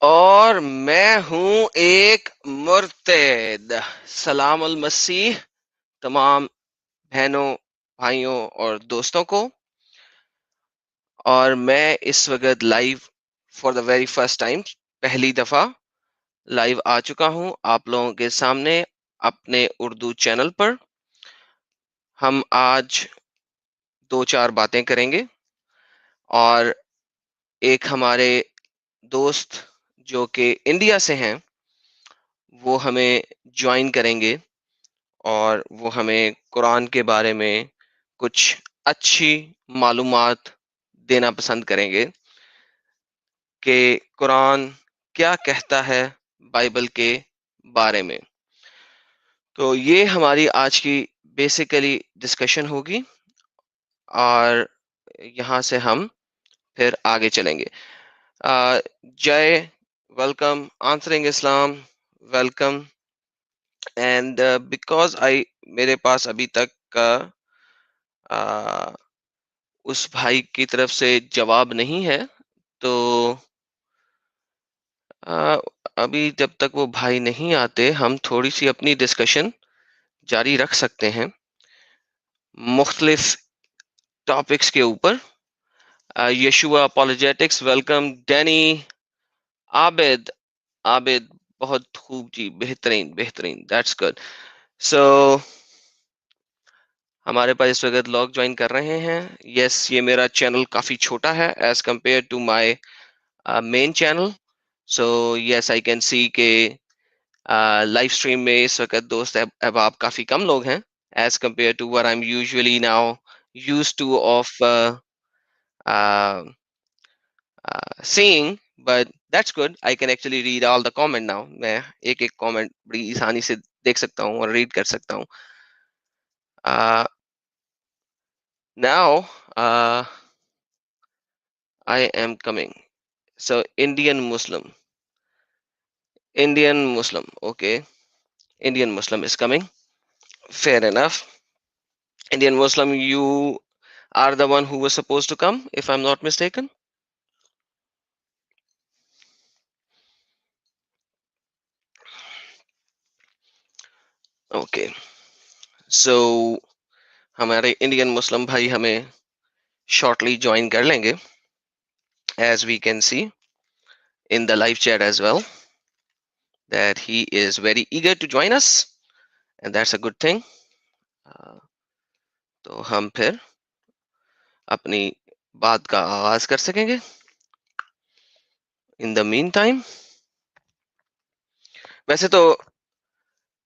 اور میں ہوں ایک مرتد۔ سلام المسیح تمام بہنوں، بھائیوں اور دوستوں کو۔ اور میں اس وقت live for the very first time, پہلی دفعہ لائیو آ چکا ہوں آپ لوگوں کے سامنے اپنے اردو چینل پر۔ ہم آج 2-4 باتیں کریں گے، اور ایک ہمارے دوست جو کہ انڈیا سے ہیں وہ ہمیں جوائن کریں گے، اور وہ ہمیں قرآن کے بارے میں کچھ اچھی معلومات دینا پسند کریں گے کہ قرآن کیا کہتا ہے بائبل کے بارے میں۔ تو یہ ہماری آج کی بیسیکلی ڈسکشن ہوگی، اور یہاں سے ہم پھر آگے چلیں گے۔ جے welcome, answering Islam welcome, and because میرے پاس ابھی تک اس بھائی کی طرف سے جواب نہیں ہے، تو ابھی جب تک وہ بھائی نہیں آتے ہم تھوڑی سی اپنی ڈسکشن جاری رکھ سکتے ہیں مختلف ٹاپکس کے اوپر۔ یشوا اپولوجیٹکس ویلکم، ڈینی، عابد بہت خوب جی، بہترین بہترین، دیٹس گڈ۔ سو ہمارے پاس اس وقت لوگ جوائن کر رہے ہیں۔ یس، یہ میرا چینل کافی چھوٹا ہے as compared to my main channel. So yes I can see کہ لائف اسٹریم میں اس وقت دوست احباب کافی کم لوگ ہیں as compared to what I'm usually now used to of seeing, but that's good. I can actually read all the comment now. میں ایک ایک کامنٹ بڑی آسانی سے دیکھ سکتا ہوں اور ریڈ کر سکتا ہوں۔ Now I am coming. So Indian Muslim, okay. Indian Muslim is coming. Fair enough. Indian Muslim, you are the one who was supposed to come, if I'm not mistaken. Okay. So ہمارے Indian Muslim بھائی ہمیں shortly join کر لیں گے، as we can see in the live chat as well that he is very eager to join us, and that's a good thing. تو ہم پھر اپنی بات کا آغاز کر سکیں گے۔ ان دا مین ٹائم، ویسے تو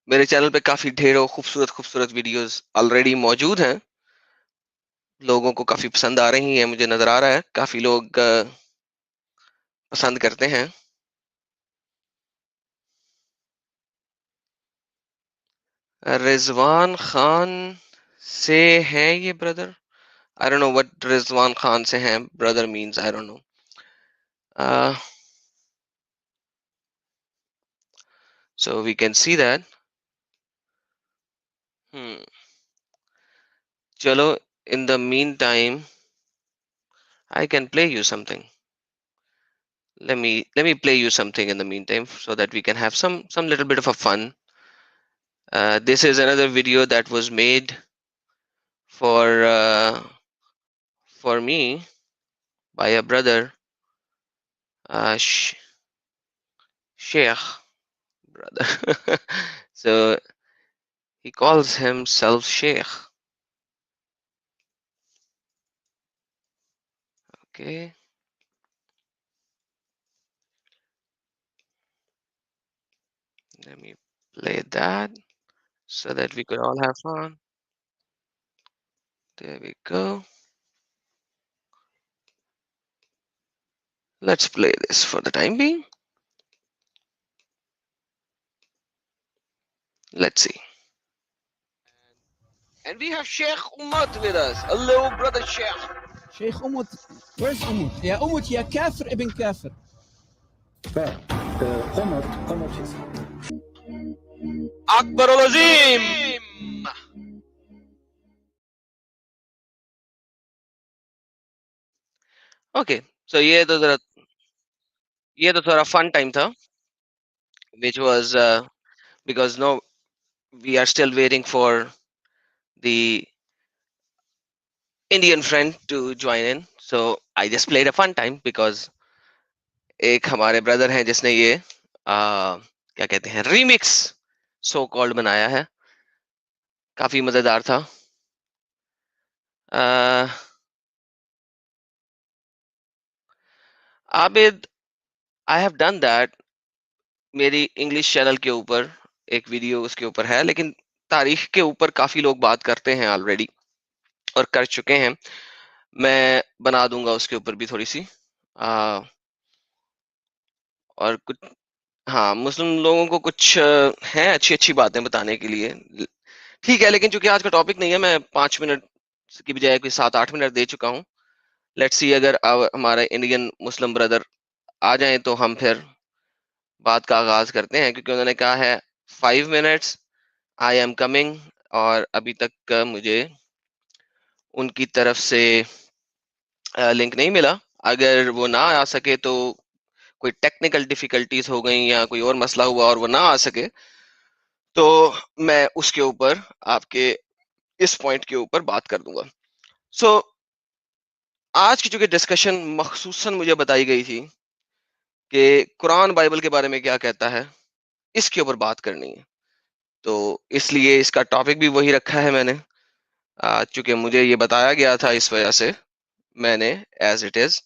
میرے چینل پہ کافی ڈھیروں خوبصورت خوبصورت ویڈیوز آلریڈی موجود ہیں، لوگوں کو کافی پسند آ رہی ہیں، مجھے نظر آ رہا ہے کافی لوگ پسند کرتے ہیں۔ رضوان خان سے ہیں یہ brother, I don't know what رضوان خان سے ہیں brother means, I don't know. So we can see that. چلو in the meantime I can play you something. Let me play you something in the meantime so that we can have some little bit of a fun. This is another video that was made for me by a brother, Sheikh brother. So he calls himself Sheikh. Okay. Let me play that so that we could all have fun. There we go. Let's play this for the time being. Let's see. And we have Sheikh Ummat with us. Hello, brother Sheikh. Sheikh أمت. Where's أمت؟ يا أمت يا كافر ابن كافر. قمت Akbar al-Azim. Okay, so یہ تو تھوڑا fun time تھا which was because no we are still waiting for the Indian friend to join in, so I just played a fun time because ایک ہمارے brother ہیں جس نے یہ کیا کہتے ہیں ریمکس سو کالڈ بنایا ہے, کافی مزیدار تھا. عابد آئی ہیو ڈن دیٹ, میری انگلش چینل کے اوپر ایک ویڈیو اس کے اوپر ہے, لیکن تاریخ کے اوپر کافی لوگ بات کرتے ہیں آلریڈی اور کر چکے ہیں. میں بنا دوں گا اس کے اوپر بھی تھوڑی سی اور کچھ ہاں مسلم لوگوں کو کچھ ہیں اچھی اچھی باتیں بتانے کے لیے, ٹھیک ہے. لیکن چونکہ آج کا ٹاپک نہیں ہے, میں 5 منٹ کی بجائے کوئی 7-8 منٹ دے چکا ہوں. لیٹ سی اگر ہمارے انڈین مسلم بردر آ جائیں تو ہم پھر بات کا آغاز کرتے ہیں, کیونکہ انہوں نے کہا ہے 5 منٹس آئی ایم کمنگ, اور ابھی تک مجھے ان کی طرف سے لنک نہیں ملا. اگر وہ نہ آ سکے تو کوئی ٹیکنیکل ڈیفیکلٹیز ہو گئیں یا کوئی اور مسئلہ ہوا اور وہ نہ آ سکے تو میں اس کے اوپر آپ کے اس پوائنٹ کے اوپر بات کر دوں گا. سو آج کی چونکہ ڈسکشن مخصوصاً مجھے بتائی گئی تھی کہ قرآن بائبل کے بارے میں کیا کہتا ہے, اس کے اوپر بات کرنی ہے, تو اس لیے اس کا ٹاپک بھی وہی رکھا ہے میں نے. چونکہ مجھے یہ بتایا گیا تھا, اس وجہ سے میں نے ایز اٹ از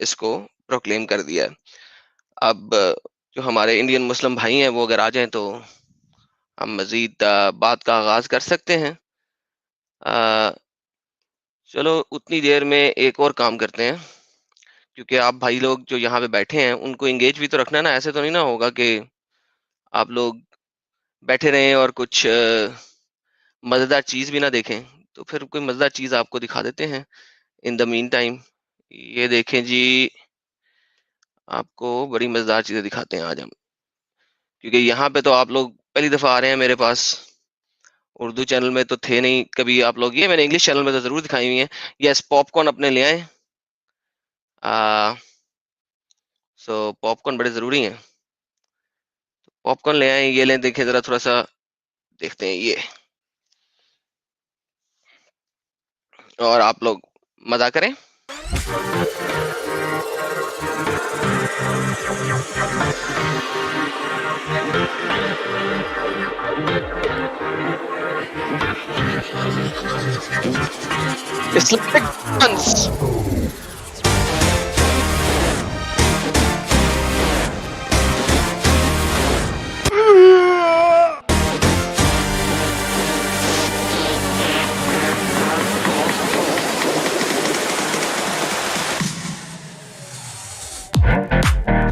اس کو پروکلیم کر دیا ہے. اب جو ہمارے انڈین مسلم بھائی ہیں وہ اگر آ جائیں تو ہم مزید بات کا آغاز کر سکتے ہیں. چلو اتنی دیر میں ایک اور کام کرتے ہیں, کیونکہ آپ بھائی لوگ جو یہاں پہ بیٹھے ہیں ان کو انگیج بھی تو رکھنا نا. ایسے تو نہیں نا ہوگا کہ آپ لوگ بیٹھے رہیں اور کچھ مزیدار چیز بھی نہ دیکھیں. تو پھر کوئی مزیدار چیز آپ کو دکھا دیتے ہیں ان دا مین ٹائم. یہ دیکھیں جی, آپ کو بڑی مزیدار چیزیں دکھاتے ہیں آج ہم, کیونکہ یہاں پہ تو آپ لوگ پہلی دفعہ آ رہے ہیں میرے پاس. اردو چینل میں تو تھے نہیں کبھی آپ لوگ, یہ میں نے انگلش چینل میں تو ضرور دکھائی ہوئی ہیں. یس, پاپ کارن اپنے لے آئیں. سو پاپ کارن بڑے ضروری ہیں, پاپ کارن لے آئیں. یہ لیں, دیکھیں ذرا تھوڑا سا دیکھتے ہیں یہ, اور آپ لوگ مزہ کریں. Islamic dance.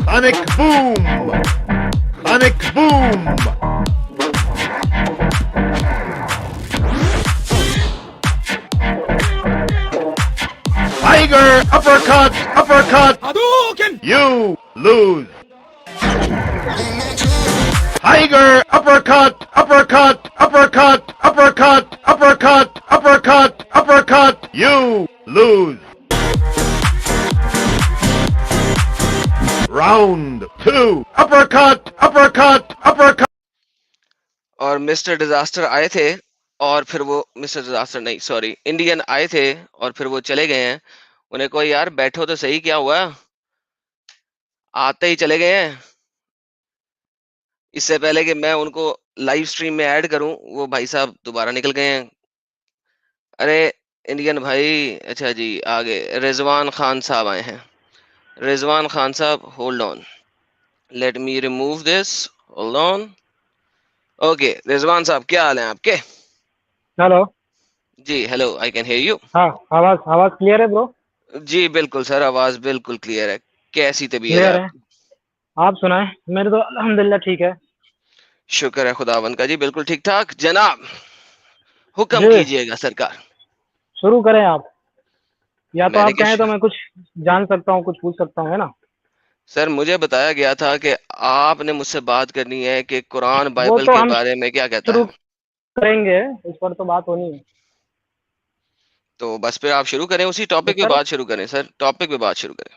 Sonic boom! Sonic boom! Tiger uppercut! Uppercut! Hadouken! You lose! Tiger uppercut! Uppercut! Uppercut! Uppercut! Uppercut! Uppercut! Uppercut! You lose! Round 2. Uppercut! Uppercut! Uppercut! اور مسٹر ڈیزاسٹر آئے تھے, اور پھر وہ مسٹر ڈیزاسٹر نہیں سوری انڈین آئے تھے, اور پھر وہ چلے گئے ہیں. انہیں کوئی یار بیٹھو تو صحیح, کیا ہوا, آتے ہی چلے گئے ہیں. اس سے پہلے کہ میں ان کو لائیو سٹریم میں ایڈ کروں, وہ بھائی صاحب دوبارہ نکل گئے ہیں. ارے انڈین بھائی, اچھا جی آگے رضوان خان صاحب آئے ہیں. رضوان خان صاحب, hold on, let me remove this, hold on. Okay Rizwan صاحب, کیا حال ہیں آپ کے؟ ہیلو. جی hello, I can hear you. ہاں, آواز کلیئر ہے برو؟ جی بالکل سر, آواز بالکل کلیئر ہے. کیسی طبیعت ہے کلیئر آپ ہے. کی؟ آپ سنائیں, میرے تو الحمدللہ ٹھیک ہے. شکر ہے خداوند کا جی, بالکل ٹھیک ٹھاک. جناب حکم جی کیجئے گا سرکار. شروع کریں آپ, یا تو میں نے آپ کہیں کیا تو میں کچھ جان سکتا ہوں, کچھ پوچھ سکتا ہوں, ہے نا. سر مجھے بتایا گیا تھا کہ آپ نے مجھ سے بات کرنی ہے کہ قرآن وہ بائبل تو کے ہم بارے میں کیا کہتا شروع ہے. کریں گے, اس پر تو بات ہونی ہے. تو بس پھر آپ شروع کریں, اسی ٹاپک پہ سر بات شروع کریں سر, ٹاپک پہ بات شروع کریں.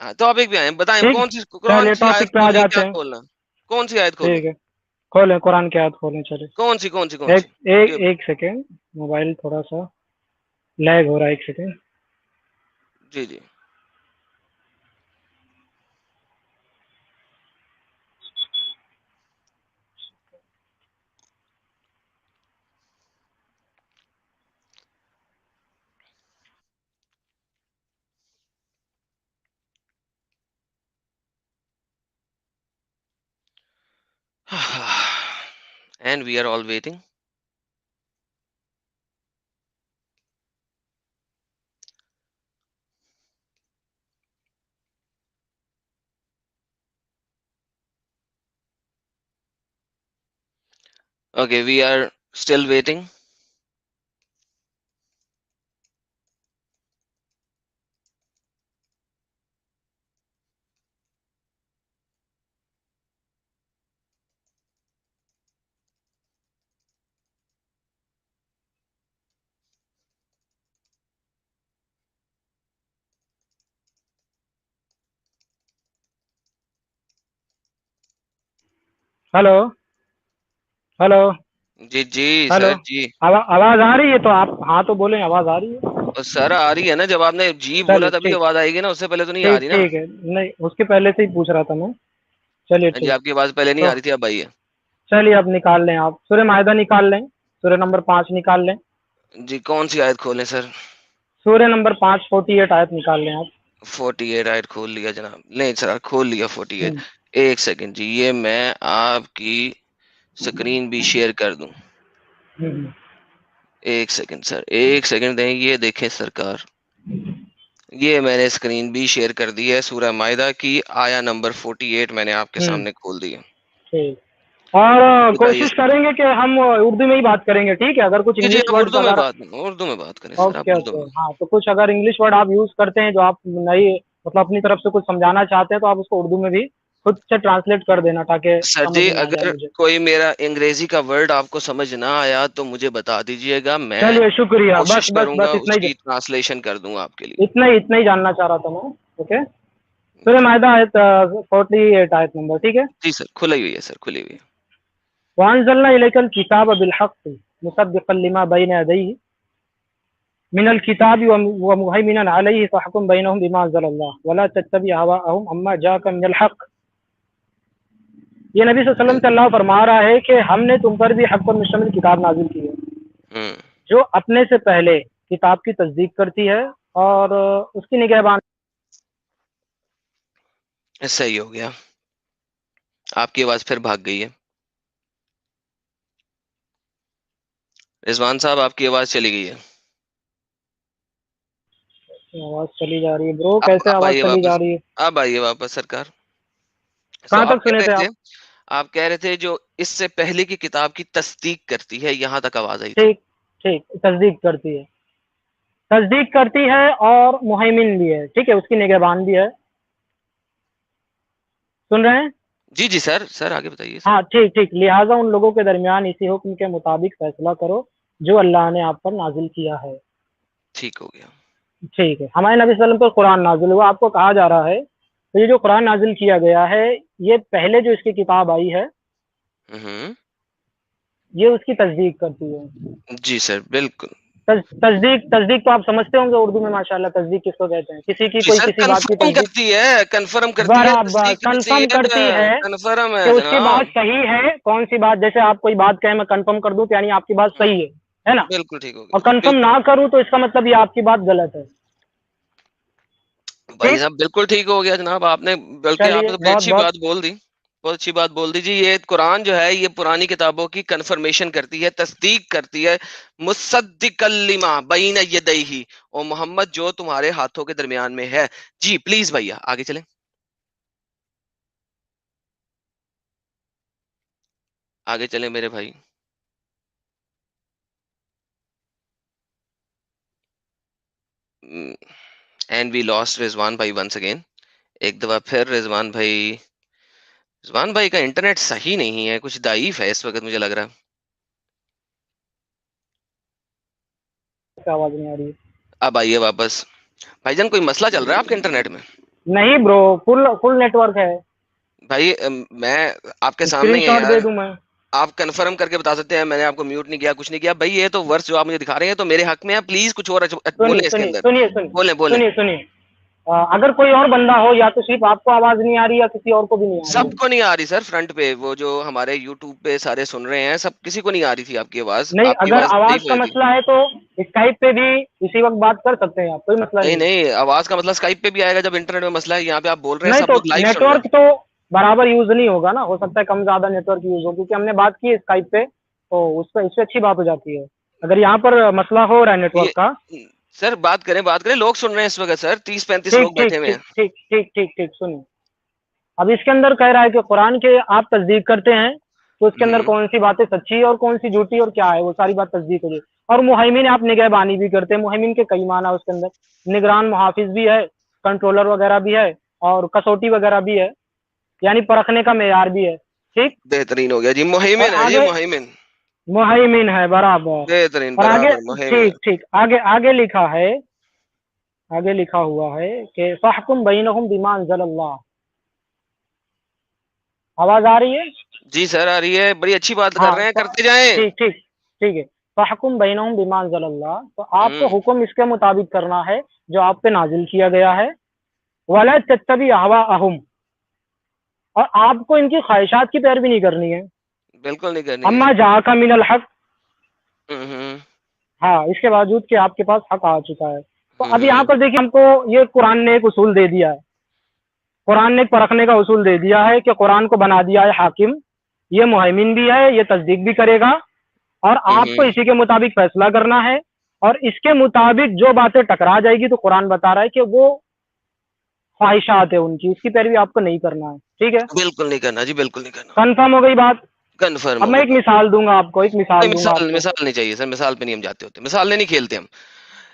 ہاں ٹاپک بھی آئے بتائیں ٹھیک، کون سی چلیے آیت ٹاپک پہ آ کھولنی ہے، جاتے کیا ہیں. کھولنا، کون سی آیت کھولوں، ٹھیک ہے، کھولیں قرآن کی آیت کھولیں. چلے کون سی ایک ایک ایک سیکنڈ، موبائل تھوڑا سا لیگ ہو رہا ہے، ایک سیکنڈ. جی جی. And we are all waiting. Okay, we are still waiting. Hello hello جی جی ہلو، سر جی. آواز آ رہی ہے؟ تو آپ ہاں تو بولیں، آواز آ رہی ہے؟ اور سر آ رہی ہے نا، جب آپ نے جی بولا چلیے تبھی ٹھیک آواز آئے گی نا، اس سے پہلے تو نہیں آ ٹھیک رہی نا. ٹھیک ہے، نہیں اس کے پہلے سے ہی پوچھ رہا تھا میں. چلیے جی ٹھیک. آپ کی آواز پہلے نہیں تو آ رہی تھی، اب آئی ہے. چلیے اب نکال لیں، آپ سورہ معاہدہ نکال لیں، سورہ نمبر 5 نکال لیں. جی کون سی آیت کھولیں سر؟ سورہ نمبر 5 48 آیت نکال لیں آپ. 48 آیت کھول لیا جناب. نہیں سر کھول لیا 48. ہوں، ایک سیکنڈ جی، یہ میں آپ کی سکرین بھی شیئر کر دوں. ہوں. ایک سیکنڈ سر، ایک سیکنڈ دیں. یہ دیکھیں سرکار، یہ میں نے اسکرین بھی شیئر کر دی ہے. سورہ مائدہ کی آیا نمبر 48 میں نے آپ کے ہوں، سامنے کھول دی ہے. ٹھیک. اور بتائیے کوشش سر. کریں گے کہ ہم اردو میں ہی بات کریں گے، ٹھیک ہے؟ اگر کچھ جی جی انگلش آپ ورڈ اردو میں اگر بات، اردو میں بات کریں سر، آپ اوکے اردو اوکے، میں. ہاں تو کچھ اگر انگلش ورڈ آپ یوز کرتے ہیں جو آپ نہیں مطلب اپنی طرف سے کچھ سمجھانا چاہتے ہیں، تو آپ اس کو اردو میں بھی خود سے ٹرانسلیٹ کر دینا تاکہ سر سمجھ جی میں آ جائے اگر مجھے. کوئی میرا انگریزی کا ورڈ آپ کو سمجھ نہ آیا تو مجھے بتا دیجئے گا، میں چلیے شکریہ، بس کوشش بس کروں گا بس اس کی ٹرانسلیشن کر دوں آپ کے لیے. اتنا ہی جاننا چاہ رہا تھا میں. اوکے، سورہ جی معاہدہ آیت 48 آیت نمبر، ٹھیک ہے. جی سر کھلی ہوئی ہے، سر کھلی ہوئی ہے. وَأَنزَلْنَا إِلَيْكَ الْكِتَابَ بِالْحَقِّ مُصَدِّقًا لِمَا بَيْنَ يَدَيْهِ من الكتاب ومهيمنا عليه فاحكم بينهم بما انزل الله ولا تتبع هواءهم عما جاءك من الحق. یہ نبی صلی اللہ علیہ وسلم سے اللہ فرما رہا ہے کہ ہم نے تم پر بھی حق پر مشتمل کتاب نازل کی ہے ہوں. جو اپنے سے پہلے کتاب کی تصدیق کرتی ہے اور اس کی نگہبان. صحیح ہو گیا. آپ کی آواز پھر بھاگ گئی ہے. رضوان صاحب آپ کی آواز چلی گئی ہے. آواز چلی جا رہی ہے برو، کیسے اب آواز آئیے چلی جا واپس، رہی ہے؟ اب آئیے واپس سرکار. کہاں آپ تک کہہ سنے رہے تھے تھے، آپ؟ آپ کہہ رہے تھے جو اس سے پہلے کی کتاب کی تصدیق کرتی ہے، یہاں تک آواز آئی تھی. ٹھیک ٹھیک، تصدیق کرتی ہے، تصدیق کرتی ہے اور مہیمن بھی ہے، ٹھیک ہے، اس کی نگہبان بھی ہے. سن رہے ہیں؟ جی جی سر، سر آگے بتائیے سر. ہاں ٹھیک ٹھیک. لہٰذا ان لوگوں کے درمیان اسی حکم کے مطابق فیصلہ کرو جو اللہ نے آپ پر نازل کیا ہے. ٹھیک ہو گیا. ٹھیک ہے. ہمارے نبی صلی اللہ علیہ وسلم پر قرآن نازل ہوا، آپ کو کہا جا رہا ہے تو یہ جو قرآن نازل کیا گیا ہے یہ پہلے جو اس کی کتاب آئی ہے ہوں. یہ اس کی تصدیق کرتی ہے. جی سر بالکل. تصدیق تو آپ سمجھتے ہوں گے اردو میں، ماشاء اللہ تصدیق کس کو کہتے ہیں؟ کسی کی جی کوئی سر کسی بات کی کنفرم تصدیق کرتی ہے، کنفرم کرتی ہے، برابر تصدیق نہیں کنفرم کرتی ہے، ہے کنفرم کہ ہے اس کی جناب. بات صحیح ہے. کون سی بات؟ جیسے آپ کوئی بات کہیں میں کنفرم کر دوں تو یعنی آپ کی بات صحیح ہے نا؟ بالکل ٹھیک ہو اور گیا. کنفرم بالکل نہ کروں تو اس کا مطلب یہ آپ کی بات غلط ہے. بھائی ٹھیک. صاحب بالکل ٹھیک ہو گیا جناب. آپ نے بلکہ آپ نے چلیے تو بڑی بہت اچھی بہت بات بول دی، بہت اچھی بات بول دی جی. یہ قرآن جو ہے یہ پرانی کتابوں کی کنفرمیشن کرتی ہے، تصدیق کرتی ہے. مصدقا لما بین یدیہ، اور محمد جو تمہارے ہاتھوں کے درمیان میں ہے. جی پلیز بھیا آگے چلیں، آگے چلیں میرے بھائی. اینڈ وی لاسٹ رضوان بھائی ونس اگین. ایک دفعہ پھر رضوان بھائی کا انٹرنیٹ صحیح نہیں ہے، کچھ ضعیف ہے اس وقت مجھے لگ رہا ہے. آواز نہیں آ رہی ہے. اب آئیے واپس. بھائی جان کوئی مسئلہ چل رہا ہے آپ کے انٹرنیٹ میں؟ نہیں برو، فل نیٹ ورک ہے. بھائی میں آپ کے سامنے اسکرین ہی ہے شاٹ یار, دے دوں میں؟ آپ کنفرم کر کے بتا سکتے ہیں میں نے آپ کو میوٹ نہیں کیا, کچھ نہیں کیا بھائی. یہ تو ورس جو آپ مجھے دکھا رہے ہیں تو میرے حق میں ہے, پلیز کچھ اور سنیے بولیں اس کے سنیے اندر, سنیے بولیں بولیں. سنیے سنیے. اگر کوئی اور بندہ ہو, یا تو صرف آپ کو آواز نہیں آ رہی یا کسی اور کو بھی نہیں آ رہی سب ہے. کو نہیں آ رہی سر, فرنٹ پہ وہ جو ہمارے یوٹیوب پہ سارے سن رہے ہیں, سب کسی کو نہیں آ رہی تھی آپ کی آواز, نہیں, آپ کی اگر آواز آواز ضعیف کا ہوئی تھی. مسئلہ ہے تو اسکائپ پہ بھی اسی وقت بات کر سکتے ہیں آپ, کوئی مسئلہ نہیں نہیں ہے. نہیں, آواز کا مسئلہ اسکائپ پہ بھی آئے گا جب انٹرنیٹ میں مسئلہ ہے. یہاں پہ آپ بول رہے ہیں نہیں سب تو لوگ لائیو نیٹ سن رہے ورک تو برابر یوز نہیں ہوگا نا, ہو سکتا ہے کم زیادہ نیٹ ورک یوز ہو, کیونکہ ہم نے بات کی ہے اسکائپ پہ, تو اس سے اچھی بات ہو جاتی ہے. اگر یہاں پر مسئلہ ہو رہا ہے نیٹ ہیں. ورک کا. یہ سر بات کریں لوگ سن رہے ہیں اس وقت سر, 30-35 ٹھیک لوگ ٹھیک بیٹھے ہوئے ٹھیک ہیں. ٹھیک ٹھیک ٹھیک ٹھیک سنیے. اب اس کے اندر کہہ رہا ہے کہ قرآن کے آپ تصدیق کرتے ہیں, تو اس کے اندر ہوں. کون سی باتیں سچی ہے اور کون سی جھوٹی اور کیا ہے, وہ ساری بات تصدیق ہوگی. اور مہیمن آپ نگہبانی بھی کرتے ہیں. مہیمن کے کئی معنی اس کے اندر, نگران محافظ بھی ہے, کنٹرولر وغیرہ بھی ہے, اور کسوٹی وغیرہ بھی ہے, یعنی پرکھنے کا معیار بھی ہے. ٹھیک. بہترین ہو گیا جی, اور مہیمن ہے جی, آگے مہیمن. مہیمن ہے برابر. بہترین, اور آگے برابر مہیمن. ٹھیک ٹھیک, آگے لکھا ہے, آگے لکھا ہوا ہے کہ فاحکم بینہم بما انزل اللہ. آواز آ رہی ہے؟ جی سر آ رہی ہے, بڑی اچھی بات کر ہاں رہے ہیں, کرتے جائیں. ٹھیک ٹھیک ٹھیک ہے. فاحکم بینہم بما انزل اللہ, تو آپ کو ہوں. حکم اس کے مطابق کرنا ہے جو آپ پہ نازل کیا گیا ہے. ولا تتبع اهواءهم, اور آپ کو ان کی خواہشات کی پیروی نہیں کرنی ہے. بالکل نہیں کرنی ہے. اما جاءک من الحق, ہوں. ہاں اس کے باوجود کہ آپ کے پاس حق آ چکا ہے. تو اب یہاں ہوں. پر دیکھیے, ہم کو یہ قرآن نے ایک اصول دے دیا ہے, قرآن نے ایک پرکھنے کا اصول دے دیا ہے کہ قرآن کو بنا دیا ہے حاکم, یہ مہیمن بھی ہے, یہ تصدیق بھی کرے گا, اور آپ کو ہوں. اسی کے مطابق فیصلہ کرنا ہے. اور اس کے مطابق جو باتیں ٹکرا جائے گی تو قرآن بتا رہا ہے کہ وہ خواہشات ہے ان کی, اس کی پیروی آپ کو نہیں کرنا ہے. ٹھیک ہے, بالکل نہیں کرنا جی, بالکل نہیں کرنا. کنفرم ہو گئی بات. کنفرم اب ہو میں گئی ایک بات. مثال دوں گا آپ کو, ایک نہیں, مثال دوں گا آپ مثال کو. مثال نہیں چاہیے سر, مثال پہ نہیں ہم جاتے ہوتے, مثال نہیں کھیلتے ہم.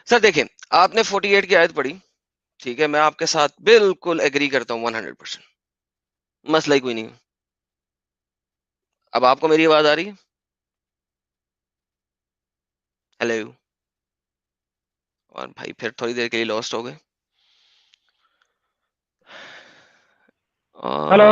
سر دیکھیں, آپ نے 48 کی آیت پڑھی, ٹھیک ہے, میں آپ کے ساتھ بالکل ایگری کرتا ہوں 100%, مسئلہ ہی کوئی نہیں. اب آپ کو میری آواز آ رہی ہے؟ ہیلو. اور بھائی پھر تھوڑی دیر کے لیے لاسٹ ہو گئے. ہلو,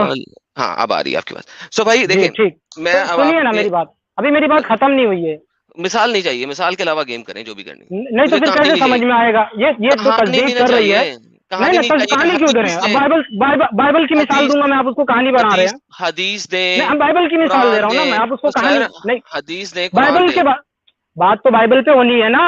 ہاں اب آ رہی ہے آپ کی بات. سو بھائی جی دیکھیں, ٹھیک. میں اب سنیے آپ نا کے, میری بات, ابھی میری بات ختم نہیں ہوئی ہے. مثال نہیں چاہیے, مثال کے علاوہ گیم کریں جو بھی کرنی. نہیں تو مجھے پھر کہانی کیسے نہیں سمجھ چاہیے, میں آئے گا, یہ تو کہانی تصدیق نہیں نا کر رہی چاہیے, ہے. نہیں کہانی نہیں, نہیں چاہیے, کہانی کیوں دے رہے حدیث ہیں, اب دیں, بائبل کی مثال حدیث دوں گا میں, آپ اس کو کہانی بنا رہے حدیث ہیں. حدیث نہیں, دیں, ہم بائبل کی مثال دے رہا قرآن ہوں نا دیں. میں, آپ اس تو کو کہانی سر نہیں. حدیث دیں, قرآن بائبل دیں. کے بات تو بائبل پہ ہونی ہے نا.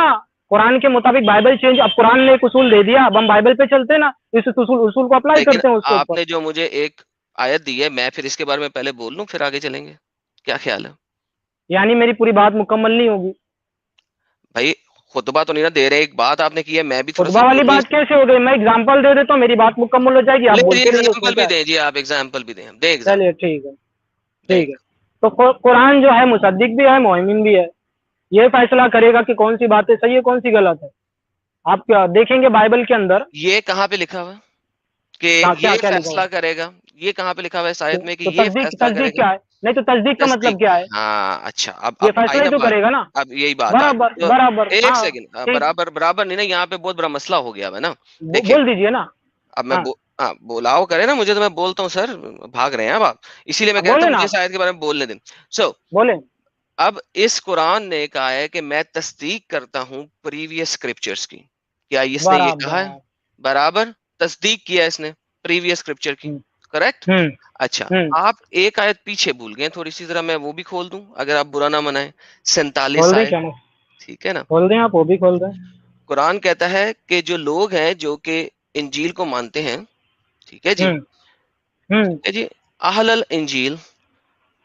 قرآن کے مطابق بائبل چینج, اب قرآن نے ایک اصول دے دیا, اب ہم بائبل پہ چلتے ہیں نا, اس اصول کو اپلائی لیکن کرتے ہیں اس کے آپ اوپر. نے جو مجھے ایک آیت دی ہے, میں پھر اس کے بارے میں پہلے بول لوں پھر آگے چلیں گے, کیا خیال ہے یعنی میری پوری بات مکمل نہیں ہوگی. بھائی؟ خطبہ تو نہیں نا دے رہے, ایک بات آپ نے کی ہے, میں بھی تھوڑا سا خطبہ والی بول لوں. بات کیسے ہو گئی؟ میں اگزامپل دے دیتا ہوں, میری بات مکمل ہو جائے گی, آپ لے جی, بولتے رہیے, اس میں ایگزامپل بھی کیا ہے. دیں جی, آپ ایگزامپل بھی دیں, دیں چلیے ایگزامپل, ٹھیک ہے, دیں. ٹھیک ہے. تو قرآن جو ہے مصدق بھی ہے, مؤمن بھی ہے, یہ فیصلہ کرے گا کہ کون سی باتیں صحیح ہے کون سی غلط ہے. آپ کیا دیکھیں گے بائبل کے اندر؟ یہ کہاں پہ لکھا ہوا ہے کہ کیا یہ کیا لکھا فیصلہ ہوا کرے گا؟ یہ کہاں پہ لکھا ہوا ہے اس آیت میں کہ تو یہ فیصلہ کرے تصدیق گا؟ کیا ہے؟ نہیں تو تصدیق کا مطلب تصدیق. کیا ہے؟ ہاں اچھا, یہ اب آئی فیصلہ نا ہی تو بات, کرے گا نا. اب یہی بات آ گئی. برابر تو برابر, ایک ہاں سیکنڈ, ٹھیک. برابر نہیں نا, یہاں پہ بہت بڑا مسئلہ ہو گیا ہے نا. دیکھیں بول دیجئے نا. اب میں ہاں بولاؤ کرے نا مجھے, تو میں بولتا ہوں سر, بھاگ رہے ہیں اب آپ, اسی لیے میں کہتا بولے ہوں نا مجھے آپ, اس آیت کے بارے میں بولنے دیں. سو بولیں. اب اس قرآن نے کہا ہے کہ میں تصدیق کرتا ہوں پریویس اسکرپچرز کی. کیا اس نے یہ کہا ہے؟ برابر. برابر تصدیق کیا اس نے پریویس اسکرپچر کی, ہوں کریکٹ. ہوں اچھا, ہوں. آپ ایک آیت پیچھے بھول گئے تھوڑی سی, ذرا میں وہ بھی کھول دوں اگر آپ برا نہ منائیں. 47 کھول دیں آیت, کیا نا, ٹھیک ہے نا. کھول دیں, آپ وہ بھی کھول دیں. قرآن کہتا ہے کہ جو لوگ ہیں جو کہ انجیل کو مانتے ہیں, ٹھیک ہے جی, ہوں ہوں. ٹھیک ہے جی, اہل الانجیل,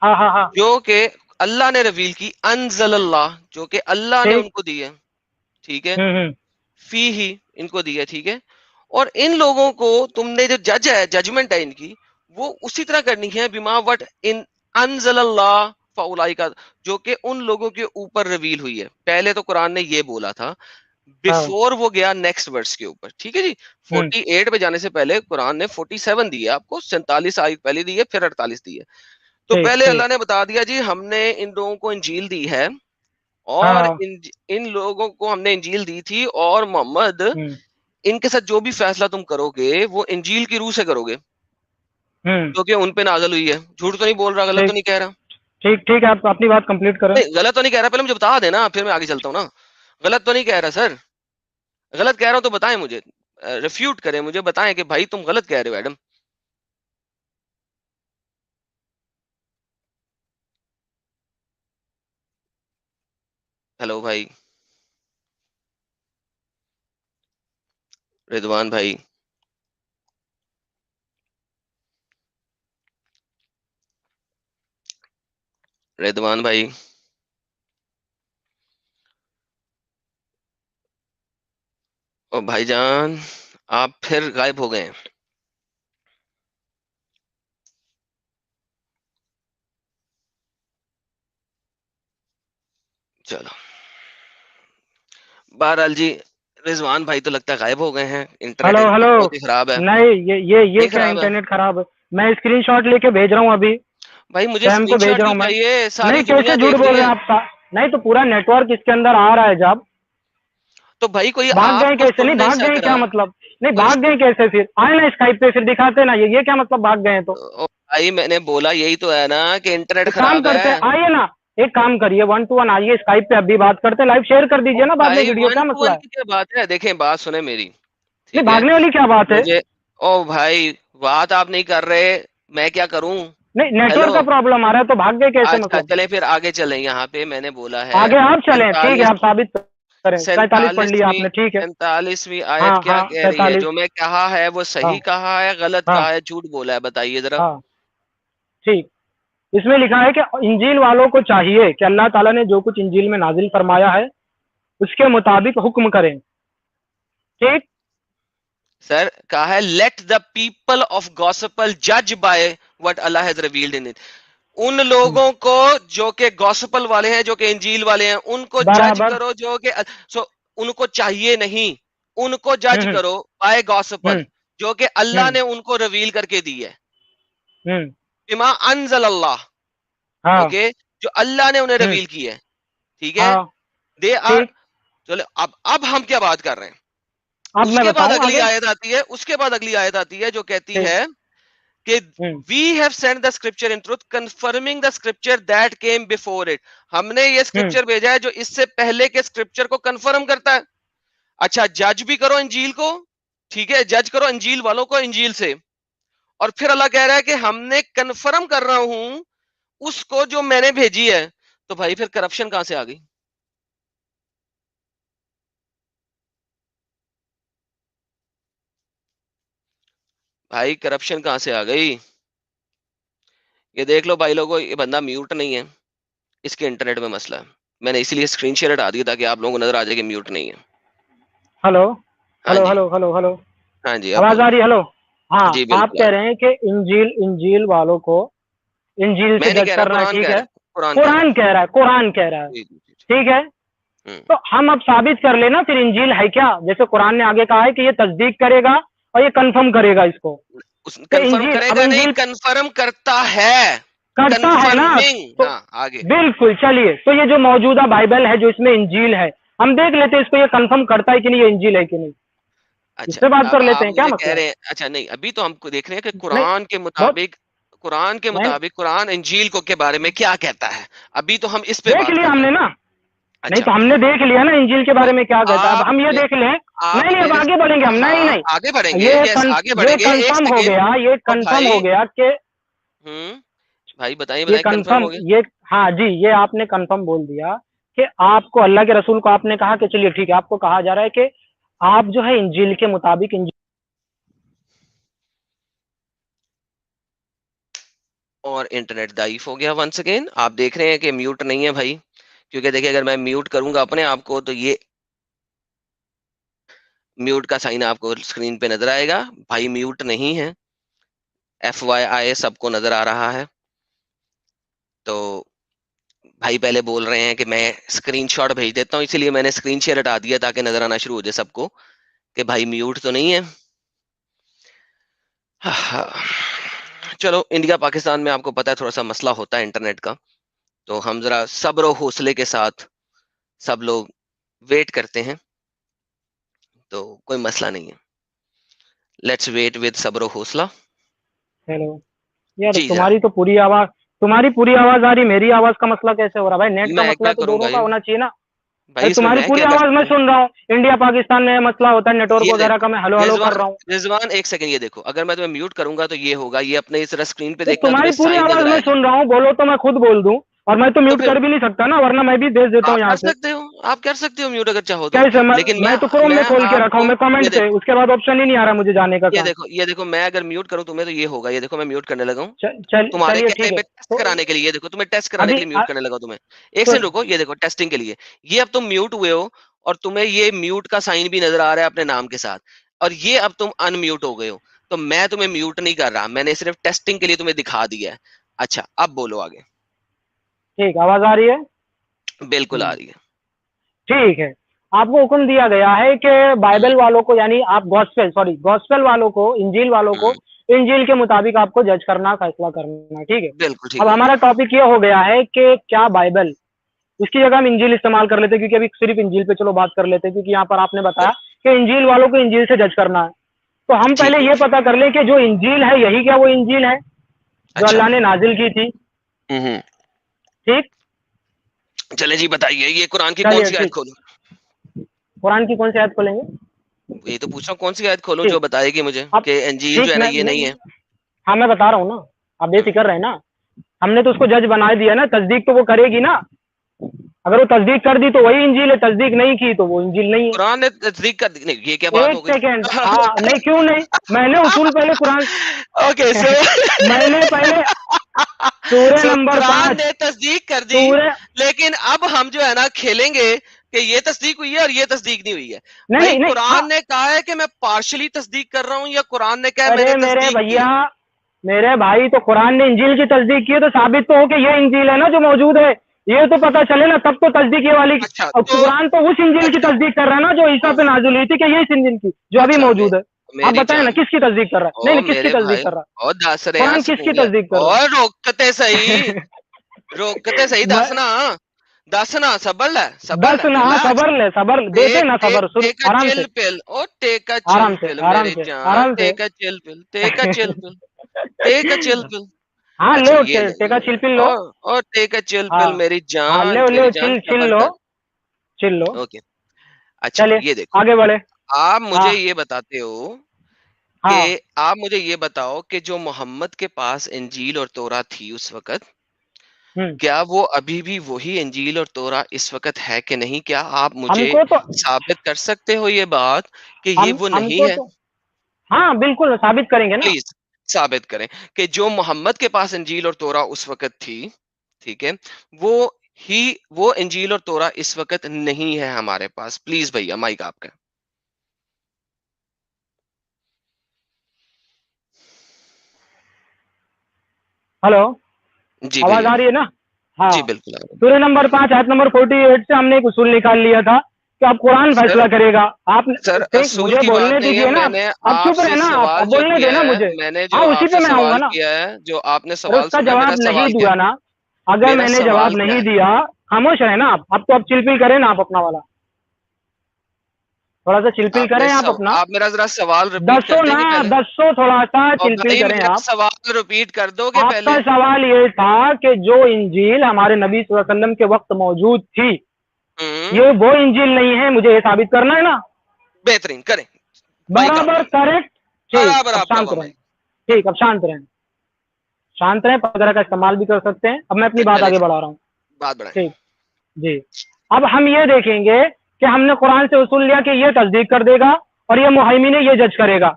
ہاں ہاں ہاں, جو کہ اللہ نے رویل کی, انزل اللہ, جو کہ اللہ نے ٹھیک. ان کو دی ہے, ٹھیک ہے, ہوں ہوں. فی ہی ان کو دی ہے, ٹھیک ہے. اور ان لوگوں کو تم نے جو جج ہے, ججمنٹ ہے ان کی, وہ اسی طرح کرنی ہے بما وٹ ان انزل اللہ فاولئک, جو کہ ان لوگوں کے اوپر رویل ہوئی ہے. پہلے تو قرآن نے یہ بولا تھا ہاں. بفور وہ گیا نیکسٹ ورس کے اوپر, ٹھیک ہے جی. ہوں. 48 پہ جانے سے پہلے قرآن نے 47 دی ہے آپ کو, 47 آیت پہلے دی ہے, پھر 48 دی ہے. تو ٹھیک پہلے ٹھیک. اللہ نے بتا دیا جی ہم نے ان لوگوں کو انجیل دی ہے, ہاں اور ہاں. ان لوگوں کو ہم نے انجیل دی تھی, اور محمد ہوں ان کے ساتھ جو بھی فیصلہ تم کرو گے وہ انجیل کی روح سے کرو گے جو کہ ان پہ نازل ہوئی ہے. جھوٹ تو نہیں بول رہا, غلط تو نہیں کہہ رہا؟ ٹھیک ٹھیک ہے, آپ اپنی بات کمپلیٹ کریں. نہیں غلط تو نہیں کہہ رہا, پہلے مجھے بتا دینا پھر میں آگے چلتا ہوں نا. غلط تو نہیں کہہ رہا سر, غلط کہہ رہا ہوں تو بتائیں مجھے, ریفیوٹ کریں, مجھے بتائیں کہ بھائی تم غلط کہہ رہے ہو ایڈم. ہیلو بھائی رضوان بھائی, رضوان بھائی, او بھائی جان آپ پھر غائب ہو گئے ہیں. چلو بہرحال جی, رضوان بھائی تو لگتا ہے غائب ہو گئے ہیں. انٹرنیٹ ہلو ان کا ہلو, بہت ہی خراب ہے. نہیں یہ نہیں کیا خراب ہے انٹرنیٹ خراب ہے؟ میں اسکرین شاٹ لے کے بھیج رہا ہوں ابھی, بھائی, مجھے سیم کو اسکرین بھیج شاٹ رہا کیوں ہوں میں. چاہیے؟ ساری نہیں دنیا کیسے جھوٹ دیکھ بول رہی رہے ہے. ہیں آپ کا؟ نہیں تو پورا نیٹورک اس کے اندر آ رہا ہے جب. تو بھائی کوئی بھاگ آپ گئے کو کیسے؟ سن نہیں نہیں بھاگ سک گئے کیا رہا مطلب؟ نہیں کوئی. بھاگ گئے کیسے؟ پھر آئے نا اسکائپ پہ, پھر دکھاتے نا یہ کیا مطلب بھاگ گئے تو؟ او بھائی میں نے بولا یہی تو ہے نا کہ انٹرنیٹ ایک کام خراب کرتے ہے. ہیں, آئیے نا, ایک کام کریے 1 to 1 آئیے اسکائپ پہ, ابھی بات کرتے ہیں, لائیو شیئر کر او دیجیے نا بعد میں بھائی ویڈیو, ون کیا ٹو مسئلہ ون ہے؟ کی کیا بات ہے؟ دیکھیں بات سنیں میری, نہیں ٹھیک ہے. بھاگنے والی کیا بات ہے؟ مجھے او بھائی بات آپ نہیں کر رہے, میں کیا کروں؟ نہیں نیٹورک ہیلو, کا پرابلم آ رہا ہے تو بھاگ گئے کیسے اچھا مطلب؟ چلیں پھر آگے چلیں. یہاں پہ میں نے بولا ہے آگے آپ چلیں, ٹھیک ہے, 47 آپ ثابت کریں. 47 پڑھ لیا آپ نے, ٹھیک ہے. 47ویں ہاں آیت کیا ہاں کہہ رہی ہے؟ 47. جو میں کہا ہے وہ ہاں صحیح کہا ہے, غلط ہاں کہا ہے, جھوٹ بولا ہے؟ بتائیے ذرا. ہاں ٹھیک. اس میں لکھا ہے کہ انجیل والوں کو چاہیے کہ اللہ تعالیٰ نے جو کچھ انجیل میں نازل فرمایا ہے اس کے مطابق حکم کریں. ٹھیک. سر کہا ہے let the people of gospel جج by what Allah has revealed in it. ان لوگوں کو جو کہ گوسپل والے ہیں, جو کہ انجیل والے ہیں, ان کو جج برابر. کرو. جو کہ ان کو چاہیے نہیں, ان کو جج ہوں کرو بائی گوسپل ہوں جو کہ اللہ ہوں نے ان کو ریویل کر کے دی ہے. ہوں بما انزل اللہ, ہاں اوکے, جو اللہ نے انہیں ہوں ریویل کی ہے. ٹھیک ہے, ہاں دے آر. ٹھیک. چلو اب ہم کیا بات کر رہے ہیں؟ اب اس میں کے بعد بتاؤں اگلی آگے. آیت آتی ہے, اس کے بعد اگلی آیت آتی ہے جو کہتی ٹھیک. ہے کہ ہوں we have sent the scripture in truth confirming the scripture that came before it. ہم نے یہ ہوں اسکرپچر بھیجا ہے جو اس سے پہلے کے اسکرپچر کو کنفرم کرتا ہے. اچھا جج بھی کرو انجیل کو, ٹھیک ہے, جج کرو انجیل والوں کو انجیل سے. اور پھر اللہ کہہ رہا ہے کہ ہم نے کنفرم کر رہا ہوں اس کو جو میں نے بھیجی ہے. تو بھائی پھر کرپشن کہاں سے آ گئی؟ بھائی کرپشن کہاں سے آ گئی؟ یہ دیکھ لو بھائی لوگوں, یہ بندہ میوٹ نہیں ہے, اس کے انٹرنیٹ میں مسئلہ ہے. میں نے اسی لیے اسکرین شیئر ہٹا دیا تاکہ آپ لوگوں کو نظر آ جائے کہ میوٹ نہیں ہے. ہلو ہاں ہلو جی, ہلو ہلو ہلو, ہاں جی, اب آواز آ بولیے. رہی؟ ہلو. ہاں جی آپ بالکل آ کہہ رہی. رہے ہیں کہ انجیل والوں کو انجیل سے میں نہیں جج کہہ رہا, کرنا ہے, قرآن ٹھیک کہہ ہے. رہا ہے, قرآن کہہ رہا قرآن کہہ رہا ہے, قرآن کہہ رہا ہے, ہے. جی جی جی جی. ٹھیک ہے. ہوں. تو ہم اب ثابت کر لینا پھر انجیل ہے کیا, جیسے قرآن نے آگے کہا ہے کہ یہ تصدیق کرے گا اور یہ کنفرم کرے گا اس کو کہ کنفرم انجیل, کرے اب گا نہیں, انجیل کنفرم کرتا ہے. کرتا ہے نا. کنفرمنگ, تو ہاں آگے. بالکل, چلیے, تو یہ جو موجودہ بائبل ہے جو اس میں انجیل ہے, ہم دیکھ لیتے ہیں اس کو یہ کنفرم کرتا ہے کہ نہیں, یہ انجیل ہے کہ نہیں. اس اچھا پہ بات اب کر لیتے آپ ہیں, کیا مجھے کہہ مسئلہ رہے ہے؟ ہیں, اچھا نہیں ابھی تو ہم کو دیکھ رہے ہیں کہ نہیں قرآن کے بہت مطابق, نہیں قرآن انجیل کو کے بارے میں کیا کہتا ہے. ابھی تو ہم اس پہ دیکھ بات لیا کر ہم رہے نے ہیں. نا. نہیں اچھا تو ہم نے دیکھ لیا نا انجیل کے تو بارے میں کیا کہتا ہے, اب ہم یہ دیکھ لیں. آپ نہیں نہیں, اب میرے, آگے بڑھیں گے ہم. نہیں ہاں نہیں, آگے بڑھیں گے, یس آگے بڑھیں یہ گے, ایک کنفرم ہو سیکنڈ. گیا, یہ اور کنفرم بھائی, ہو گیا کہ بھائی بتائیے یہ بتائیے کنفرم کنفرم, ہو گیا. یہ ہاں جی, یہ آپ نے کنفرم بول دیا کہ آپ کو, اللہ کے رسول کو آپ نے کہا کہ چلیے ٹھیک ہے, آپ کو کہا جا رہا ہے کہ آپ جو ہے انجیل کے مطابق اور انٹرنیٹ ضعیف ہو گیا ونس اگین. آپ دیکھ رہے ہیں کہ میوٹ نہیں ہے بھائی, کیونکہ دیکھیں اگر میں میوٹ کروں گا اپنے آپ کو تو یہ میوٹ کا سائن آپ کو اسکرین پہ نظر آئے گا. بھائی میوٹ نہیں ہے, FYI سب کو نظر آ رہا ہے. تو بھائی پہلے بول رہے ہیں کہ میں اسکرین شاٹ بھیج دیتا ہوں, اسی لیے میں نے اسکرین شیئر ہٹا دیا تاکہ نظر آنا شروع ہو جائے سب کو کہ بھائی میوٹ تو نہیں ہے. چلو انڈیا پاکستان میں آپ کو پتا ہے تھوڑا سا مسئلہ ہوتا ہے انٹرنیٹ کا, تو ہم ذرا صبر و حوصلے کے ساتھ سب لوگ ویٹ کرتے ہیں تو کوئی مسئلہ نہیں ہے. لیٹس ویٹ ود صبر و حوصلہ. ہیلو یار جی تمہاری تو پوری آواز آ رہی, میری آواز کا مسئلہ کیسے ہو رہا بھائی؟ نیٹ کا میں مسئلہ کیا تو کروں دونوں بھائی؟ کا ہونا چاہیے نا. بھائی اس میں تمہاری میں پوری کیا کر آواز میں سکتا ہوں؟ سن رہا ہوں, انڈیا پاکستان میں مسئلہ ہوتا ہے نیٹ ورک یہ وغیرہ کا, میں ہلو ہلو کر رہا ہوں. رضوان ایک سیکنڈ, یہ دیکھو اگر میں تمہیں میوٹ کروں گا تو یہ ہوگا, یہ اپنے اس اسکرین پہ تو دیکھنا تمہاری تمہیں پوری سائن آواز نظر میں آئے گا. سن رہا ہوں, بولو تو میں خود بول دوں, اور میں تو تو میوٹ پھر کر بھی نہیں سکتا نا, ورنہ میں بھی بھیج دیتا ہوں آپ یہاں کر سے. سکتے ہو, آپ کر سکتے ہو میوٹ اگر چاہو تو. کیسے؟ لیکن میں تو کروم میں کھول کے آپ رکھا ہوں, کو میں یہ کمنٹ پہ, دیکھو اس کے بعد آپشن ہی نہیں آ رہا مجھے جانے کا کہاں. یہ دیکھو میں اگر میوٹ کروں تمہیں تو یہ ہوگا, یہ دیکھو میں میوٹ کرنے لگا ہوں تمہارے چلیے کہنے ٹھیک ہے. پہ ٹیسٹ تو کرانے کے لیے. یہ دیکھو تمہیں ٹیسٹ کرانے کے ابھی لیے میوٹ کرنے لگا تمہیں. ایک تو سیکنڈ رکو, یہ دیکھو ٹیسٹنگ کے لیے یہ اب تم میوٹ ہوئے ہو اور تمہیں یہ میوٹ کا سائن بھی نظر آ رہا ہے اپنے نام کے ساتھ, اور یہ اب تم ان میوٹ ہو گئے ہو. تو میں تمہیں میوٹ نہیں کر رہا, میں نے صرف ٹیسٹنگ کے لیے تمہیں دکھا دیا ہے. اچھا اب بولو آگے. ٹھیک, آواز آ رہی ہے؟ بالکل آ رہی ہے. ٹھیک ہے. آپ کو حکم دیا گیا ہے کہ بائبل والوں کو, یعنی آپ گوسپل والوں کو, انجیل والوں کو انجیل کے مطابق آپ کو جج کرنا, فیصلہ کرنا. ٹھیک ہے. بالکل ٹھیک اب ہے. ہمارا ٹاپک یہ ہو گیا ہے کہ کیا بائبل, اس کی جگہ ہم انجیل استعمال کر لیتے, کیونکہ ابھی صرف انجیل پہ چلو بات کر لیتے, کیونکہ یہاں پر آپ نے بتایا کہ انجیل والوں کو انجیل سے جج کرنا ہے. تو ہم ٹھیک پہلے ہے. یہ پتا کر لیں کہ جو انجیل ہے یہی کیا وہ انجیل ہے جو اچھا اللہ نے نازل کی تھی. ٹھیک, چلے جی بتائیے, یہ قرآن کی کون چلیے سی آیت ٹھیک. کھولوں؟ قرآن کی کون سی آیت کھولیں گے؟ یہ تو پوچھ رہا ہوں کون سی آیت کھولوں ٹھیک, جو بتائے گی مجھے اب کہ انجیل جو ٹھیک ہے نا یہ نہیں ہے. ہاں میں بتا رہا ہوں نا, آپ بے فکر رہے نا, ہم نے تو اس کو جج بنا دیا نا, تصدیق تو وہ کرے گی نا. اگر وہ تصدیق کر دی تو وہی انجیل ہے, تصدیق نہیں کی تو وہ انجیل نہیں ہے. قرآن نے تصدیق کر دی. نہیں یہ کیا بات ایک ہو گئی؟ سیکنڈ, ہاں نہیں کیوں نہیں, میں نے اصول پہلے قرآن اوکے سو میں نے پہلے سورہ نمبر قرآن 5 نے تصدیق کر دی, سورہ لیکن اب ہم جو ہے نا کھیلیں گے کہ یہ تصدیق ہوئی ہے اور یہ تصدیق نہیں ہوئی ہے. بھائی نہیں ہاں, قرآن نے کہا ہے کہ میں پارشلی تصدیق کر رہا ہوں, یا قرآن نے کہا ہے میں ارے نے میرے تصدیق کی ہے؟ بھیا, میرے بھائی, تو قرآن نے انجیل کی تصدیق کی ہے تو ثابت تو ہو کہ یہ انجیل ہے نا جو موجود ہے, یہ تو پتہ چلے نا, تب تو تصدیق یہ والی. اچھا اور تو قرآن تو اس انجیل کی اچھا تصدیق کر رہا ہے نا جو عیسیٰ پہ نازل ہوئی تھی, کہ یہ اس انجیل کی جو ابھی اچھا موجود ہے. آپ میری بتائیں نا جان, کس کی تصدیق کر رہا ہے؟ او نہیں کس کی میرے تصدیق بھائی, کر رہا اور دس ہے؟ رہے ہیں قرآن کس کی سکون لے, تصدیق کر اور روکتے صحیح, رہا روکتے صحیح, ہے؟ دسنا صبر لے, دس نا, ریلیکس. صبر دیتے نا, صبر سن, ٹیک اے آرام سے چل پل, او ٹیک اے چل آرام سے پل آرام میری سے جان, آرام سے ٹیک اے چل پل, ٹیک اے چل پل, ٹیک اے چل پل. ہاں اچھا لو, یہ لے ٹیکا یہ, چل پل لو. اور ٹیک اے چل ہاں پل میری ہاں, جان, لو میری جان چل صبر لو, کر. چل لو. اوکے اچھا چلیے یہ دیکھو, آگے بڑھے. آپ ہاں مجھے یہ بتاتے ہو کہ ہاں آپ مجھے یہ بتاؤ کہ جو محمد کے پاس انجیل اور تورات تھی اس وقت, ہوں, کیا وہ ابھی بھی وہی انجیل اور تورات اس وقت ہے کہ نہیں؟ کیا آپ ہم مجھے کو تو ثابت کر سکتے ہو یہ بات کہ یہ وہ ہم نہیں کو ہے؟ تو ہاں بالکل ثابت کریں گے نا. پلیز ثابت کریں کہ جو محمد کے پاس انجیل اور تورات اس وقت تھی, ٹھیک ہے, وہ انجیل اور تورات اس وقت نہیں ہے ہمارے پاس. پلیز بھیا مائک آپ کا. ہلو, جی آواز بھیا, آ رہی ہے نا؟ ہاں, جی بالکل. سورہ نمبر 5 آیت نمبر 48 سے ہم نے ایک اصول نکال لیا تھا کہ اب قرآن سر فیصلہ کرے گا. آپ سر ٹھیک, اصول مجھے کی بات بولنے نہیں ہے, دیجیے نا, میں نے اب آپ چپ سے رہے نا, سوال اب جو بولنے کیا دینا ہے, مجھے. میں نے ہاں جو اسی آپ پہ سے میں آؤں گا سوال نا. کیا ہے, جو آپ نے ارے سوال اس کا سنا, میرا جواب سوال نہیں کیا دیا ہے؟ نا, اگر میرا میں نے سوال جواب کیا نہیں ہے؟ دیا, خاموش رہے نا آپ تو اب چلپل کریں نا, آپ اپنا والا تھوڑا سا چلپل کریں آپ اپنا. آپ میرا ذرا سوال ریپیٹ کر دسو دیں نا, گے پہلے؟ دسو تھوڑا سا اور چلپل بھائی کریں میرا آپ. سوال ریپیٹ کر دو گے آپ کا پہلے؟ سوال یہ تھا کہ جو انجیل ہمارے نبی صلی اللہ علیہ وسلم کے وقت موجود تھی, یہ وہ انجیل نہیں ہے, مجھے یہ ثابت کرنا ہے نا. بہترین کریں. مائک آپ برابر کا, کریکٹ. ٹھیک, برابر اب آپ کا شانت رہیں. مائک. ٹھیک, اب شانت رہیں, شانت رہیں, وغیرہ کا استعمال بھی کر سکتے ہیں. اب میں اپنی بات چلے آگے جی بڑھا رہا ہوں. بات بڑھائیں. ٹھیک جی, اب ہم یہ دیکھیں گے کہ ہم نے قرآن سے اصول لیا کہ یہ تصدیق کر دے گا, اور یہ محیمین یہ جج کرے گا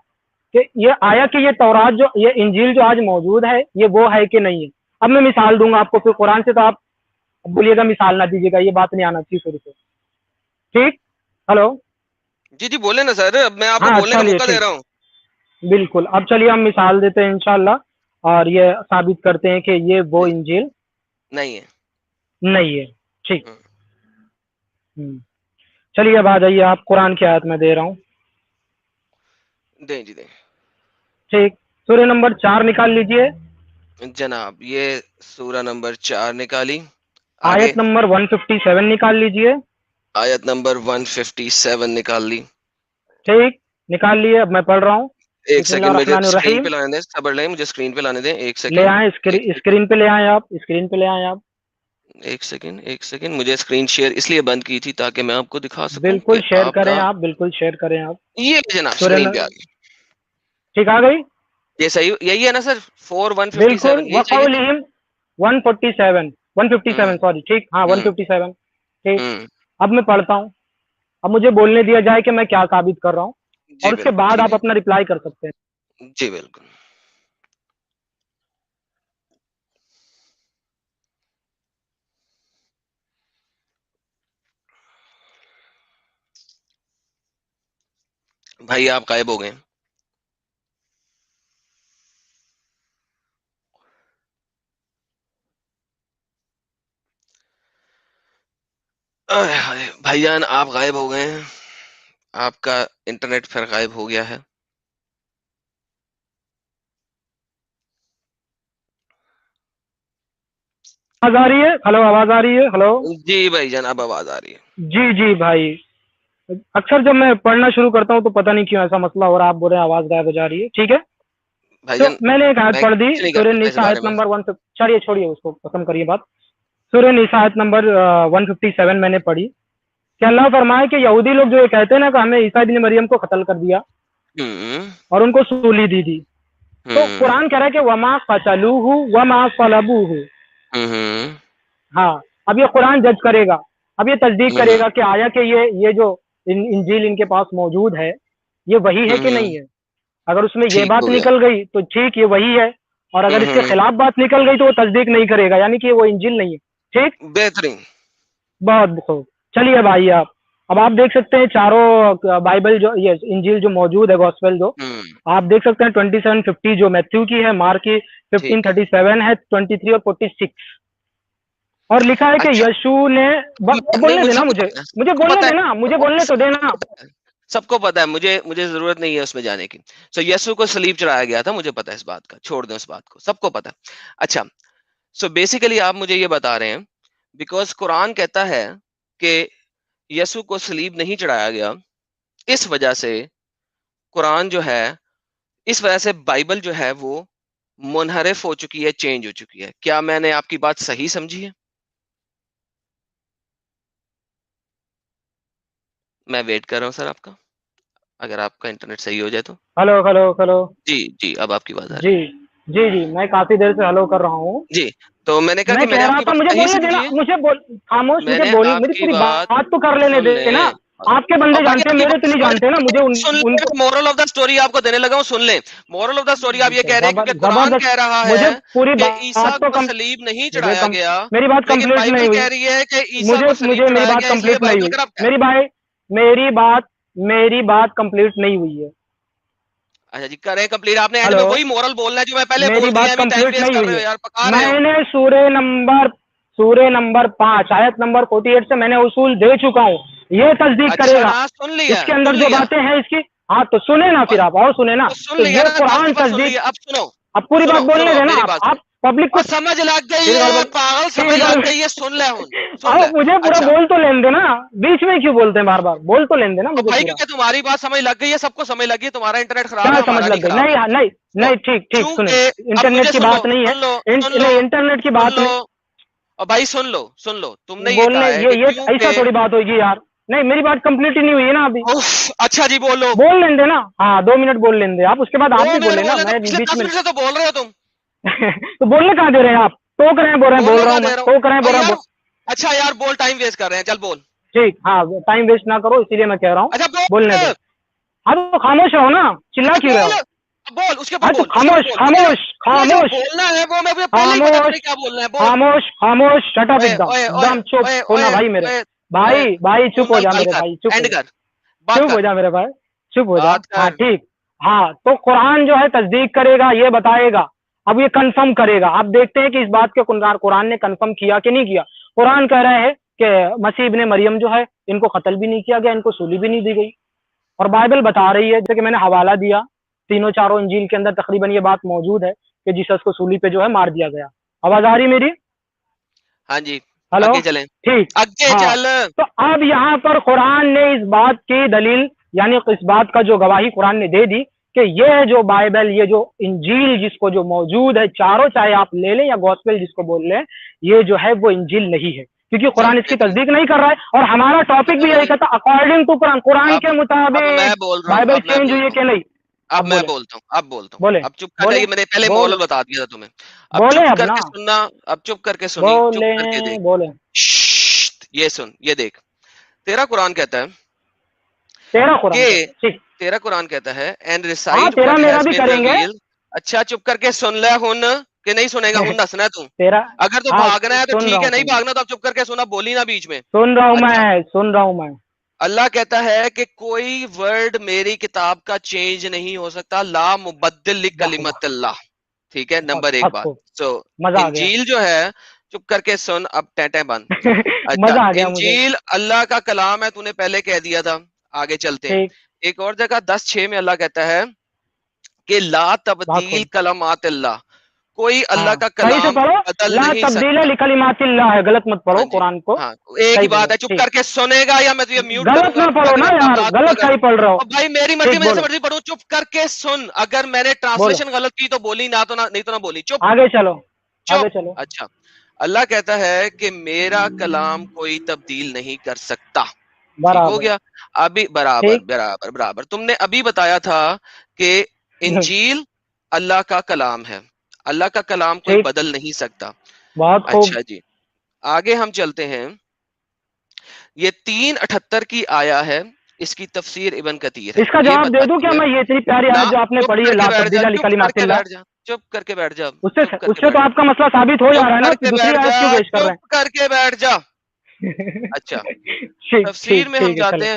کہ یہ آیا کہ یہ تورات جو, یہ انجیل جو آج موجود ہے, یہ وہ ہے کہ نہیں ہے. اب میں مثال دوں گا آپ کو, پھر قرآن سے تو آپ بولیے گا مثال نہ دیجیے گا, یہ بات نہیں آنا چاہیے شروع سے. ٹھیک, ہلو, جی جی بولے نا سر, میں آپ کو ہاں بولنے کا چلیے موقع دے ٹھیک, رہا ہوں. بالکل. اب چلیے ہم مثال دیتے ہیں انشاءاللہ, اور یہ ثابت کرتے ہیں کہ یہ وہ انجیل نہیں ہے. نہیں ہے. ٹھیک, چلیے اب آ جائیے آپ, قرآن کی آیت میں دے رہا ہوں. دیں جی دیں. ٹھیک, سورہ نمبر 4 نکال لیجئے. جناب یہ سورہ نمبر 4 نکالی. آگے آیت نمبر 157 نکال لیجئے. آیت نمبر 157 نکال لی. ٹھیک نکال لیے, اب میں پڑھ رہا ہوں. ایک بسم سیکنڈ اللہ مجھے الرحمن اسکرین الرحیم. پہ لانے دیں, صبر لیں, مجھے اسکرین پہ لانے دیں. ایک لے سیکنڈ, آئیں اسکرین پہ لے آئیں آپ, اسکرین پہ لے آئیں آپ. ایک سیکنڈ مجھے اسکرین شیئر اس لیے بند کی تھی تاکہ میں آپ کو دکھا سکوں بالکل کہ شیئر آپ کریں کا آپ, بالکل شیئر کریں آپ. یہ جناب سورہ اسکرین پہ آ گئی. ٹھیک آ گئی, یہ صحیح یہی ہے نا سر, 4157 بالکل. یہی چاہیے تھا. وقولہم 147 سوری, ٹھیک ہاں ہوں 157. ٹھیک, ہوں اب میں پڑھتا ہوں. اب مجھے بولنے دیا جائے کہ میں کیا ثابت کر رہا ہوں, جی اور اس کے بالکل بعد ٹھیک آپ ہے, اپنا رپلائی کر سکتے ہیں. جی بالکل. بھائی آپ غائب ہو گئے. بھائی جان آپ غائب ہو گئے ہیں, آپ کا انٹرنیٹ پھر غائب ہو گیا ہے. آواز آ رہی ہے, ہلو آواز آ رہی ہے, ہلو. جی بھائی جان اب آواز آ رہی ہے. جی جی بھائی, اکثر جب میں پڑھنا شروع کرتا ہوں تو پتہ نہیں کیوں ایسا مسئلہ ہو رہا ہے, آپ بول رہے ہیں آواز غائب ہو جا رہی ہے. ٹھیک ہے, بھائی تو جان میں نے ایک آیت میں پڑھ دی, کچھ نہیں کر سورہ سکتا اس نساء بارے آیت میں. نمبر 1. چھوڑیے اس کو, ختم کریے بات. سورہ نساء آیت نمبر 157 میں نے پڑھی کہ اللہ فرمائے کہ یہودی لوگ جو یہ کہتے ہیں نا کہ ہمیں عیسیٰ ابن مریم کو قتل کر دیا ہوں اور ان کو سولی دی دی, تو ہوں قرآن کہہ رہا ہے کہ وما قتلوہ وما صلبوہ. ہوں ہاں, اب یہ قرآن جج کرے گا, اب یہ تصدیق کرے ہوں گا کہ آیا کہ یہ جو انجیل ان کے پاس موجود ہے یہ وہی ہے کہ ہوں نہیں ہے. اگر اس میں یہ ٹھیک بات ہو گیا. نکل گئی تو ٹھیک یہ وہی ہے, اور اگر اس کے ہوں خلاف بات نکل گئی تو وہ تصدیق نہیں کرے گا, یعنی کہ وہ انجیل نہیں ہے. ٹھیک, بہترین. بہت خوب. چلیے بھائی اب آپ دیکھ سکتے ہیں چاروں بائبل جو یہ انجیل جو موجود ہے, گوسپل جو ہوں آپ دیکھ سکتے ہیں 2750 جو میتھیو کی ہے, مارک کی ٹھیک ہے. 1537 ہے, 23 اور 46, اور لکھا ہے کہ اچھا یشو نے نہیں, بولنے مجھے دینا, سب کو مجھے پتا ہے, سب مجھے کو بولنے پتا دینا, مجھے بولنے تو دینا. ہے, سب کو پتا ہے. مجھے ضرورت نہیں ہے اس میں جانے کی. سو یسوع کو صلیب چڑھایا گیا تھا, مجھے پتا ہے اس بات کا, چھوڑ دیں اس بات کو, سب کو پتا ہے. اچھا, سو بیسیکلی آپ مجھے یہ بتا رہے ہیں بیکاز قرآن کہتا ہے کہ یسوع کو صلیب نہیں چڑھایا گیا, اس وجہ سے قرآن جو ہے, اس وجہ سے بائبل جو ہے وہ منحرف ہو چکی ہے, چینج ہو چکی ہے. کیا میں نے آپ کی بات صحیح سمجھی ہے؟ میں ویٹ کر رہا ہوں سر آپ کا, اگر آپ کا انٹرنیٹ صحیح ہو جائے تو. Hello hello hello. جی اب آپ کی بات آ رہی جی جی جی, میں کافی دیر سے ہلو کر رہا ہوں. ہے. جی تو میں نے کہا میں کہ میں نے کہہ آپ رہا کی تھا بات مجھے صحیح بولنے دینا, سمجھی ہے. خاموش, میں مجھے نے بول, آپ میری کی پوری بات تو کر لینے سن دے نا. لیں, آپ کے بندے اور باقی جانتے آپ ہیں, کی میرے تو نہیں جانتے نا, مجھے سن ان لیں. کو مورل آف دا اسٹوری آپ کو دینے لگا ہوں, سن لیں. مورل آف دا اسٹوری آپ یہ کہہ رہے ہیں کیونکہ قرآن زبردست. کہہ رہا ہے مجھے پوری کہ عیسیٰ بات تو کو صلیب نہیں مجھے چڑھایا گیا, میری بات لیکن کمپلیٹ نہیں بائبل ہوئی. کہہ رہی ہے کہ عیسیٰ مجھے کو صلیب مجھے میری چڑھایا بات گیا, اس لیے کمپلیٹ نہیں بائبل ہوئی. کرپٹ ہے. میری بات کمپلیٹ نہیں ہوئی ہے. اچھا جی, کریں کمپلیٹ. آپ نے اینڈ میں ہلو, وہی مورل بولنا ہے جو میں پہلے میری بول دیا. بات ابھی ٹائم کمپلیٹ ویسٹ نہیں کر ہوئی رہے ہو ہے. یار, پکا رہے ہو. میں نے سورہ نمبر 5 آیت نمبر 48 سے میں نے اصول دے چکا ہوں, یہ تصدیق کرے اچھا گا. نا, سن لیا اس کے اندر سن جو لیا باتیں ہیں اس کی, ہاں تو سنے نا, پھر آپ اور سنے نا, تو سن تو لیا یہ نا, 10 قرآن دفعہ سن تصدیق. لیا. اب سنو اب پوری بات بولنے سنو دینا, میری بات آپ سنو. پبلک کو اور سمجھ لگ گئی پھر ہے گڑبڑ پاگل, پھر سمجھ لگ گڑبڑ گئی ہے. سن لے ہوں, سن لے. آپ مجھے پورا اچھا بول تو لین دینا, بیچ میں کیوں بولتے ہیں بار بار, بول تو لین دینا اور مجھے بھائی, پورا. کیونکہ تمہاری بات سمجھ لگ گئی ہے, سب کو سمجھ لگ گئی ہے, تمہارا انٹرنیٹ خراب کیا ہے, سمجھ ہمارا نہیں لگ گئی؟ خراب ہے. نہیں نہیں تو نہیں, ٹھیک ٹھیک, سنیں, چونکہ اب انٹرنیٹ مجھے کی سن لو بات نہیں ہے. سن لو سن لو نہیں, انٹرنیٹ کی سن بات لو, نہیں. اور بھائی سن لو, تم نے یہ بولنے کہا ہے کہ یہ ایسا کیونکہ تھوڑی بات ہوگی یار. نہیں, میری بات کمپلیٹ ہی نہیں ہوئی ہے نا ابھی. اچھا جی بولو. بول لیں دے نا, ہاں 2 منٹ بول لیں دے آپ, اس کے بعد آپ 2 بھی منٹ بولے نا, بولنے تو میں پچھلے بیچ 10 میں. منٹ سے تو بول رہے ہو تم. تو بولنے کہاں دے رہے ہیں آپ, ٹوک رہے ہیں, بول رہے ہیں بول بولنے رہا کا ہوں میں, دے رہا ہوں ٹوک رہے ہیں بول اور رہا یار. ہوں. اچھا یار بول, ٹائم ویسٹ کر رہے ہیں, چل بول. ٹھیک, ہاں ٹائم ویسٹ نہ کرو, اسی لیے میں کہہ رہا ہوں اچھا بولنے بول. دو. اب تو خاموش رہو نا, چلا اچھا کیوں رہے بول, ہو. بول اس کے اوپر ہاں تو بول, اس کے اوپر خاموش بول. خاموش مجھے جو خاموش بولنا ہے وہ مجھے پہلے ہی پتا خاموش تمہیں کیا بولنا ہے. بول. خاموش خاموش, شٹ اپ, اوئے ایک دم اوئے ایک اوئے دم چپ اوئے ہونا اوئے بھائی میرے. اوئے اوئے, بھائی چپ فون ہو رکھ, جا بات میرے کر, بھائی, چپ ہو اینڈ جا, کر, بات چپ کر, ہو جا میرے بھائی, چپ ہو جا. بات ہاں کر. ٹھیک, ہاں تو قرآن جو ہے تصدیق کرے گا, یہ بتائے گا, اب یہ کنفرم کرے گا. آپ دیکھتے ہیں کہ اس بات کے قرآن نے کنفرم کیا کہ نہیں کیا. قرآن کہہ رہا ہے کہ مسیح ابن مریم جو ہے ان کو قتل بھی نہیں کیا گیا, ان کو سولی بھی نہیں دی گئی. اور بائبل بتا رہی ہے, جیسے کہ میں نے حوالہ دیا, تینوں چاروں انجیل کے اندر تقریباً یہ بات موجود ہے کہ جیسس کو سولی پہ جو ہے مار دیا گیا. آواز آ رہی میری؟ ہاں جی, ہلو, آگے چلیں, ٹھیک, آگے ہاں. چل. تو اب یہاں پر قرآن نے اس بات کی دلیل یعنی اس بات کا جو گواہی قرآن نے دے دی کہ یہ جو بائبل، یہ جو انجیل جس کو جو موجود ہے چاروں، چاہے آپ لے لیں یا گوسپل جس کو بول لیں، یہ جو ہے وہ انجیل نہیں ہے، کیونکہ قرآن اس کی تصدیق نہیں کر رہا ہے. اور ہمارا ٹاپک بھی یہی کہتا اکارڈنگ ٹو قرآن، قرآن کے اب میں مطابق بول رہا ہوں، بائبل اب میں چینج ہوئی بولتا ہے ہوں، کہ نہیں. اب میں بولیں بولتا ہوں، اب بولتا ہوں. بولیں اب چپ کر بولیں جائیے، میں نے پہلے بولیں مولل بتا دیا تھا تمہیں. اب بولیں چپ اب کر نا کے سننا، اب چپ کر کے سنی، چپ کر کے بولیں دیکھ. بولیں. ششت، یہ سن، یہ دیکھ. تیرا قرآن کہتا ہے تیرا قرآن کہ کہتا ہے ٹھیک. تیرا قرآن کہتا ہے اینڈ ہاں ریسائٹ تیرا وٹ میرا ہیز بھی بین کریں گے. ریویل. اچھا چپ کر کے سن لے ہن، کہ نہیں سنے گا؟ ہن نسنا ہے تو. تیرا اگر تو ہاں بھاگنا ہے تو سن رہا ٹھیک ہے، ہوں نہیں بھاگنا تو اب چپ کر کے سنا، بولی نہ بیچ میں. سن رہا ہوں اچھا، سن رہا ہوں میں. اللہ کہتا ہے کہ کوئی ورڈ میری کتاب کا چینج نہیں ہو سکتا، لا مبدل واہ واہ، لکلمت اللہ. ٹھیک ہے، بہت نمبر ایک بہت بات. خوب، سو مزہ آ گیا. انجیل جو ہے، چپ کر کے سن، اب ٹینٹیں بند. اچھا، مزہ آ گیا مجھے. انجیل اللہ کا کلام ہے، تو نے پہلے کہہ دیا تھا. آگے چلتے ہیں. ٹھیک، ایک اور جگہ 10:6 میں اللہ کہتا ہے کہ لا بہت تبدیل خوب. کلمات اللہ، کوئی اللہ ہاں کا صحیح سے کلام پڑھو، بدل لا نہیں تبدیل سکتا. لکلمات اللہ ہے، غلط مت پڑھو ہاں جی، قرآن کو. ہاں، ایک ہی صحیح بات پڑھو ہے. چپ ٹھیک. کر کے سنے گا یا میں تجھے میوٹ کروں غلط گا، نہ چپ کر پڑھو کے نا بیٹھ جا، یار، بات پورا غلط کر. صحیح پڑھ رہا ہو. اب بھائی میری مرضی، ٹھیک میں جیسے بولو مرضی پڑھوں. چپ کر کے سن. اگر میں نے بولو، ٹرانسلیشن غلط کی تو بولی، نہ تو نہیں تو نہ بولی. چپ آگے چلو چپ. آگے چلو. اچھا، اللہ کہتا ہے کہ میرا کلام کوئی تبدیل نہیں کر سکتا. ٹھیک ہو برابر. گیا. ابھی برابر ٹھیک. برابر برابر تم نے ابھی بتایا تھا کہ انجیل اللہ کا کلام ہے، اللہ کا کلام کوئی ٹھیک، بدل نہیں سکتا. بہت خوب. اچھا جی، آگے ہم چلتے ہیں. یہ 3:78 کی آیا ہے، اس کی تفسیر ابن کثیر ہے. اس کا یہ جواب دے دوں بتاتی کیا ہے میں؟ یہ اتنی پیاری نہ. آیت جو آپ نے چپ پڑھی ہے، کر لا کے بیٹھ جا، تبدیل چپ کر لکلمات کے اللہ، بیٹھ جا، چپ کر کے بیٹھ جا، چپ کر اس کے سے بیٹھ تو جا، آپ کا مسئلہ ثابت ہو جا رہا چپ ہے نا، کر پھر کے دوسری بیٹھ آیت جا، کیوں پیش کر رہے چپ کر کے بیٹھ جا. ہیں؟ اچھا، ٹھیک تفسیر ٹھیک میں ہم ٹھیک ہے جاتے چلو.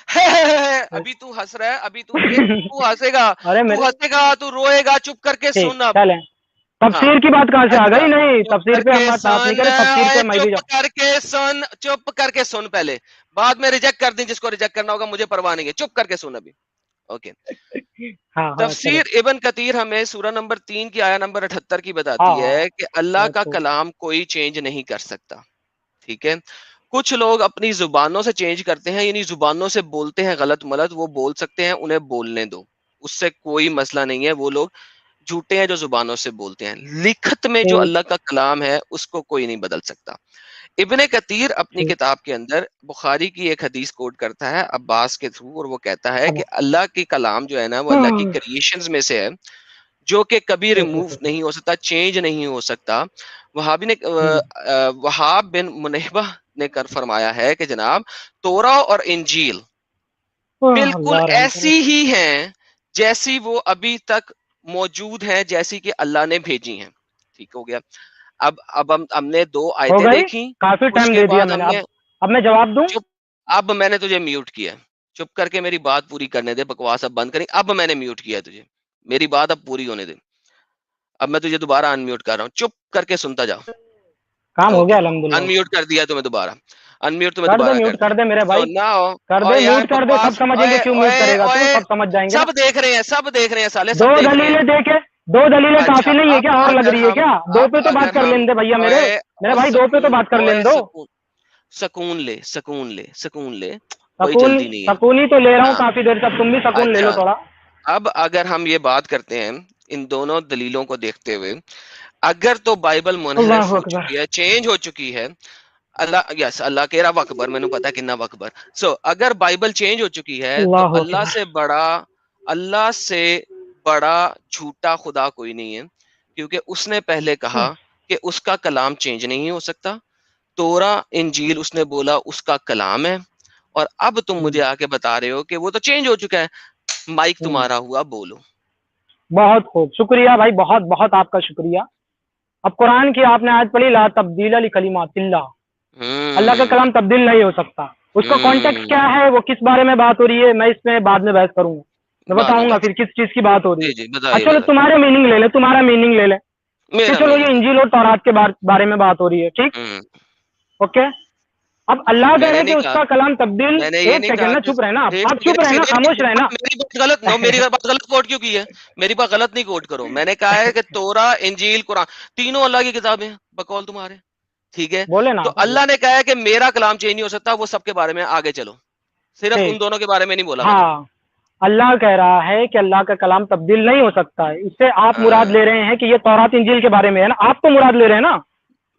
ہیں. ابھی تو ہنس رہا ہے، ابھی تو تو ہنسے گا، ارے تو میرے ہنسے گا، تو روئے گا. چپ کر کے ٹھیک سن اب. چلیں. ہاں، تفسیر کی بات کہاں سے آ اچھا، گئی؟ نہیں، چپ کر تفسیر پہ کے ہم بات نہیں سن، کریں، تفسیر پہ میں بھی چپ جاؤں. کر کے سن، چپ کر کے سن. پہلے بعد میں ریجیکٹ کر دیں، جس کو ریجیکٹ کرنا ہوگا، مجھے پرواہ نہیں ہے. چپ کر کے سن ابھی. اوکے. ہاں ہاں چلو. تفسیر ابن کثیر ہمیں سورہ نمبر 3 کی آیا نمبر 78 کی ہاں بتاتی ہاں ہے کہ اللہ بہت کا خوب. کلام کوئی چینج نہیں کر سکتا. ٹھیک ہے. کچھ لوگ اپنی زبانوں سے چینج کرتے ہیں، یعنی زبانوں سے بولتے ہیں غلط ملت، وہ بول سکتے ہیں، انہیں بولنے دو، اس سے کوئی مسئلہ نہیں ہے. وہ لوگ جھوٹے ہیں جو زبانوں سے بولتے ہیں. لکھت میں جو ٹھیک اللہ کا کلام ہے اس کو کوئی نہیں بدل سکتا. ابن کثیر اپنی ٹھیک. کتاب کے اندر بخاری کی ایک حدیث کوٹ کرتا ہے عباس کے تھرو، اور وہ کہتا ہے اب کہ اللہ کی کلام جو ہے نا، وہ اللہ کی کریشنز میں سے ہے، جو کہ کبھی ریموو نہیں ہو سکتا، چینج نہیں ہو سکتا. وہابی نے وہاب بن منہبہ نے کر فرمایا ہے کہ جناب تورا اور انجیل بالکل اللہ رحم کرے. ایسی ہی ہیں جیسی وہ ابھی تک موجود ہیں، جیسی کہ اللہ نے بھیجی ہیں. ٹھیک ہو گیا. اب ہم نے 2 ہو آیتیں گئی، دیکھی. کافی اس ٹائم کے دے دیا بعد میں ہم نے. نے اب میں جواب دوں. چپ. اب میں نے تجھے میوٹ کیا. چپ کر کے میری بات پوری کرنے دے، بکواس اب بند کریں. اب میں نے میوٹ کیا تجھے، میری بات اب پوری ہونے دے. اب میں تجھے دوبارہ ان میوٹ کر رہا ہوں، چپ کر کے سنتا جا. کام ہو اوکے، گیا الحمدللہ. ان میوٹ کر دیا تمہیں دوبارہ. ان میوٹ تمہیں کر دے دوبارہ کر میوٹ، دیا. کر دے میرے سو بھائی، ناؤ کر او دے یار میوٹ، کر دے. سب بکواس، سمجھیں گے اوئے کیوں میوٹ اوئے کرے گا تو، اوئے، سب سمجھ جائیں گے نا. سب دیکھ رہے ہیں، سب دیکھ رہے ہیں سالے، دو سب دیکھ رہے ہیں. دلیلیں دیکھے، 2 دلیلیں اچھا، کافی نہیں ہے اب کیا؟ اور لگ اگر رہی ہے ہم کیا؟ 2 اب پہ تو بات اگر کر ہم لینے بھیا میرے اوئے میرے او بھائی، 2 پہ تو سکون، بات کر اوئے لینے دو. سکون، سکون لے، سکون لے، سکون لے، کوئی سکون، جلدی نہیں ہے. سکون ہی تو لے رہا ہوں ہاں، کافی دیر سے. اب تم بھی سکون لے لو اچھا. تھوڑا. اب اگر ہم یہ بات کرتے ہیں ان دونوں دلیلوں کو دیکھتے ہوئے، اگر تو بائبل منحرف اللہ ہو اکبر. چکی ہے، چینج ہو چکی ہے، اللہ یس اللہ کہہ رہا وکبر، میں نے پتا کتنا وکبر. سو اگر بائبل چینج ہو چکی ہے تو اللہ اللہ اکبر. سے بڑا، اللہ سے بڑا جھوٹا خدا کوئی نہیں ہے، کیونکہ اس نے پہلے کہا کہ اس کا کلام چینج نہیں ہو سکتا. تورا انجیل اس نے بولا اس کا کلام ہے، اور اب تم مجھے آ کے بتا رہے ہو کہ وہ تو چینج ہو چکا ہے. مائک تمہارا ہوا، بولو. بہت خوب، شکریہ بھائی، بہت بہت آپ کا شکریہ. اب قرآن کی آپ نے آیت پڑھی، لا تبدیل لکلمات اللہ، اللہ کا کلام تبدیل نہیں ہو سکتا. اس کا کانٹیکٹ کیا ہے، وہ کس بارے میں بات ہو رہی ہے، میں اس میں بعد میں بحث کروں گا. میں بعد میں بتاؤں گا بات. پھر کس چیز کی بات ہو رہی ہے. جی جی اچھا بتائیے چلو بتائیے. تمہارے میننگ لے لیں، تمہارا میننگ لے لیں کہ میرا چلو یہ میننگ. انجیل اور تورات کے بارے میں بات ہو رہی ہے. ٹھیک، اوکے. اب اللہ کہہ میں رہے نے ہیں کہ نہیں اس کہا، کا کلام تبدیل. میں نے یہ ایک نہیں سیکنڈ کہا نا، کہ چپ رہنا ایک آپ، چپ سیکنڈ، رہنا، خاموش رہنا. میری بات غلط نو، میری بات غلط کوٹ کیوں کی ہے؟ میری بات غلط نہیں کوٹ کرو. میں نے کہا ہے کہ تورا، انجیل، قرآن تینوں اللہ کی کتابیں ہیں بقول تمہارے. ٹھیک ہے. بولے نا تو آپ ابھی. اللہ نے کہا ہے کہ میرا کلام چینج نہیں ہو سکتا، وہ سب کے بارے میں. آگے چلو. صرف ٹھیک، ان دونوں کے بارے میں نہیں بولا میں نے. ہاں اللہ کہہ رہا ہے کہ اللہ کا کلام تبدیل نہیں ہو سکتا ہے. اس سے آپ مراد لے رہے ہیں کہ یہ تورات انجیل کے بارے میں ہے نا, آپ تو مراد لے رہے ہیں نا.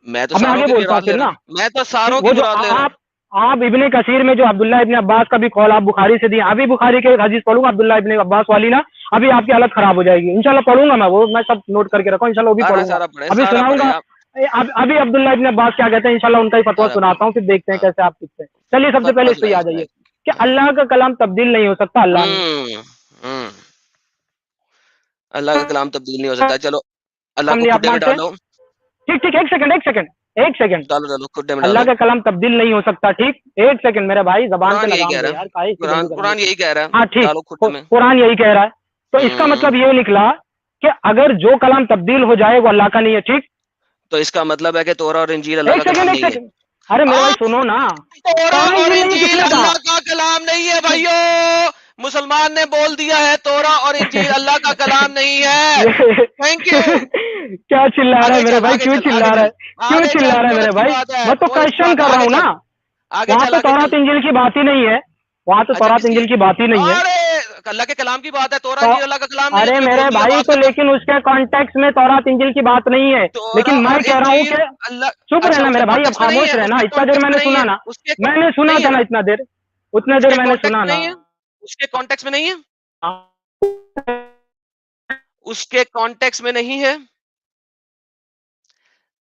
میں تو اب میں ساروں آگے کی بولتا ہوں مراد پھر لے رہا نا, ہوں, میں تو ساروں وہ کی جو مراد لے رہا ہوں. آپ ابن کثیر میں جو عبداللہ ابن عباس کا بھی قول آپ بخاری سے دیے, ابھی بخاری کے حدیث پڑھوں گا عبداللہ ابن عباس والی نا, ابھی آپ کی حالت خراب ہو جائے گی انشاءاللہ. پڑھوں گا میں سب نوٹ کر کے رکھا ہوں, انشاءاللہ وہ بھی سارا پڑھوں گا, سارا پڑھے, ابھی سارا سناؤں پڑھے گا. آپ, ابھی عبداللہ ابن عباس کیا کہتے ہیں انشاءاللہ ان کا ہی فتویٰ سارا پڑھے. سناتا ہوں, پھر دیکھتے ہیں ہاں, کیسے آپ سیکھتے ہیں. چلیے سب سے پہلے فتویٰ اس پہ ہی آ سنائیں جائیے سنائیں. کہ اللہ کا کلام تبدیل نہیں ہو سکتا. اللہ نے ہوں, اللہ کا کلام تبدیل نہیں ہو سکتا. چلو اللہ کو نہیں آپ کھڈے میں مانتے ہیں؟ ڈالو, ٹھیک ٹھیک, ایک سیکنڈ. ڈالو کھڈے میں اللہ ڈالو. کا کلام تبدیل نہیں ہو سکتا. ٹھیک, ایک سیکنڈ میرے بھائی, زبان پہ قرآن یہی لگام کہہ دے رہا یار, ہے, کاہے اتنی جلدی کر قرآن لیتے. یہی کہہ رہا ہاں ہے, ٹھیک, ڈالو کھڈے میں. قرآن یہی کہہ رہا ہے. تو اس کا مطلب یہ نکلا کہ اگر جو کلام تبدیل ہو جائے وہ اللہ کا نہیں ہے. ٹھیک, تو اس کا مطلب ہے کہ تورا اور انجیل اللہ ایک کا کلام نہیں ہے. سیکنڈ, ارے میرے بھائی سنو نا, تورا تورا اور نہیں کس انجیل نے کہا؟ اللہ کا کلام نہیں ہے بھائیو, مسلمان نے بول دیا ہے تورا اور انجیل اللہ کا کلام نہیں ہے. Thank you. کیا چلا رہا ہے آگے میرے چل, بھائی, آگے کیوں چل, چلا آگے رہا چل, ہے, کیوں آگے چلا چل, رہا ہے بہت میرے اچھی بھائی؟ بات ہے, میں تو بہت اچھی کوشچن بات ہے. کر رہا آگے ہوں چل, نا, آگے وہاں چل, تو آگے تورات چل. انجیل کی بات ہی نہیں ہے, وہاں تو اچھا تورات کس کی؟ انجیل کی بات ہی نہیں ہے. ارے اللہ کے کلام کی بات ہے, تورا تو انجیل اللہ کا کلام نہیں ہے, ارے تو نے میرے بول دیا بھائی, بات تو ختم. لیکن اس کے کانٹیکس میں تورات انجیل کی بات نہیں ہے, تورا لیکن میں اور کہہ رہا ہوں انجیل کہ اللہ, چپ اچھا رہنا اس کے میرے بھائی, اب کانٹیکس میں نہیں خاموش ہے, اس رہنا. کے اتنا دیر کانٹیکس میں میں نے نہیں سنا ہے, نا, اس کے میں نے سنا نہیں تھا ہے نا, نا, اتنا اس دیر کے میں نے کانٹیکس سنا میں نا. نہیں ہے, اس کے کانٹیکس میں نہیں ہے, اس کے کانٹیکس میں نہیں ہے.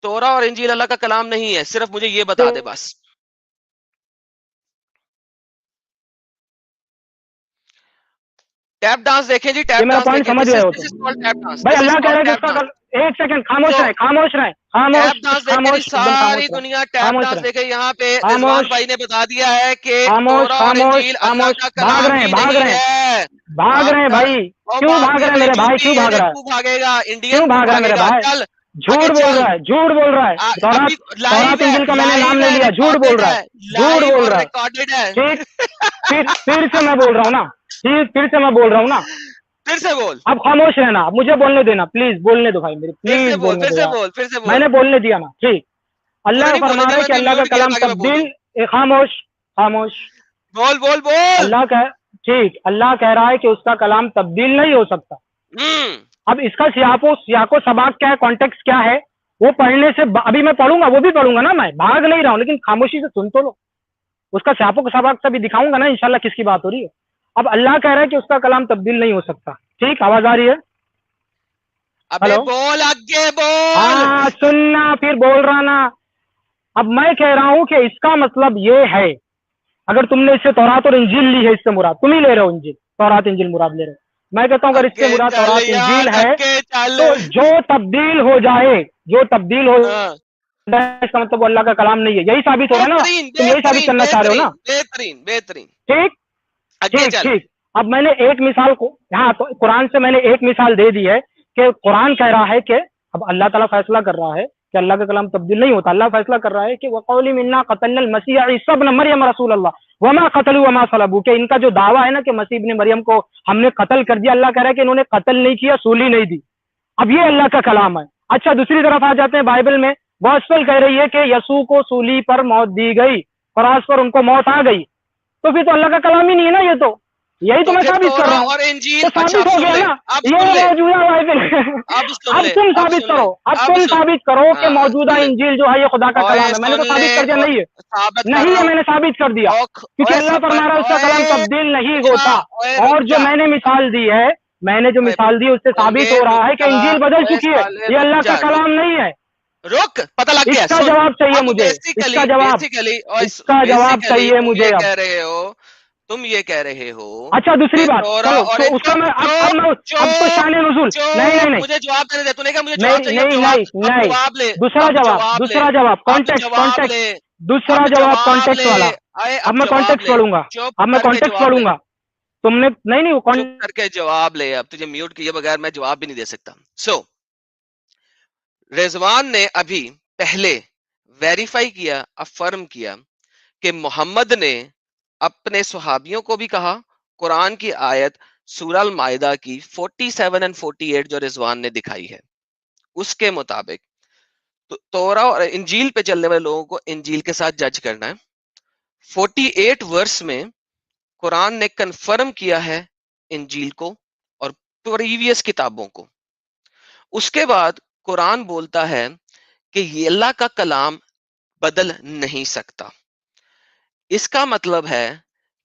تورا اور انجیل اللہ کا کلام نہیں ہے, صرف مجھے یہ بتا دے بس. ٹیپ ڈانس دیکھیں جی, یہ ٹیپ میرا ڈانس پوائنٹ دیکھیں. سمجھ دس گئے از ہو دس تم از کالڈ ٹیپ ڈانس, بھائی. دس از اللہ کہہ رہا کالڈ ہے کہ اس ٹیپ کا ڈانس. ایک سیکنڈ, خاموش سو رہے, خاموش رہے, ٹیپ خاموش ڈانس دیکھ کے جی, خاموش, ایک دم ساری خاموش رہے, دنیا ٹیپ خاموش ڈانس رہے, دیکھے. یہاں پہ رضوان خاموش بھائی نے بتا دیا ہے کہ خاموش تورا اور خاموش انجیل اللہ خاموش. کا بھاگ کلام رہے ہیں, ہی بھاگ نہیں رہے ہیں, ہے. بھاگ رہے ہیں بھاگدڑ, بھائی. اور کیوں بھاگ بھاگتے رہے ہیں ہوئے میرے بھائی, یوپی کیوں یہ بھاگ رہا ہے, دیکھو بھاگے گا, کیوں انڈین کو بھاگ رہا ہے میرے بھاگے گا. بھائی؟ چل آگے جھوٹ بول چل. رہا ہے, جھوٹ بول رہا ہے. ابھی لائیو تورات ہے, انجیل کا میں نے نام لائیو نہیں ہے, لیا, جھوٹ بول ریکارڈڈ رہا ہے, ہے, جھوٹ لائیو بول اور رہا ہے. ریکارڈڈ ہے. ٹھیک, پھر سے میں بول رہا ہوں نا, پھر سے میں بول رہا ہوں نا. پھر سے بول, اب خاموش رہنا, اب مجھے بولنے دینا پلیز, بولنے دو بھائی میرے, پھر سے پلیز بول, بولنے پھر دو سے یار. بول, پھر سے میں بول. نے بولنے دیا نا. ٹھیک, تو نے اللہ نہیں فرما بولنے رہا دیا, ہے میں کہ تجھے اللہ کا میوٹ کیا کلام تاکہ میں تبدیل. بولوں. خاموش خاموش. بول بول بول. اللہ کا ٹھیک, اللہ کہہ رہا ہے کہ اس کا کلام تبدیل نہیں ہو سکتا. اب اس کا سیاق و سباق کیا ہے, کانٹیکس کیا ہے, وہ پڑھنے سے ابھی میں پڑھوں گا, وہ بھی پڑھوں گا نا, میں بھاگ نہیں رہا ہوں, لیکن خاموشی سے سن تو لو. اس کا سیاق و سباق سے بھی دکھاؤں گا نا انشاءاللہ کس کی بات ہو رہی ہے. اب اللہ کہہ رہا ہے کہ اس کا کلام تبدیل نہیں ہو سکتا. ٹھیک, آواز آ رہی ہے؟ ابے ہلو, بول, آگے بول. ہاں سننا, پھر بول رہا نا. اب میں کہہ رہا ہوں کہ اس کا مطلب یہ ہے, اگر تم نے اس سے تورات اور انجیل لی ہے, اس سے مراد تم ہی لے رہے ہو, انجیل تورات انجیل مراد لے رہے ہو. میں کہتا ہوں اگر اس سے اگے مراد چل تورات انجیل یار, ہے, اگے چل. تو جو تبدیل ہو جائے, جو تبدیل ہو ہاں, جائے, اس کا مطلب وہ اللہ کا کلام نہیں ہے. یہی ثابت ہو رہا ہے نا, بہترین تم یہی ثابت بہترین کرنا چاہ رہے ہو نا. بہترین بہترین بہترین. ٹھیک اگے ٹھیک چل. ٹھیک. اب میں نے ایک مثال کو, ہاں تو قرآن سے میں نے ایک مثال دے دی ہے کہ قرآن کہہ رہا ہے کہ اب اللہ تعالیٰ فیصلہ کر رہا ہے کہ اللہ کا کلام تبدیل نہیں ہوتا. اللہ فیصلہ کر رہا ہے کہ وَقَوْلِ مِنَّا قَتَلْنَا الْمَسِيحَ عِيسَى ابْنَ مَرْيَمَ رَسُولَ اللَّهِ وَمَا قَتَلُوهُ وَمَا صَلَبُوهُ, کہ ان کا جو دعویٰ ہے نا کہ مسیح ابن مریم کو ہم نے قتل کر دیا, اللہ کہہ رہا ہے کہ انہوں نے قتل نہیں کیا, سولی نہیں دی. اب یہ اللہ کا کلام ہے. اچھا دوسری طرف آ جاتے ہیں, بائبل میں گوسپل کہہ رہی ہے کہ یسوع کو سولی پر موت دی گئی, کراس پر ان کو موت آ گئی. تو پھر تو اللہ کا کلام ہی نہیں ہے نا یہ, تو یہی تو میں پھر ثابت کر تورا رہا ہوں. اور انجیل, تو اچھا ثابت اب ہو سن گیا لے, نا اب یہ سن لے, موجودہ بائبل. اب سن اب لے, تم اب ثابت سن لے, کرو, اب اب تم سن. ثابت کرو کہ ہاں, موجودہ سن لے. انجیل جو ہے یہ خدا کا اوئے کلام ہے. میں نے تو سن لے, ثابت کر دیا نہیں ہے, ثابت کر نہیں رہا ہے, ہوں. میں نے ثابت کر دیا, کیونکہ اوئے اللہ فرما رہا ہے اس کا کلام اوئے تبدیل نہیں رک جا, ہوتا. اوئے اور رک جو جا, میں نے مثال دی ہے, میں نے جو اوئے مثال دی اس سے ثابت اوئے ہو رک رہا ہے کہ جا, انجیل بدل اوئے چکی ہے, سالے یہ رک اللہ کا جا, کلام نہیں ہے. رک, پتہ لگ اس گیا. کا سن, جواب چاہیے اب مجھے, اس کا بیسیکلی جواب, بیسیکلی اس کا جواب بیسیکلی چاہیے تم مجھے یہ اب. کہہ رہے ہو, تم یہ کہہ رہے ہو اچھا دوسری کہ بات, تورا چلو اور تو اس کا میں اب چوپ میں اب تو چوپ شان نزول, نہیں نہیں چوپ, نہیں مجھے جواب دینے دے. تو نے کہا مجھے جواب نہیں چاہیے, اب نہیں جواب, نہیں اب نہیں جواب لے, دوسرا اب جواب, جواب لے, دوسرا جواب, اب کانٹیکس جواب کانٹیکس, لے, دوسرا اب جواب جواب کانٹیکس لے, والا. اب میں جواب کانٹیکس لے, پڑھوں گا, چپ اب میں کر کے کانٹیکس جواب پڑھوں لے, گا. تم نے نہیں نہیں وہ چپ کر کے جواب لے. اب تجھے میوٹ کیے بغیر میں جواب بھی نہیں دے سکتا. سو رضوان نے ابھی پہلے ویریفائی کیا, افرم کیا کہ محمد نے اپنے صحابیوں کو بھی کہا. قرآن کی آیت سورہ المائدہ کی 47 اور 48 جو رضوان نے دکھائی ہے, اس کے مطابق تورا اور انجیل پہ چلنے والے لوگوں کو انجیل کے ساتھ جج کرنا ہے. 48 ورس میں قرآن نے کنفرم کیا ہے انجیل کو اور پریویس کتابوں کو. اس کے بعد قرآن بولتا ہے کہ یہ اللہ کا کلام بدل نہیں سکتا. اس کا مطلب ہے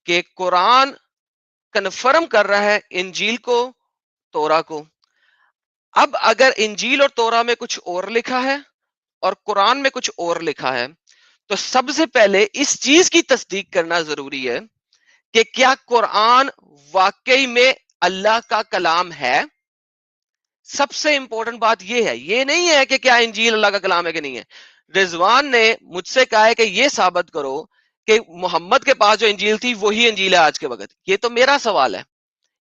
کہ قرآن کنفرم کر رہا ہے انجیل کو، تورا کو. اب اگر انجیل اور تورا میں کچھ اور لکھا ہے اور قرآن میں کچھ اور لکھا ہے تو سب سے پہلے اس چیز کی تصدیق کرنا ضروری ہے کہ کیا قرآن واقعی میں اللہ کا کلام ہے. سب سے امپورٹنٹ بات یہ ہے، یہ نہیں ہے کہ کیا انجیل اللہ کا کلام ہے کہ نہیں ہے. رضوان نے مجھ سے کہا ہے کہ یہ ثابت کرو کہ محمد کے پاس جو انجیل تھی وہی انجیل ہے آج کے وقت. یہ تو میرا سوال ہے،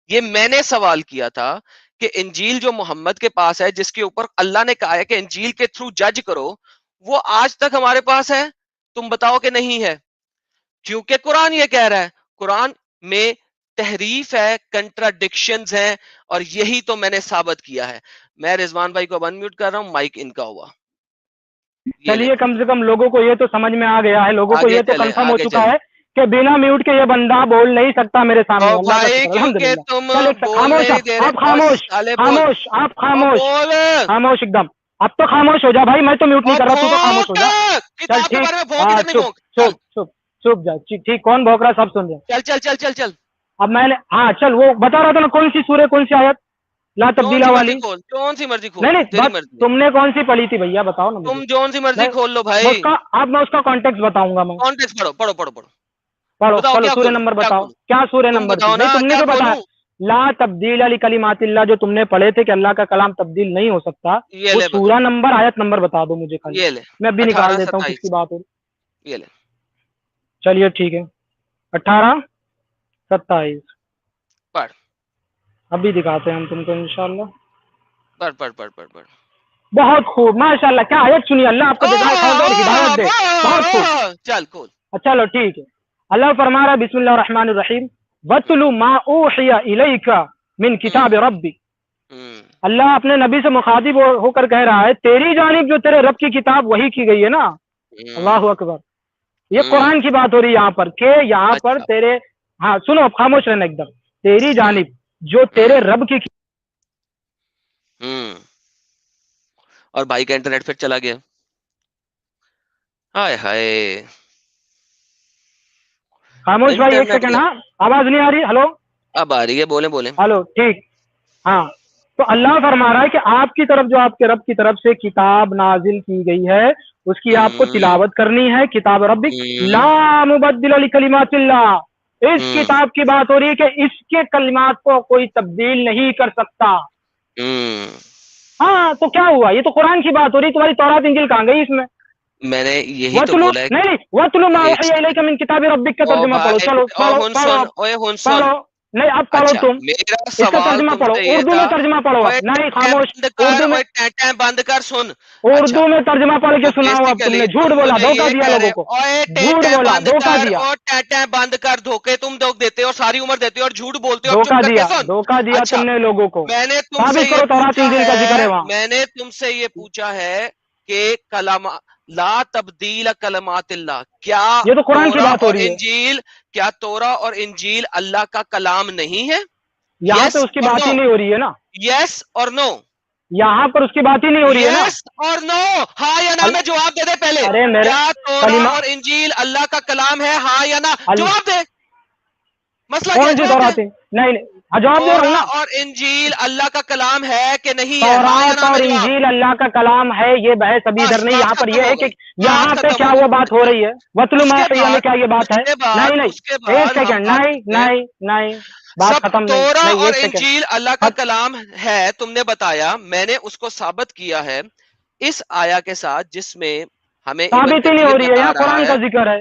یہ میں نے سوال کیا تھا کہ انجیل جو محمد کے پاس ہے، جس کے اوپر اللہ نے کہا ہے کہ انجیل کے تھرو جج کرو، وہ آج تک ہمارے پاس ہے؟ تم بتاؤ کہ نہیں ہے. کیونکہ قرآن یہ کہہ رہا ہے، قرآن میں تحریف ہے، کنٹراڈکشنز ہیں، اور یہی تو میں نے ثابت کیا ہے. میں رضوان بھائی کو انمیوٹ کر رہا ہوں، مائک ان کا ہوا. چلیے کم سے کم لوگوں کو یہ تو سمجھ میں آ گیا ہے، لوگوں کو یہ تو کنفرم ہو چکا ہے کہ بنا میوٹ کے یہ بندہ بول نہیں سکتا میرے سامنے. بھائی کیونکہ تم خاموش آپ خاموش خاموش آپ خاموش خاموش ایک دم. اب تو خاموش ہو جا بھائی، میں تو میوٹ نہیں کر رہا، تو خاموش ہو جا. چل ٹھیک، چپ چپ چپ جا. ٹھیک، کون بھوک رہا سب سن جا. چل چل چل چل چل. اب میں نے ہاں چل وہ بتا رہا تھا نا، کون سی سورہ کون سی آیت لا تبدیلا والی. کون سی مرضی کھول. نہیں تم نے کون سی پڑھی تھی بھیا، بتاؤ نا. تم جون سی مرضی کھول لو بھائی. اب میں اس کا کانٹیکٹ بتاؤں گا. میں کانٹیکٹ پڑھو پڑھو پڑھو پڑھو پڑھو چلو سورہ نمبر بتاؤ. کیا سورہ نمبر تم نے تو بتایا لا تبدیل لکلمات اللہ، جو تم نے پڑھے تھے کہ اللہ کا کلام تبدیل نہیں ہو سکتا. وہ سورہ نمبر آیت نمبر بتا دو مجھے خالی، میں ابھی نکال دیتا ہوں کس کی بات ہو. چلیے ٹھیک ہے، 18-27 پڑھ. ابھی دکھاتے ہیں ہم تم کو انشاءاللہ. پڑھ پڑھ پڑھ پڑھ پڑھ. بہت خوب، ماشاءاللہ. کیا آیت سنی، اللہ آپ کو ہدایت دے. بہت خوب، چل کھول. چلو ٹھیک ہے. اللہ فرما رہا بسم اللہ الرحمن الرحیم وَاتْلُ مَا أُوحِيَ إِلَيْكَ مِنْ كِتَابِ رَبِّكَ. اللہ اپنے نبی سے مخاطب ہو کر کہہ رہا ہے تیری جانب جو تیرے رب کی کتاب وہی کی گئی ہے نا. اللہ اکبر. یہ قرآن کی بات ہو رہی ہے یہاں پر کہ یہاں پر تیرے، ہاں سنو خاموش رہنا ایک دم. تیری جانب جو تیرے رب کی اور بھائی کا انٹرنیٹ پھر چلا گیا. ہائے ہائے. خاموش بھائی ایک سیکنڈ. ہاں آواز نہیں آ رہی؟ ہلو اب آ رہی ہے، بولیں بولیں. ہلو ٹھیک. ہاں تو اللہ فرما رہا ہے کہ آپ کی طرف جو آپ کے رب کی طرف سے کتاب نازل کی گئی ہے اس کی آپ کو تلاوت کرنی ہے. کتاب ربک لا مبدل لکلمات اللہ. اس کتاب کی بات ہو رہی ہے کہ اس کے کلمات کو کوئی تبدیل نہیں کر سکتا. ہاں تو کیا ہوا، یہ تو قرآن کی بات ہو رہی ہے. تمہاری تورات انجیل کہاں گئی اس میں؟ میں نے یہی تو بولا ہے. نہیں وَاتْلُ مَا أُوحِيَ إِلَيْكَ مِنْ کِتَابِ رَبِّكَ کا ترجمہ پڑھو. چلو پڑھو. نہیں اب پڑھو تم اس کا ترجمہ پڑھو، اردو میں ترجمہ پڑھو. نہیں خاموش، اردو میں بند کر. سن اردو میں ترجمہ پڑھ کے سناؤ. اب تم نے جھوٹ بولا، دھوکہ دیا لوگوں کو. جھوٹ بولا، دھوکہ دیا. اور بند کر. دھوکے تم دیتے ہو، ساری عمر دیتے ہو اور جھوٹ بولتے ہو. دھوکہ دیا تم نے لوگوں کو. میں نے تم سے یہ پوچھا ہے کہ کلام لا تبدیل کلمات اللہ، کیا یہ تو قرآن کی بات ہو رہی ہے. انجیل، کیا تورا اور انجیل اللہ کا کلام نہیں ہے؟ یہاں پہ اس کی بات ہی نہیں ہو رہی ہے نا. یس اور نو. یہاں پر اس کی بات ہی نہیں ہو رہی ہے نا. یس اور نو، ہاں یا نا میں جواب دے دے پہلے. کیا تورا اور انجیل اللہ کا کلام ہے، ہاں یا نا؟ جواب دے. مسئلہ کون سی تورات؟ نہیں جواب دے رہا ہوں نا. اور انجیل اللہ کا کلام ہے کہ نہیں؟ تورات اور انجیل اللہ کا کلام ہے، یہ بحث ابھی ادھر نہیں. یہاں پر یہ ہے کہ یہاں پہ کیا وہ بات ہو رہی ہے وَاتْلُ مَا أُوحِيَ میں کیا یہ بات ہے؟ نہیں ایک سیکنڈ. نہیں بات ختم نہیں. تورا اور انجیل اللہ کا کلام ہے تم نے بتایا، میں نے اس کو ثابت کیا ہے اس آیا کے ساتھ جس میں ہمیں ثابت ہی نہیں ہو رہی ہے، یہاں قرآن کا ذکر ہے.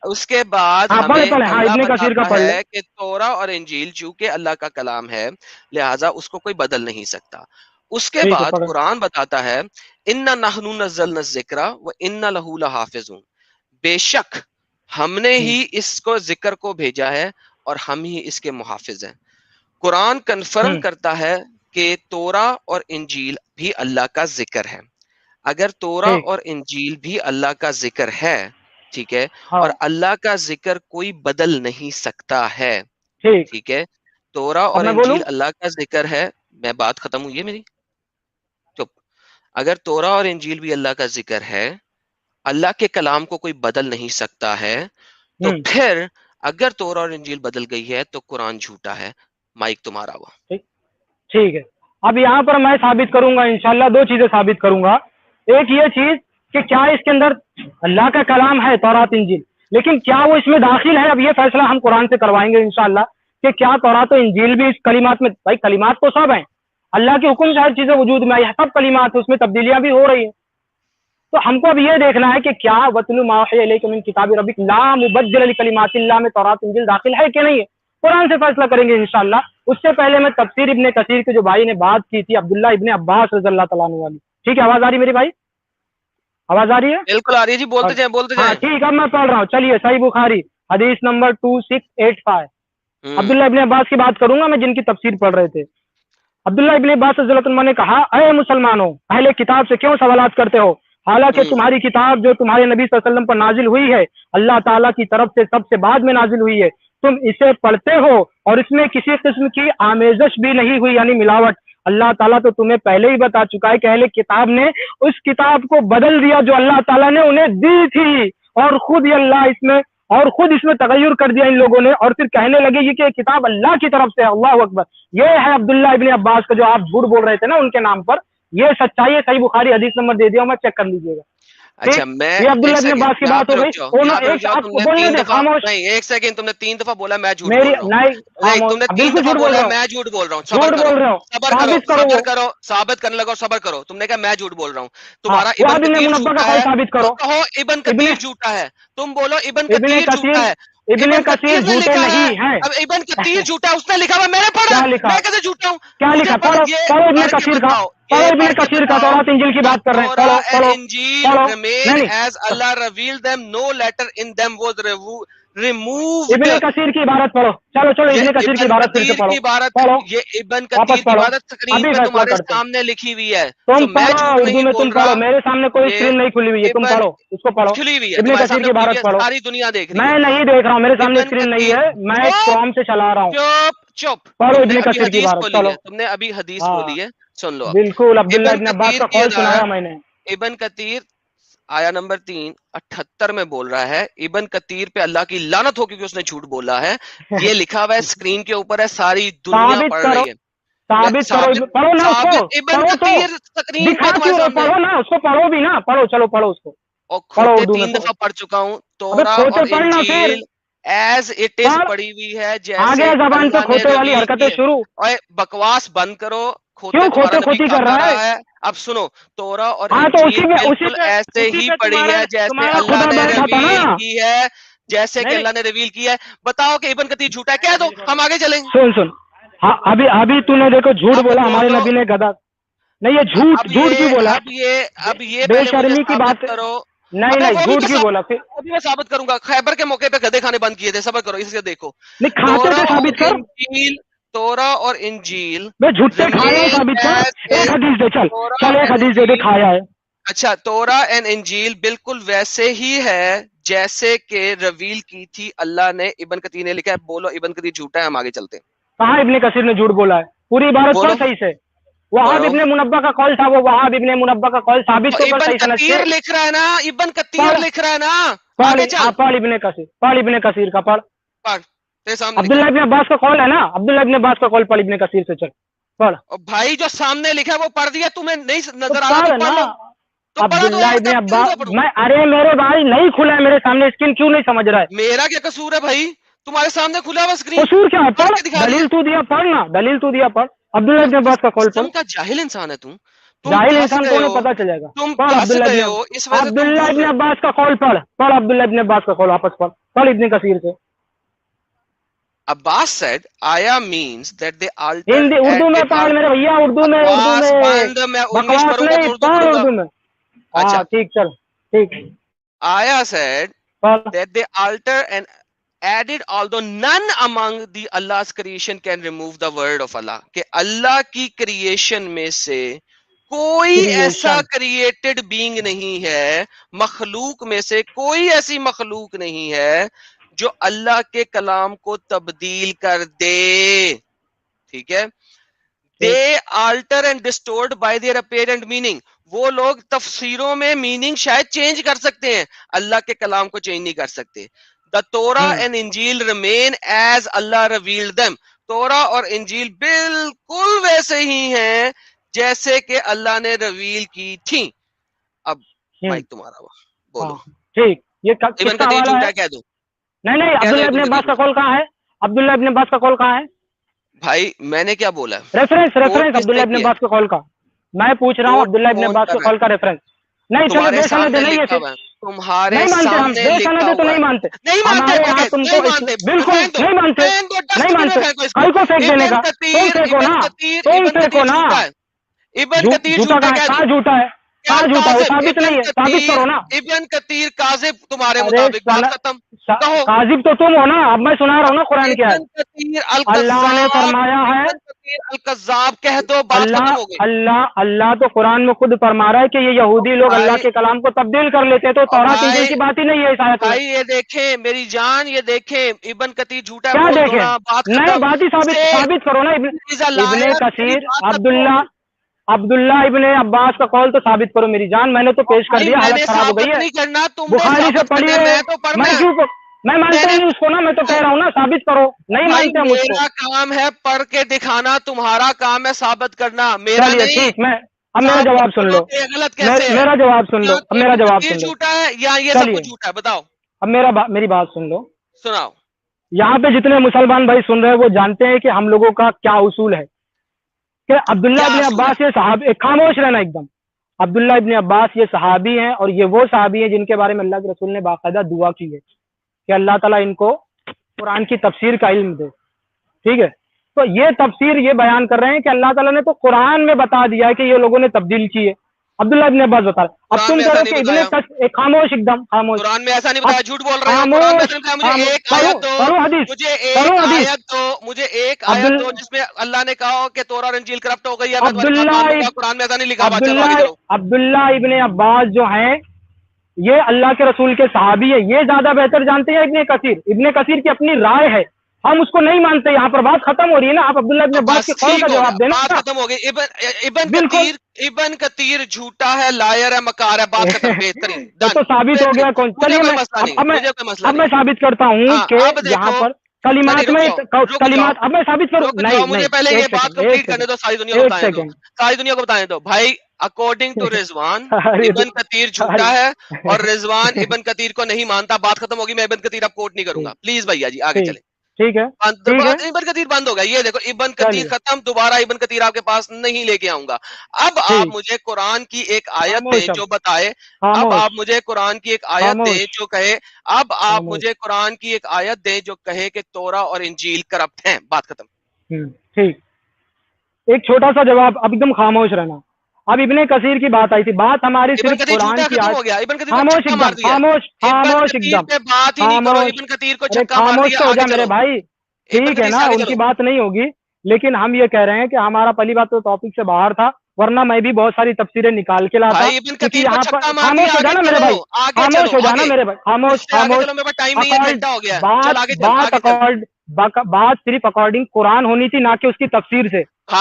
اس کے بعد ہمیں ابن کثیر کا پڑھ لیں کہ تورا اور انجیل چونکہ اللہ کا کلام ہے لہٰذا اس کو کوئی بدل نہیں سکتا. اس کے بعد قرآن بتاتا ہے اِنَّا نَحْنُ نَزَّلْنَا الذِّكْرَ وَإِنَّا لَهُ لَحَافِظُونَ، بے شک ہم نے ہی اس کو ذکر کو بھیجا ہے اور ہم ہی اس کے محافظ ہیں. قرآن کنفرم کرتا ہے کہ تورا اور انجیل بھی اللہ کا ذکر ہے. اگر تورا اور انجیل بھی اللہ کا ذکر ہے ٹھیک ہے، ہاں اور اللہ کا ذکر کوئی بدل نہیں سکتا ہے، ٹھیک. ٹھیک ہے. تورا اب اور میں بولوں. انجیل اللہ کا ذکر ہے. میں بات ختم ہوئی ہے میری؟ چپ. اگر تورا اور انجیل بھی اللہ کا ذکر ہے، اللہ کے کلام کو کوئی بدل نہیں سکتا ہے، تو پھر اگر تورا اور انجیل بدل گئی ہے تو قرآن جھوٹا ہے. مائک تمہارا ہوا. ٹھیک ہے. اب یہاں پر میں ثابت کروں گا انشاءاللہ، دو چیزیں ثابت کروں گا. ایک یہ چیز کہ کیا اس کے اندر اللہ کا کلام ہے تورات انجیل، لیکن کیا وہ اس میں داخل ہے؟ اب یہ فیصلہ ہم قرآن سے کروائیں گے انشاءاللہ کہ کیا تورات و انجیل بھی اس کلمات میں. بھائی کلمات تو سب ہیں، اللہ کے حکم سے ہر چیزیں وجود میں آئی، سب کلمات، اس میں تبدیلیاں بھی ہو رہی ہیں. تو ہم کو اب یہ دیکھنا ہے کہ کیا وَاتْلُ مَا أُوحِيَ إِلَيْكَ مِن كِتَابِ رَبِّكَ لَا مُبَدِّلَ لِكَلِمَاتِ اللَّهِ میں تورات انجیل داخل ہے کہ نہیں ہے. قرآن سے فیصلہ کریں گے انشاءاللہ. اس سے پہلے میں تفسیر ابن کثیر کے جو بھائی نے بات کی تھی عبداللہ ابن عباس رضی اللہ تعالیٰ عنہ والی، ٹھیک ہے؟ آواز آ رہی میری بھائی؟ آواز آ رہی ہے؟ بالکل آ رہی ہے جی، بولتے جائیں بولتے ہاں جائیں. ٹھیک. اب میں پڑھ رہا ہوں، چلیے. صحیح بخاری حدیث نمبر 2685. عبداللہ ابن عباس کی بات کروں گا میں، جن کی تفسیر پڑھ رہے تھے. عبداللہ ابن عباس رضی اللہ عنہ نے کہا، اے مسلمانوں، اہل کتاب سے کیوں سوالات کرتے ہو؟ حالانکہ تمہاری کتاب جو تمہارے نبی صلی اللہ علیہ وسلم پر نازل ہوئی ہے اللہ تعالیٰ کی طرف سے سب سے بعد میں نازل ہوئی ہے، تم اسے پڑھتے ہو اور اس میں کسی قسم کی آمیزش بھی نہیں ہوئی، یعنی ملاوٹ. اللہ تعالیٰ تو تمہیں پہلے ہی بتا چکا ہے کہ اہل کتاب نے اس کتاب کو بدل دیا جو اللہ تعالیٰ نے انہیں دی تھی، اور خود اس میں تغیر کر دیا ان لوگوں نے، اور پھر کہنے لگے یہ کہ کتاب اللہ کی طرف سے. اللہ اکبر. یہ ہے عبداللہ ابن عباس کا جو آپ جھوٹ بول رہے تھے نا ان کے نام پر، یہ سچائی ہے. صحیح بخاری حدیث نمبر دے دیا میں، چیک کر لیجیے گا. اچھا میں یہ عبداللہ ایک ابن عباس سیکنڈ کی یہاں بات پہ ہو رک گئی. جاؤ، یہاں پہ رک جاؤ. آپ تم کو نے بولنے 3 دیں، دفعہ خاموش. نہیں، ایک سیکنڈ، تم نے 3 دفعہ بولا میں جھوٹ میری بول رہا ہوں. نہیں نہیں تم نے 3 بالکل دفعہ جھوٹ بول بولا رہا ہے ہوں. میں جھوٹ بول رہا ہوں. جھوٹ صبر کرو بول رہے ہو، صبر کرو ثابت کرو. صبر کرو، ثابت کرنے لگو. صبر کرو. تم نے کہا میں جھوٹ بول رہا ہوں. ہاں تمہارا وہ ابن ابن کثیر منبہ کا جھوٹا قول ہے ثابت تو کرو. کہو ابن ابن کثیر جھوٹا ہے. تم بولو ابن ابن کثیر کثیر جھوٹا ہے. ابن ابن کثیر کثیر نے جھوٹے لکھا ہے. نہیں ہیں. اب ابن کثیر جھوٹا ہے، اس نے لکھا ہوا، میں نے پڑھا. کیا لکھا؟ میں کیسے جھوٹا ہوں؟ کیا مجھے لکھا؟ پڑھو یہ پڑھو ابن پڑھ کے کثیر کا، بتاؤ، پڑھو یہ ابن پڑھ کے کثیر کا. بتاؤ. تورات انجیل کی The بات کر رہے ہیں. Torah and پڑھو Injil پڑھو. remain نہیں as Allah revealed them. No letter in them was removed. ابن کثیر کی عبارت پڑھو. چلو یہ ابن کثیر کی ابن عبارت پھر سے کثیر پڑھو. کی عبارت، پڑھو یہ ابن واپس کثیر کی پڑھو. عبارت اسکرین ابھی پہ فیصلہ تمہارے کرتے ہیں. سامنے لکھی ہوئی ہے. تم میں پڑھو جھوٹ اردو نہیں میں، بول تم پڑھو. رہا. میرے سامنے کوئی یہ اسکرین نہیں کھلی ہوئی ہے، تم ابن پڑھو اس کو. پڑھو کھلی ہوئی ہے ابن تمہارے کثیر سامنے کی کھلی ہوئی عبارت ہے، پڑھو. ساری دنیا دیکھ رہی میں ہے. نہیں دیکھ رہا ہوں، میرے سامنے ابن اسکرین نہیں کثیر، ہے، میں کروم سے چلا رہا ہوں. چپ. پڑھو تم نے ابن ابھی کثیر کی حدیث عبارت. کھولی چلو ہے، تم نے ابھی حدیث ہاں کھولی ہے. سن لو اب. بالکل عبداللہ ابن ابن عباس کثیر کا کی قول سنایا عبارت، میں نے. ابن کثیر آیا نمبر 378 میں بول رہا ہے ابن کثیر پہ اللہ کی لعنت ہو کیونکہ اس نے جھوٹ بولا ہے. یہ لکھا ہوا ہے اسکرین کے اوپر ہے، ساری دنیا ثابت پڑھ کرو، رہی ہے. ثابت کرو. پڑھو نا اس کو. ثابت ابن پڑھو تو کثیر اسکرین پہ دکھا تمہارے کیوں رہے؟ سامنے. پڑھو نا اس کو، پڑھو بھی نا. پڑھو، چلو پڑھو اس کو. اور پڑھو کھوتے اردو میں 3 پڑھو. دفعہ پڑھ چکا ہوں. ابے تورا کھوتے اور پڑھنا پھر انجیل ایز اٹ از پڑھ. پڑھی ہوئی ہے آ جیسے گیا زبان پہ اللہ نے کھوتے والی ریویل حرکتیں کی ہے. شروع. اور بکواس بند کرو. کھوتے کیوں تمہارا کھوتے نبی کھوتی کیا کر کر رہا ہے؟ رہا ہے. اب سنو، تورا اور ہاں تو انجیل بالکل ایسے اسی ہی پہ پڑھی ہے جیسے تمہارا اللہ خدا نے بیٹھا تھا نا. ریویل کی ہے، جیسے کہ نہیں اللہ نے ریویل کی ہے. بتاؤ کہ ابن کثیر جھوٹا ہے، کہہ دو، ہم آگے چلیں گے. سن ہاں ابھی تو نے دیکھو جھوٹ اب بولا، ہمارے بولو. نبی نے گدا. نہیں یہ اب جھوٹ کیوں بولا؟ اب یہ بے پہلے مجھے شرمی کی ثابت بات. کرو. نہیں ابے نہیں وہ بھی جھوٹ کیوں بولا پھر؟ میں ثابت کروں گا. خیبر کے موقع پہ گدے کھانے بند کیے تھے. صبر کرو، اس سے دیکھو. نہیں کھاتے تورا تھے، اور ثابت کر. انجیل، تورا اور انجیل بے جھوٹے کھایا ہے، remain ثابت کر. as ایک is. حدیث دے. تورا چل ایک اور حدیث دے انجیل، کھایا ہے. اچھا تورا اینڈ انجیل بالکل ویسے ہی ہے جیسے کہ ریویل کی تھی اللہ نے. ابن کثیر نے لکھا ہے. بولو ابن کثیر جھوٹا ہے، ہم آگے چلتے ہیں. کہاں ابن کثیر نے جھوٹ بولا ہے؟ پوری عبارت پڑھ بولو صحیح سے. وہاب پڑھو. ابن منبہ کا قول تھا، وہ وہاب ابن منبہ کا قول ثابت تو کر ابن صحیح سند سے. کثیر لکھ رہا ہے نا، ابن کثیر پڑھ لکھ رہا ہے نا. پڑھ. آگے چل. ہاں پڑھ ابن کثیر، پڑھ ابن کثیر کا پڑھ. پڑھ، تیرے سامنے لکھا عبداللہ ہے. ابن عباس کا قول ہے نا، عبداللہ ابن عباس کا قول پڑھ ابن کثیر سے. چل پڑھ. اور بھائی جو سامنے لکھا ہے وہ پڑھ دیا، تمہیں نہیں تو نظر آ رہا تو پڑھ پڑھ نا. لو. تو پڑھا تو عبداللہ اور ابن عباس، پڑھوں. میں ارے میرے بھائی نہیں کھلا ہے میرے سامنے اسکرین، کیوں نہیں سمجھ رہا ہے؟ میرا کیا قصور ہے بھائی؟ تمہارے سامنے کھلا ہوا اسکرین، قصور کیا ہے؟ پڑھ پڑھ. کے دکھا دیا. دلیل تو دیا، پڑھ نا. دلیل تو دیا، پڑھ. عبداللہ ابن عباس کا قول پڑھ. قسم کا جاہل انسان ہے تم جاہل پھنس انسان گئے کو ہو. پتا چلے گا. تم پڑھ پھنس عبداللہ گئے ابن ہو، اس وجہ سے تم عبداللہ بھول ابن رہے ہو. عباس کا قول پڑھ. پڑھ عبداللہ ابن عباس کا قول واپس پڑھ. پڑھ ابن کثیر سے. Abbas said, Aya means that they alter Hindi Urdu میں پڑھ میرے بھیا، اردو میں. اردو بکواس میں بند. میں 19 بکواس پڑھوں گا نہیں، تو اردو پڑھ پڑھوں گا. اردو میں. اچھا. ہاں ٹھیک، چل ٹھیک. Aya said پڑھ. that they alter and added although none among the Allah's creation can remove the word of Allah. کہ اللہ کی کریشن میں سے کوئی ایسا Creation. کریٹڈ بینگ نہیں ہے، مخلوق میں سے کوئی ایسی مخلوق نہیں ہے جو اللہ کے کلام کو تبدیل کر دے. ٹھیک ہے. They alter and distort by their apparent meaning. وہ لوگ تفسیروں میں میننگ شاید چینج کر سکتے ہیں، اللہ کے کلام کو چینج نہیں کر سکتے. دا تورا اینڈ انجیل ریمین ایز اللہ ریویلڈ دیم. تورا اور انجیل بالکل ویسے ہی ہیں جیسے کہ اللہ نے ریویل کی تھی. اب مائک تمہارا بولو. ٹھیک. یہ ابن کس کا کثیر حوالہ جھوٹا ہے؟ کہہ دو. نہیں عبداللہ ابن عباس کا قول کہاں ہے؟ عبداللہ ابن عباس کا قول کہاں ہے؟ بھائی میں نے کیا بولا؟ ریفرنس عبداللہ ابن عباس کے قول کا میں پوچھ رہا ہوں. عبداللہ ابن عباس کے قول کا ریفرنس نہیں. چلو بے سند نہیں ہے، تمہارے نہیں مانتے ہم. سامنے بے سند تو نہیں مانتے ہمارے یہاں. تم کو بالکل نہیں مانتے، نہیں مانتے. کل کو پھینک دینے کا تم پھینکو نا، تم پھینکو نا. جھوٹا کہاں جھوٹا ہے؟ کہاں جھوٹا ہے؟ ثابت نہیں ہے، ثابت کرو نا. ابن کثیر کاذب تمہارے مطابق. بات ختم. کہو. کاذب تو تم ہو نا. اب میں سنا رہا ہوں نا قرآن کیا ہے. ابن کثیر اللہ نے فرمایا ہے، ابن کثیر الکذاب کہہ دو، بات ختم ہو گئی. اللہ تو قرآن میں خود فرما رہا ہے کہ یہ یہودی لوگ اللہ کے کلام کو تبدیل کر لیتے ہیں. تو تورات انجیل کی بات ہی نہیں ہے اس آیت میں. بھائی یہ دیکھیں میری جان، یہ دیکھیں ابن کثیر جھوٹا کیا بول دو دیکھیں؟ نا، بات نہیں ختم. بات ہی ثابت کرو نا. ابن کثیر عبداللہ ابن عباس کا قول تو ثابت کرو میری جان. میں نے تو پیش کر دیا، حالت خراب ہو گئی ہے. نہیں کرنا تم نے بخاری سے پڑھیے. میں تو میں کیوں میں مانتا ہوں اس کو نا. میں تو کہہ رہا ہوں نا ثابت کرو. نہیں مانتے ہم اس کو. میرا کام ہے پڑھ کے دکھانا، تمہارا کام ہے ثابت کرنا، میرا چلیے نہیں. ٹھیک. میں اب میرا جواب سن لو. غلط کیسے ہے؟ میرا جواب سن لو. اب میرا جواب سن لو. جھوٹا ہے یا یہ سب چلیے. کچھ جھوٹا ہے؟ بتاؤ. اب میری بات سن لو. سناؤ. یہاں پہ جتنے مسلمان بھائی سن رہے ہیں وہ جانتے ہیں کہ ہم لوگوں کا کیا اصول ہے کہ عبداللہ ابن عباس یہ صحابی. خاموش رہنا ایک دم. عبداللہ ابن عباس یہ صحابی ہیں، اور یہ وہ صحابی ہیں جن کے بارے میں اللہ کے رسول نے باقاعدہ دعا کی ہے کہ اللہ تعالیٰ ان کو قرآن کی تفسیر کا علم دے. ٹھیک ہے. تو یہ تفسیر یہ بیان کر رہے ہیں کہ اللہ تعالیٰ نے تو قرآن میں بتا دیا ہے کہ یہ لوگوں نے تبدیل کی ہے. عبداللہ ابن عباس بتا رہے. اب تم کہہ رہے کہ ابن خاموش ایک دم خاموش. قرآن میں ایسا نہیں بتایا، جھوٹ بول رہے ہو. قرآن میں مجھے ایک آیت دو، مجھے ایک آیت دو جس میں اللہ نے کہا ہو کہ تورات اور انجیل کرپٹ ہو گئی ہے. قرآن میں ایسا نہیں لکھا. عبداللہ ابن عباس جو ہیں یہ اللہ کے رسول کے صحابی ہے، یہ زیادہ بہتر جانتے ہیں. ابن کثیر کی اپنی رائے ہے، ہم اس کو نہیں مانتے. یہاں پر بات ختم ہو رہی ہے نا. آپ عبداللہ ابن عباس کے قول کا جواب دینا. بات ختم ہو گئی. ابن کثیر جھوٹا ہے، لائر ہے، مکار ہے. بات ختم. بہترین تو ثابت ہو گیا. کون چلیے اب میں ثابت کرتا ہوں کہ یہاں پر کلمات میں اب میں ثابت کروں. نہیں مجھے پہلے یہ بات کمپلیٹ کرنے دو، ساری دنیا کو بتانے دو، ساری دنیا کو بتانے دو. بھائی اکارڈنگ ٹو رضوان ابن کثیر جھوٹا ہے اور رضوان ابن کثیر کو نہیں مانتا. بات ختم ہوگی. میں ابن کثیر اب کوٹ نہیں کروں گا پلیز. بھیا جی آگے چلیں. ٹھیک ہے. ابن کثیر بند ہو گیا. یہ دیکھو ابن کثیر ختم. دوبارہ ابن کثیر آپ کے پاس نہیں لے کے آؤں گا. اب آپ مجھے قرآن کی ایک آیت دیں جو بتائے. اب آپ مجھے قرآن کی ایک آیت دیں جو کہے. اب آپ مجھے قرآن کی ایک آیت دیں جو کہے کہ تورا اور انجیل کرپٹ ہیں. بات ختم. ٹھیک. ایک چھوٹا سا جواب. اب ایک دم خاموش رہنا. اب ابن کثیر کی بات آئی تھی. بات ہماری صرف قرآن کی خاموش ایک دم خاموش ایک دم خاموش ہو جائے میرے بھائی. ٹھیک ہے نا، ان کی بات نہیں ہوگی. لیکن ہم یہ کہہ رہے ہیں کہ ہمارا پہلی بات تو ٹاپک سے باہر تھا، ورنہ میں بھی بہت ساری تفسیریں نکال کے لاتا. یہاں پر خاموش ہو جانا میرے بھائی، خاموش ہو جانا میرے بھائی، خاموش. بات صرف اکارڈنگ قرآن ہونی تھی، نہ کہ اس کی تفسیر سے. چل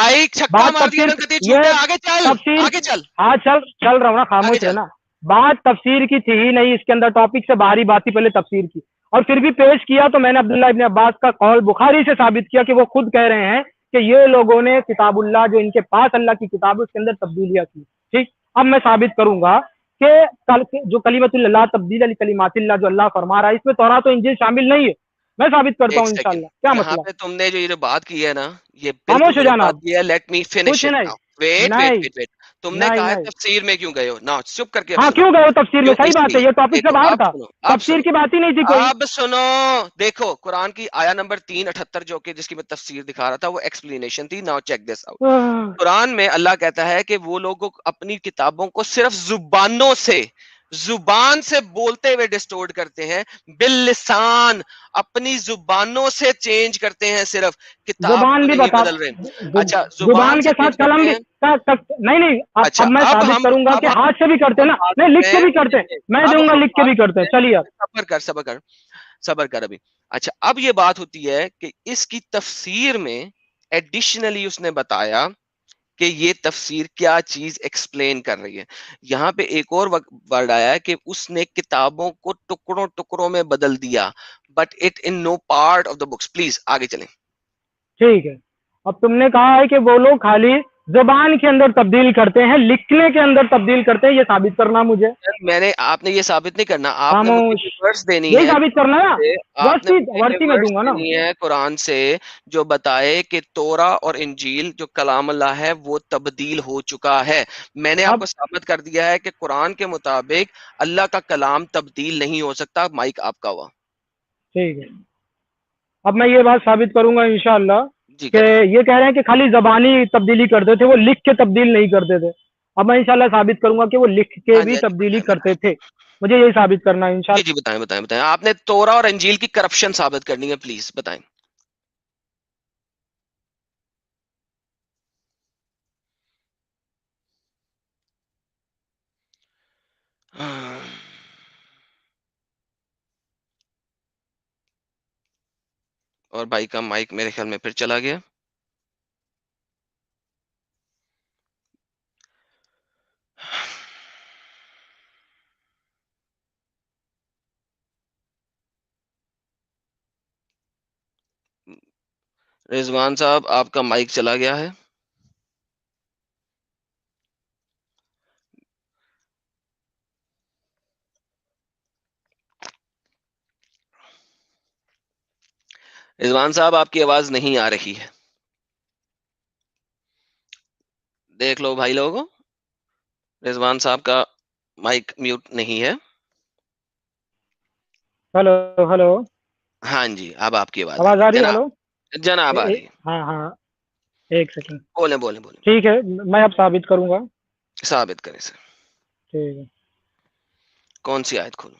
رہا ہوں نا. خاموش ہے نا. بات تفسیر کی تھی ہی نہیں، اس کے اندر ٹاپک سے باہر ہی بات تھی. پہلے تفسیر کی اور پھر بھی پیش کیا تو میں نے عبداللہ ابن عباس کا قول بخاری سے ثابت کیا کہ وہ خود کہہ رہے ہیں کہ یہ لوگوں نے کتاب اللہ جو ان کے پاس اللہ کی کتاب ہے اس کے اندر تبدیلیاں کی. ٹھیک. اب میں ثابت کروں گا کہ جو کلمۃ اللہ تبدیل علی کلمات اللہ جو اللہ فرما رہا ہے اس میں تورات و انجیل شامل نہیں ہے. میں ثابت کرتا ہوں انشاءاللہ. کیا مطلب تم نے جو یہ بات کی ہے نا، یہ خاموش ہو جانا. Let me finish it. تم نے کہا تفسیر میں کیوں گئے ہو؟ نا چپ کر کے. ہاں کیوں گئے ہو تفسیر میں؟ صحیح بات ہے، یہ ٹاپک سے باہر تھا، تفسیر کی بات ہی نہیں تھی کوئی. اب سنو، دیکھو قرآن کی آیا نمبر 378 جو کہ جس کی میں تفسیر دکھا رہا تھا وہ ایکسپلینیشن تھی. Now check this out. قرآن میں اللہ کہتا ہے کہ وہ لوگ اپنی کتابوں کو صرف زبان سے بولتے ہوئے ڈسٹورٹ کرتے ہیں، باللسان اپنی زبانوں سے چینج کرتے ہیں، صرف کتاب زبان کو بھی نہیں بتا، بدل رہے. اچھا زبان سے کے چینج ساتھ قلم کرتے بھی ہیں. نہیں اچھا اب میں ثابت کروں گا کہ ہاتھ سے بھی کرتے ہیں نا، نہیں لکھ کے بھی کرتے ہیں، میں دوں گا لکھ کے بھی کرتے ہیں. چلیے اب صبر کر ابھی. اچھا اب یہ بات ہوتی ہے کہ اس کی تفسیر میں ایڈیشنلی اس نے بتایا کہ یہ تفسیر کیا چیز ایکسپلین کر رہی ہے. یہاں پہ ایک اور ورڈ آیا ہے کہ اس نے کتابوں کو ٹکڑوں ٹکڑوں میں بدل دیا، but it in no part of the books. Please آگے چلیں. ٹھیک ہے. اب تم نے کہا ہے کہ وہ لوگ خالی زبان کے اندر تبدیل کرتے ہیں، لکھنے کے اندر تبدیل کرتے ہیں، یہ ثابت کرنا مجھے. آپ نے یہ ثابت نہیں کرنا، آپ نے مجھے خاموش، ورس دینی یہی ہے، ثابت کرنا ہے نا. آپ نے ورسی میں ورس دوں گا نا. دینی ہے قرآن سے جو بتائے کہ تورا اور انجیل جو کلام اللہ ہے وہ تبدیل ہو چکا ہے. میں نے آپ اب کو ثابت کر دیا ہے کہ قرآن کے مطابق اللہ کا کلام تبدیل نہیں ہو سکتا. مائک آپ کا ہوا. ٹھیک ہے، اب میں یہ بات ثابت کروں گا انشاءاللہ جی کہ کریں. یہ کہہ رہے ہیں کہ خالی زبانی تبدیلی کرتے تھے، وہ لکھ کے تبدیل نہیں کرتے تھے. اب میں انشاءاللہ ثابت کروں گا کہ وہ لکھ کے ہاں جی بھی ہاں جی تبدیلی بتائیں کرتے بتائیں. تھے. مجھے یہی ثابت کرنا ہے جی انشاءاللہ. جی بتائیں بتائیں بتائیں. آپ نے تورا اور انجیل کی کرپشن ثابت کرنی ہے، پلیز بتائیں. اور بھائی کا مائک میرے خیال میں پھر چلا گیا. رضوان صاحب آپ کا مائک چلا گیا ہے. رضوان صاحب آپ کی آواز نہیں آ رہی ہے. دیکھ لو بھائی لوگوں، رضوان صاحب کا مائک میوٹ نہیں ہے. ہلو ہلو، ہاں جی اب آپ کی آواز آ آواز رہی آ ہے رہی ہے؟ ہلو، جناب. جناب آ رہی ہے. ہاں ہاں، ایک سیکنڈ. بولیں بولیں بولیں. ٹھیک ہے، میں اب ثابت کروں گا. ثابت کریں سر. ٹھیک ہے، کون سی آیت کھولوں؟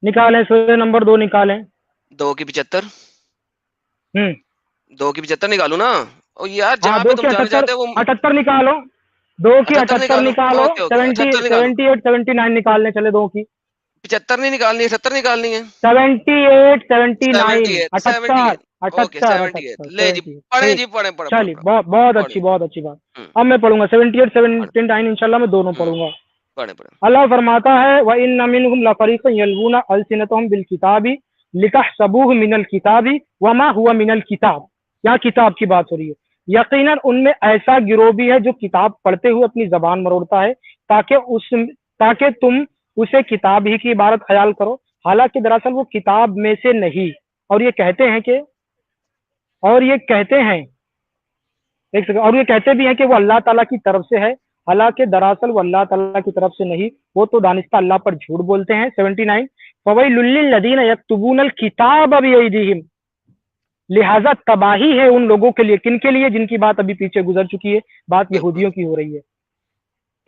نکالیں سورہ نمبر 2 نکالیں. 2:75. ہوں 2:75 نکالوں نا؟ او یار ہاں، جہاں پہ 2 تم کی جانا 78، چاہتے ہو وہ 78 نکالو. 2 کی 78 78 نکالو. نکالو. اوکے اوکے 70، 78 نکالو. 78، 79 نکالنے چلے 2 کی. 75 نہیں نکالنی ہے، 70 نکالنی ہے. 78، 79، 78 78، 78. اوکے 78، 78 لے جی. 78. پڑھیں ٹھیک، جی، پڑھیں پڑھیں پڑھیں چلیے، پڑھیں. بہت پڑھیں. اچھی، بہت اچھی بات. ہوں، اب میں پڑھوں گا 78، پڑھیں. 79 انشاءاللہ میں دونوں ہوں، پڑھوں گا. پڑھیں پڑھیں. اللہ فرماتا ہے وَإِنَّ مِنْهُمْ لَفَرِيقًا يَلْوُونَ أَلْسِنَتَهُمْ بِالْكِتَابِ لِتَحْسَبُوهُ مِنَ الْكِتَابِ وَمَا هُوَ مِنَ الْكِتَابِ. یہاں کتاب کی بات ہو رہی ہے. یقیناً ان میں ایسا گروہ بھی ہے جو کتاب پڑھتے ہوئے اپنی زبان مروڑتا ہے تاکہ تم اسے کتاب ہی کی عبارت خیال کرو، حالانکہ دراصل وہ کتاب میں سے نہیں. اور یہ کہتے ہیں اور یہ کہتے بھی ہیں کہ وہ اللہ تعالیٰ کی طرف سے ہے، حالانکہ دراصل وہ اللہ تعالیٰ کی طرف سے نہیں، وہ تو دانستہ اللہ پر جھوٹ بولتے ہیں. 79 فَوَيْلٌ لِّلَّذِينَ يَكْتُبُونَ الْكِتَابَ بِأَيْدِيهِمْ. لہذا تباہی ہے ان لوگوں کے لیے. کن کے لیے؟ جن کی بات ابھی پیچھے گزر چکی ہے، بات بالکل یہودیوں کی ہو رہی ہے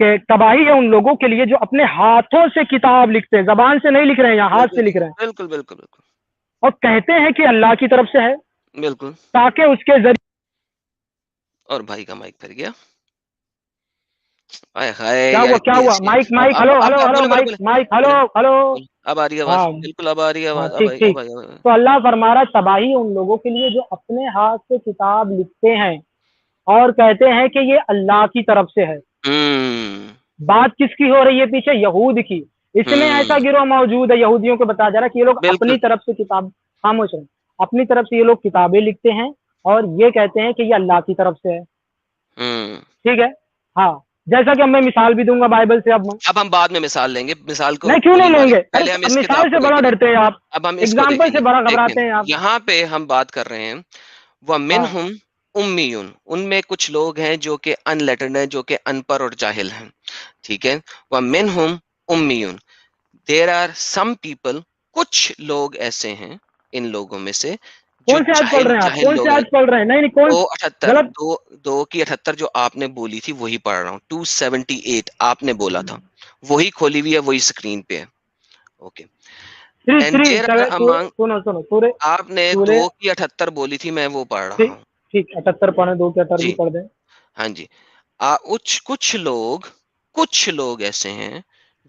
کہ تباہی ہے ان لوگوں کے لیے جو اپنے ہاتھوں سے کتاب لکھتے ہیں، زبان سے نہیں لکھ رہے ہیں، یہاں ہاتھ سے لکھ رہے ہیں، بالکل بالکل بالکل اور کہتے ہیں کہ اللہ کی طرف سے ہے، بالکل. تاکہ اس کے ذریعے. اور بھائی کا مائک پھر گیا. آئے ہائے کیا یار ہوا؟ کیا اتنی ہوا؟ ایسی. مائک اب مائک، اب ہلو اب ہلو اب ہلو، بولے بولے مائک بولے مائک، ہلو بولے. ہلو. اب آ رہی ہے آواز. ہاں بالکل اب آ رہی ہے ہاں، آواز. اب ٹھیک آئی ٹھیک. اب آئی. تو اللہ فرما رہا تباہی ان لوگوں کے لیے جو اپنے ہاتھ سے کتاب لکھتے ہیں اور کہتے ہیں کہ یہ اللہ کی طرف سے ہے. ہوں بات کس کی ہو رہی ہے پیچھے؟ یہود کی. اس میں ایسا ہوں گروہ موجود ہے یہودیوں کو بتایا جا رہا ہے کہ یہ لوگ بالکل. اپنی طرف سے کتاب، خاموش رہیں، اپنی طرف سے یہ لوگ کتابیں لکھتے ہیں اور یہ کہتے ہیں کہ یہ اللہ کی طرف سے ہے. ہوں ٹھیک ہے، ہاں. جیسا کہ اب میں مثال بھی دوں گا بائبل سے. اب ہم بعد میں مثال لیں گے، مثال کو نہیں، کیوں نہیں نہیں لیں مانیں گے؟ گے، پہلے ہم ارے اس مثال کتاب کو سے بڑا دیکھیں گے. ڈرتے ہیں آپ، اب ہم اس کو دیکھیں اگزامپل گے. سے بڑا دیکھیں گھبراتے ہیں آپ. یہاں پہ ہم بات کر رہے ہیں ہاں وَمِنْهُمْ اُمِّيُّن. ان میں کچھ لوگ ہیں جو کہ ان لیٹرڈ ہیں، جو کہ ان پڑھ اور جاہل ہیں. ٹھیک ہے. وَمِنْهُمْ اُمِّيُّن. There are some people، کچھ لوگ ایسے ہیں ان لوگوں میں سے کون سی آیت پڑھ رہے ہیں آپ؟ کون سی آیت پڑھ رہے ہیں؟ نہیں کون 278 2 کی 78 جو آپ نے بولی تھی وہی پڑھ رہا ہوں. 278 آپ نے بولا تھا, وہی کھولی ہوئی ہے, وہی اسکرین پہ ہے. اوکے, آپ نے 2 کی 78 بولی تھی, میں وہ پڑھ رہا ہوں. ٹھیک, 78 پڑھیں, 2 کی 78 بھی پڑھ دیں. ہاں جی. کچھ لوگ ایسے ہیں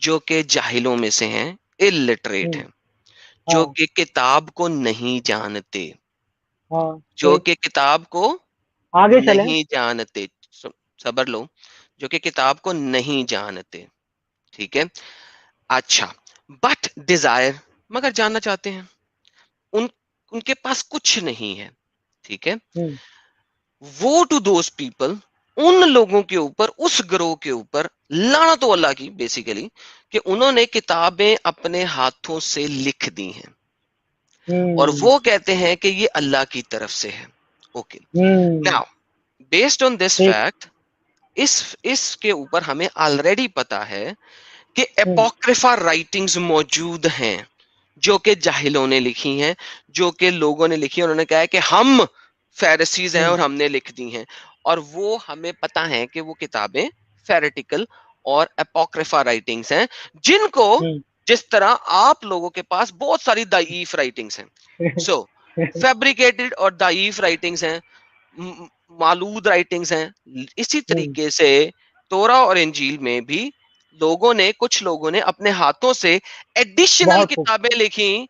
جو کہ جاہلوں میں سے ہیں, الٹریٹ ہیں, جو کہ کتاب کو نہیں جانتے, جو کہ کتاب کو آگے نہیں جانتے, صبر لو, جو کہ کتاب کو نہیں جانتے. ٹھیک ہے, اچھا, بٹ ڈیزائر, مگر جاننا چاہتے ہیں, ان کے پاس کچھ نہیں ہے. ٹھیک ہے, وہ ٹو دوز پیپل, ان لوگوں کے اوپر, اس گروہ کے اوپر لعنت اللہ کی بیسیکلی, کہ انہوں نے کتابیں اپنے ہاتھوں سے لکھ دی ہیں اور وہ کہتے ہیں کہ یہ اللہ کی طرف سے ہے. Okay, now based on this fact, اس کے اوپر ہمیں آلریڈی پتا ہے کہ اپوکریفا رائٹنگز موجود ہیں جو کہ جاہلوں نے لکھی ہیں, جو کہ لوگوں نے لکھی ہیں. انہوں نے کہا ہے کہ ہم فیرسیز ہیں اور ہم نے لکھ دی ہیں, اور وہ ہمیں پتا ہے کہ وہ کتابیں فیریٹیکل اور اپوکریفا رائٹنگز ہیں, جن کو جس طرح آپ لوگوں کے پاس بہت ساری ضعیف رائٹنگز ہیں, سو فیبریکیٹڈ اور ضعیف رائٹنگز ہیں, مالود رائٹنگز ہیں. اسی طریقے سے تورا اور انجیل میں بھی کچھ لوگوں نے اپنے ہاتھوں سے ایڈیشنل کتابیں لکھی.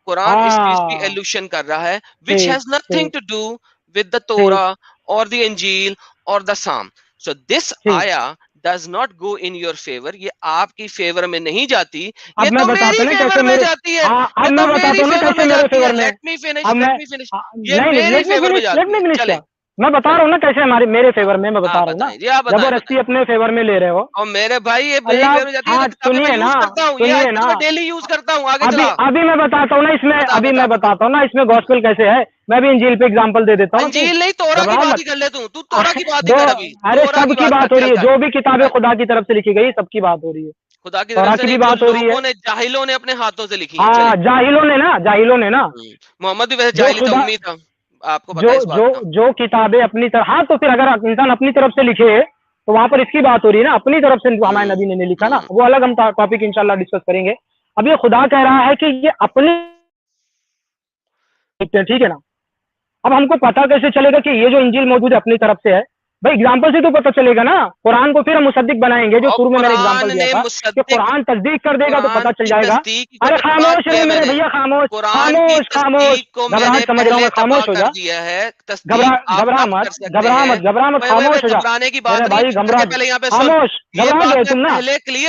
قرآن اس چیز کی ایلوشن کر رہا ہے, which has nothing to do with the Torah or the Injil or the Psalm. So this ayah does not go in your favor. یہ آپ کی فیور میں نہیں جاتی, یہ تو میری فیور میں جاتی ہے, یہ تو میری فیور میں جاتی ہے. Let me finish. یہ میری فیور میں جاتی ہے. چلے میں بتا رہا ہوں نا کیسے ہماری میرے فیور میں میں بتا رہا ہوں نا, زبردستی اپنے فیور میں لے رہے ہو. اور میرے بھائی یہ میری فیور میں جاتی ہے, سنیے نا, سنیے نا, ڈیلی یوز کرتا ہوں. آگے چلا, ابھی میں بتاتا ہوں نا اس میں, ابھی میں بتاتا ہوں نا اس میں گوسپل کیسے ہے. میں بھی انجیل پہ ایگزامپل دے دیتا ہوں. انجیل نہیں, تورا کی بات ہی کر لے تو تورا کی بات ہی کر. ابھی ارے سب کی بات ہو رہی ہے, جو بھی کتابیں خدا کی طرف سے لکھی گئی سب کی بات ہو رہی ہے. خدا کی طرف سے بات ہو رہی ہے, جاہلوں نے اپنے ہاتھوں سے لکھی. ہاں, جاہلوں نے نا محمد بھی ویسے جاہل تھا, امید تھا آپ کو پتہ ہے اس بات کا. جو کتابیں اپنی طرف, ہاں تو پھر اگر انسان اپنی طرف سے لکھے تو وہاں پر اس کی بات ہو رہی ہے نا, اپنی طرف سے ہمارے نبی نے نہیں لکھا نا, وہ الگ ہم ٹاپک انشاءاللہ ڈسکس کریں گے. اب یہ خدا کہہ رہا ہے کہ یہ اپنی, ٹھیک ہے نا. اب ہم کو پتا کیسے چلے گا کہ یہ جو انجیل موجود ہے اپنی طرف سے ہے؟ بھائی ایگزامپل سے تو پتہ چلے گا نا. قرآن کو پھر ہم مصدق بنائیں گے, جو شروع میں میں نے ایگزامپل دیا تھا کہ قرآن تصدیق کر دے گا تو پتہ چل جائے گا. ارے خاموش رہے میرے بھیا, خاموش خاموش خاموش, گھبراہٹ سمجھ رہا ہوں میں, خاموش ہو جا, گھبرا مت, خاموش ہو جا میرے بھائی, خاموش, گھبرا گئے تم نا,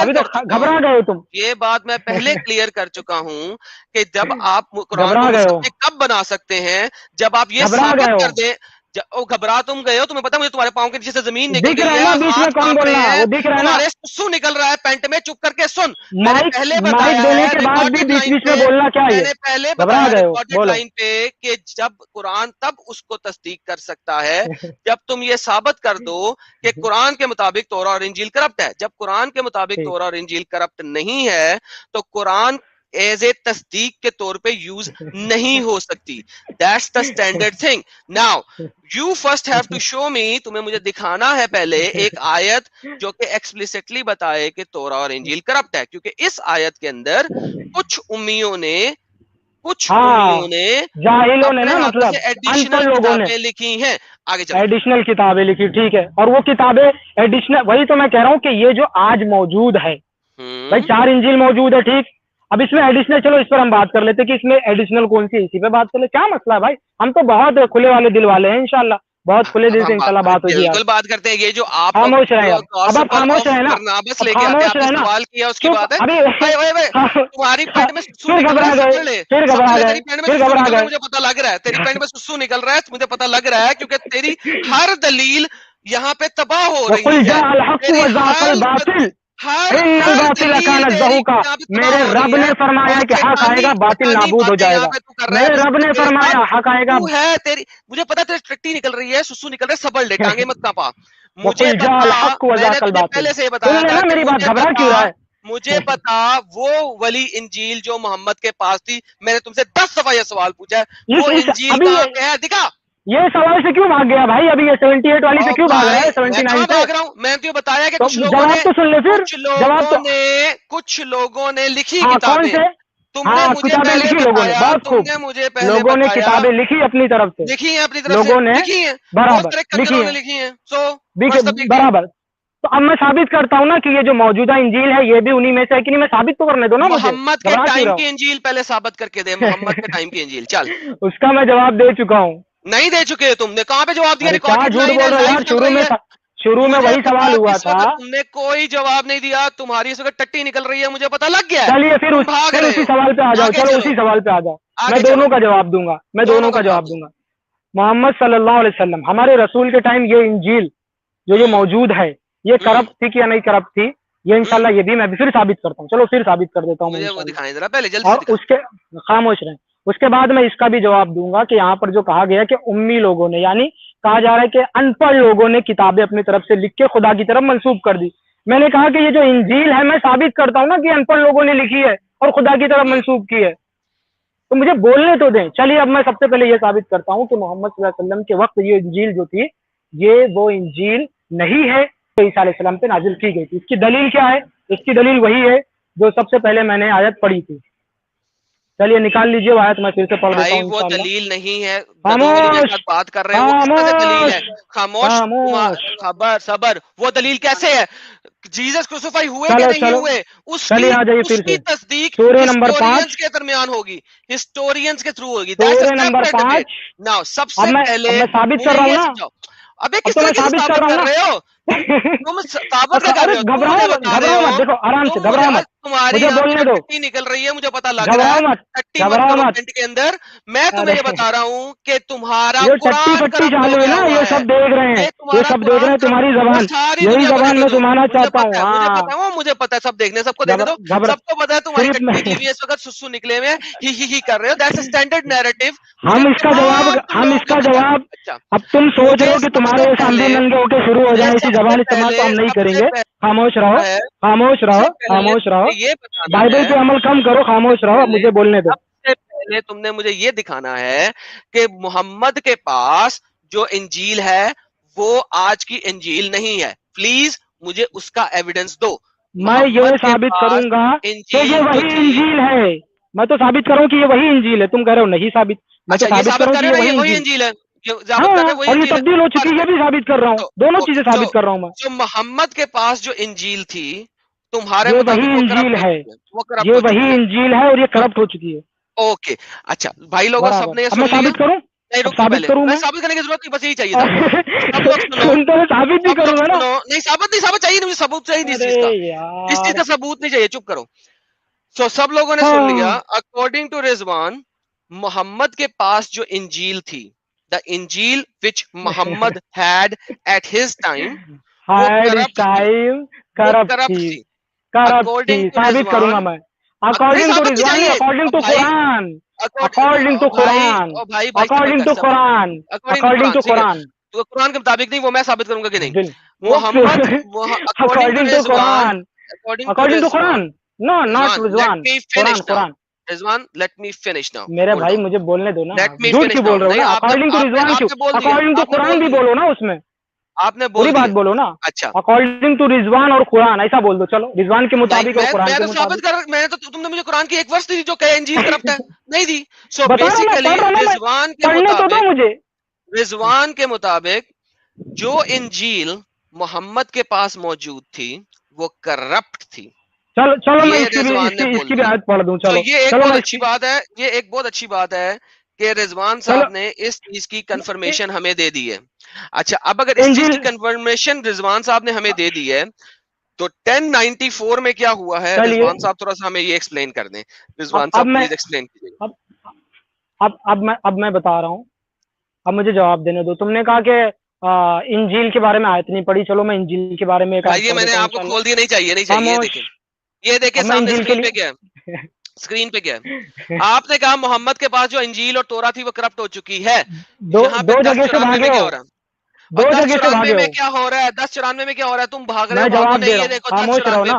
ابھی تو گھبرا گئے تم. یہ بات میں پہلے کلیئر کر چکا ہوں کہ جب آپ قرآن کو مصدق کب بنا سکتے ہیں, جب آپ یہ ثابت کر دیں. گھبرا تم گئے ہو, تمہیں پتا مجھے تمہارے پاؤں کے نیچے سے زمین نکل رہی ہے, تمہارے سسو نکل رہا ہے پینٹ میں, چپ کر کے سن. میں نے پہلے بتایا لائن پہ کہ جب قرآن تب اس کو تصدیق کر سکتا ہے جب تم یہ ثابت کر دو کہ قرآن کے مطابق تورا اور انجیل کرپٹ ہے. جب قرآن کے مطابق تورا اور انجیل کرپٹ نہیں ہے تو قرآن ایز اے تصدیق کے طور پہ یوز نہیں ہو سکتی. That's the standard thing. Now, you first have to show me, تمہیں مجھے دکھانا ہے پہلے ایک آیت جو کہ ایکسپلیسٹلی بتائے کہ تورا اور انجیل کرپٹ ہے, کیونکہ اس آیت کے اندر کچھ امیوں نے جاہلوں نے نا, مطلب ایڈیشنل کتابیں لکھی ہیں. آگے چلو, ایڈیشنل کتابیں لکھی, ٹھیک ہے, اور وہ کتابیں ایڈیشنل, وہی تو میں کہہ رہا ہوں کہ یہ جو آج موجود ہے بھائی, 4 انجیل موجود ہے, ٹھیک. اب اس میں ایڈیشنل, چلو اس پر ہم بات کر لیتے کہ اس میں ایڈیشنل کون سی, اسی پہ بات کر لیں, کیا مسئلہ ہے بھائی. ہم تو بہت کھلے والے دل والے ہیں, انشاءاللہ بہت کھلے دل سے انشاءاللہ بات ہوگی. بالکل بات کرتے ہیں. یہ جو آپ خاموش رہے, اب آپ خاموش رہے نا, بس لے کے آپ نے سوال کیا اس کی بات ہے. تمہاری پینٹ میں سسو نکل رہا ہے, مجھے پتا لگ رہا ہے, تیری پینٹ میں سسو نکل رہا ہے, مجھے پتا لگ رہا ہے, کیونکہ تیری ہر دلیل یہاں پہ تباہ ہو رہی ہے. میرے رب نے فرمایا کہ حق آئے گا, باطل نابود ہو جائے گا. میرے رب نے فرمایا حق آئے گا. مجھے پتا تیری ٹٹی نکل رہی ہے, سسو نکل رہا ہے, سبل ڈے ٹانگے مت کانپا. مجھے پہلے سے یہ بتایا تھا, میری بات, گھبرا کیوں رہا ہے, مجھے بتا وہ ولی انجیل جو محمد کے پاس تھی، میں نے تم سے 10 دفعہ یہ سوال پوچھا ہے، وہ انجیل کہاں پہ ہے؟ دکھا. یہ سوال سے کیوں بھاگ گیا بھائی؟ ابھی یہ 78 والی سے کیوں بھاگ رہا ہے؟ 79 سے بھاگ رہا ہوں. میں نے تو بتایا کہ کچھ جواب تو سن لے پھر. کچھ لوگوں نے لکھی کون کتابیں. سے؟ تم نے مجھے پہلے بتایا، تم نے مجھے پہلے لوگوں نے کتابیں لکھی اپنی طرف سے، لکھی ہیں اپنی طرف سے، لوگوں نے لکھی ہیں برابر لکھی ہیں. سو برابر. تو اب میں ثابت کرتا ہوں نا کہ یہ جو موجودہ انجیل ہے یہ بھی انہی میں سے ہے کہ نہیں. میں ثابت تو کرنے دو نا مجھے. محمد کے ٹائم کی انجیل پہلے ثابت کر کے دے. محمد کے ٹائم کی انجیل چل. اس کا میں جواب دے چکا ہوں. نہیں دے چکے تم نے. کہاں پہ جواب دیا؟ کیا جھوٹ بول رہے ہو یار؟ شروع میں وہی سوال ہوا تھا. تم نے کوئی جواب نہیں دیا. تمہاری اس وقت ٹٹی نکل رہی ہے، مجھے پتا لگ گیا. چلیے پھر اسی سوال پہ آ جاؤ. چلو اسی سوال پہ آ جاؤ. میں دونوں کا جواب دوں گا. محمد صلی اللہ علیہ وسلم ہمارے رسول کے ٹائم یہ انجیل جو موجود ہے یہ کرپٹ تھی کہ یا نہیں کرپٹ تھی؟ یہ انشاءاللہ یہ بھی میں پھر ثابت کرتا ہوں. چلو پھر ثابت کر دیتا ہوں. اور اس کے خاموش رہیں. اس کے بعد میں اس کا بھی جواب دوں گا کہ یہاں پر جو کہا گیا کہ امی لوگوں نے، یعنی کہا جا رہا ہے کہ ان پڑھ لوگوں نے کتابیں اپنی طرف سے لکھ کے خدا کی طرف منسوب کر دی. میں نے کہا کہ یہ جو انجیل ہے میں ثابت کرتا ہوں نا کہ ان پڑھ لوگوں نے لکھی ہے اور خدا کی طرف منسوب کی ہے. تو مجھے بولنے تو دیں. چلیے اب میں سب سے پہلے یہ ثابت کرتا ہوں کہ محمد صلی اللہ علیہ وسلم کے وقت یہ انجیل جو تھی یہ وہ انجیل نہیں ہے جو عیسیٰ علیہ السلام پہ نازل کی گئی تھی. اس کی دلیل کیا ہے؟ اس کی دلیل وہی ہے جو سب سے پہلے میں نے آیت پڑھی تھی. چلیے نکال لیجیے وہ آیت، میں پھر سے پڑھ دیتا ہوں. وہ دلیل نہیں ہے. خاموش بات کر رہے ہیں. خاموش. خبر صبر. وہ دلیل کیسے ہے؟ جیزس کروسیفائی ہوئے کہ نہیں ہوئے اس کی تصدیق سورہ نمبر 5 کے درمیان ہوگی، ہسٹورینز کے تھرو ہوگی. سورہ نمبر 5. ناؤ سب سے پہلے میں ثابت کر رہا ہوں نا. ابے کس طرح ثابت کر رہے ہو؟ تم ثابت کر رہے ہو. گھبراؤ مت. دیکھو آرام سے گھبراؤ مت. تمہاری بولنے دو. نکل رہی ہے مجھے پتا لگ رہا ہے کے اندر. میں تمہیں یہ بتا رہا ہوں کہ تمہارا یہ سب دیکھ رہے ہیں، یہ سب دیکھ رہے ہیں تمہاری زبان. یہی زبان میں سنانا چاہتا ہوں. مجھے پتا ہے سب دیکھنے، سب کو دیکھنے دو. سب کو پتا ہے تمہاری اس وقت سسو نکلے ہوئے ہی کر رہے ہو. That's a standard narrative. ہم اس کا جواب اب تم سوچ رہے ہو کہ تمہارے سامنے ننگے ہو کے شروع ہو جائیں اسی زبان استعمال تو ہم نہیں کریں گے. خاموش رہو خاموش رہو خاموش رہو. بائبل پہ عمل کم کرو. خاموش رہو. اب مجھے بولنے دو. سب سے پہلے تم نے مجھے یہ دکھانا ہے کہ محمد کے پاس جو انجیل ہے وہ آج کی انجیل نہیں ہے. پلیز مجھے اس کا ایویڈنس دو. میں یہ ثابت کروں گا کہ یہ وہی انجیل ہے. میں تو ثابت کروں کہ یہ وہی انجیل ہے. تم کہہ رہے ہو نہیں ثابت. میں تو ثابت کروں کہ یہ وہی انجیل ہے. اور یہ تبدیل ہو چکی ہے، یہ بھی ثابت کر رہا ہوں. دونوں چیزیں ثابت کر رہا ہوں میں. جو محمد کے پاس جو انجیل تھی تمہارے یہ وہی انجیل ہے. یہ وہی انجیل ہے اور یہ کرپٹ ہو چکی ہے. اوکے اچھا بھائی لوگوں سب نے میں ثابت کروں. ثابت کروں میں. ثابت کرنے کی ضرورت نہیں، بس یہی چاہیے تھا. ثابت نہیں کروں گا نا. نہیں ثابت چاہیے. مجھے ثبوت چاہیے. اس چیز کا ثبوت نہیں چاہیے. چپ کرو. سو سب لوگوں نے سن لیا. اکارڈنگ ٹو رضوان محمد کے پاس جو انجیل تھی، the انجیل which Muhammad had at his time corrupt تھی. ثابت کروں گا میں. According to Rizwan, according to Quran, according to Quran, according to Quran, according to Quran. تو قرآن کے مطابق نہیں، وہ میں ثابت کروں گا کہ نہیں. Muhammad according to Quran, according to Quran. No not Rizwan. Quran. Rizwan let me finish now. میرے بھائی مجھے بولنے دو نا. جھوٹ کیوں بول رہے ہو؟ اکارڈنگ ٹو رضوان کیوں؟ اکارڈنگ ٹو قرآن بھی بولو نا. اس میں آپ نے پوری بات بولو نا. اچھا اکارڈنگ ٹو رضوان اور قرآن ایسا بول دو. چلو رضوان کے مطابق اور قرآن کے مطابق. میں تو تم نے مجھے قرآن کی ایک ورس دی جو کہ انجیل کرپٹ ہے نہیں دی. سو بیسیکلی رضوان کے مطابق جو انجیل محمد کے پاس موجود تھی وہ کرپٹ تھی. چلو میں اس کی بھی آیت پڑھ دوں. چلو یہ ایک بہت اچھی بات ہے. یہ ایک بہت اچھی بات ہے کہ رضوان صاحب نے اس چیز کی کنفرمیشن ہمیں دے دی ہے. اچھا اب اگر اس چیز کی کنفرمیشن رضوان صاحب نے ہمیں دے دی ہے تو 1094 میں کیا ہوا ہے رضوان صاحب تھوڑا سا ہمیں یہ ایکسپلین کر دیں. رضوان صاحب پلیز ایکسپلین کیجیے. اب میں بتا رہا ہوں. اب مجھے جواب دینے دو. تم نے کہا کہ انجیل کے بارے میں آیت نہیں پڑھی. چلو میں انجیل کے بارے میں میں نے آپ کو کھول دیا. نہیں چاہیے. یہ دیکھیں سامنے اسکرین پہ کیا ہے. اسکرین پہ کیا ہے. آپ نے کہا محمد کے پاس جو انجیل اور تورا تھی وہ کرپٹ ہو چکی ہے. دو جگہ سے بھاگے ہو. دو جگہ سے بھاگے ہو. کیا ہو رہا ہے 1094 میں کیا ہو رہا ہے؟ تم بھاگ رہے ہو. جواب دے رہا ہوں. خاموش رہو نا.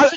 10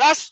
10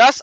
10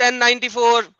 1094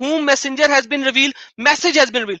whom messenger has been revealed, message has been revealed,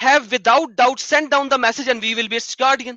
have without doubt sent down the message and we will be its guardian,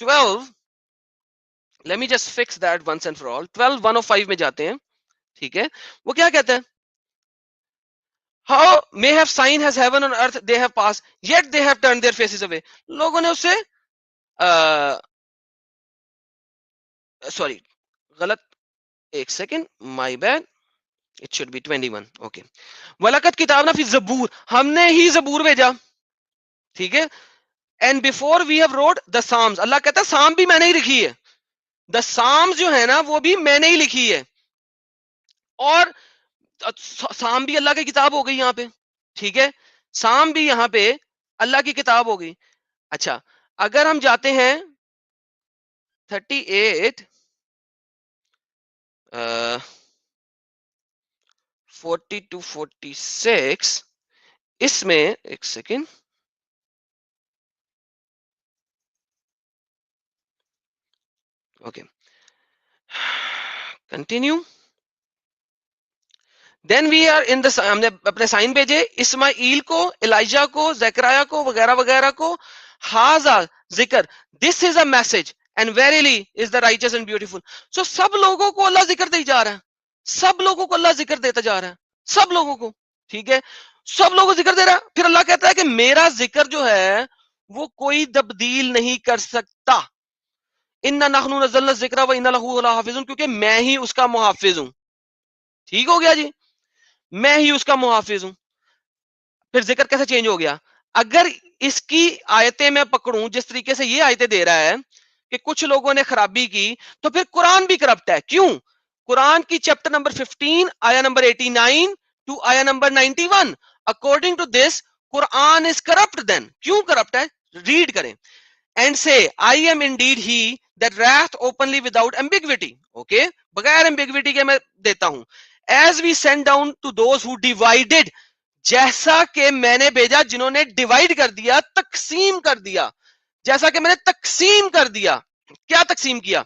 12 Let me just fix that once and for all. 12:105 میں جاتے ہیں. ٹھیک ہے, وہ کیا کہتے ہیں؟ How may have sign has heaven on earth they have passed yet they have turned their faces away. لوگوں نے اسے سوری غلط, ایک second, my bad, it should be 21. Okay, وَلَقَدْ كِتَابْنَا فِي الزَّبُور, ہم نے ہی زبور بھیجا. ٹھیک ہے, and before we have wrote the Psalms, Allah کہتا ہے سام بھی میں نے ہی لکھی ہے. دا سامز جو ہے نا وہ بھی میں نے ہی لکھی ہے, اور سام بھی اللہ کی کتاب ہو گئی یہاں پہ. ٹھیک ہے, سام بھی یہاں پہ اللہ کی کتاب ہو گئی. اچھا, اگر ہم جاتے ہیں 38 40 to 46, اس میں ایک second, okay, continue. Then we are in ہم نے اپنے سائن بھیجے اسماعیل کو, الائجہ کو, زکریا کو, وغیرہ وغیرہ کو. ہاذا ذکر, this is a message and verily is the riches and beautiful. So سب لوگوں کو اللہ ذکر دے جا رہا ہے, سب لوگوں کو اللہ ذکر دیتا جا رہا ہے, سب لوگوں کو. ٹھیک ہے, سب لوگوں کو ذکر دے رہا ہے. پھر اللہ کہتا ہے کہ میرا ذکر جو ہے وہ کوئی تبدیل نہیں کر سکتا. اِنَّا نَحْنُ نَزَّلْنَا الذِّكْرَ وَإِنَّا لَهُ لَحَافِظُونَ, کیونکہ میں ہی اس کا محافظ ہوں. ٹھیک ہو گیا جی, میں ہی اس کا محافظ ہوں. پھر ذکر کیسے چینج ہو گیا؟ اگر اس کی آیتیں میں پکڑوں جس طریقے سے یہ آیتیں دے رہا ہے کہ کچھ لوگوں نے خرابی کی, تو پھر قرآن بھی کرپٹ ہے. کیوں؟ قرآن کی چیپٹر نمبر 15 آیا نمبر 89 ٹو آیا number 91, according to this Quran is corrupt. Then کیوں کرپٹ ہے؟ ریڈ کریں. And say, I am indeed he that wrath openly without ambiguity. Okay, بغیر ambiguity کے میں دیتا ہوں. As we send down to those who divided, جیسا کہ میں نے بھیجا جنہوں نے ڈیوائڈ کر دیا, تقسیم کر دیا, جیسا کہ میں نے تقسیم کر دیا. کیا تقسیم کیا؟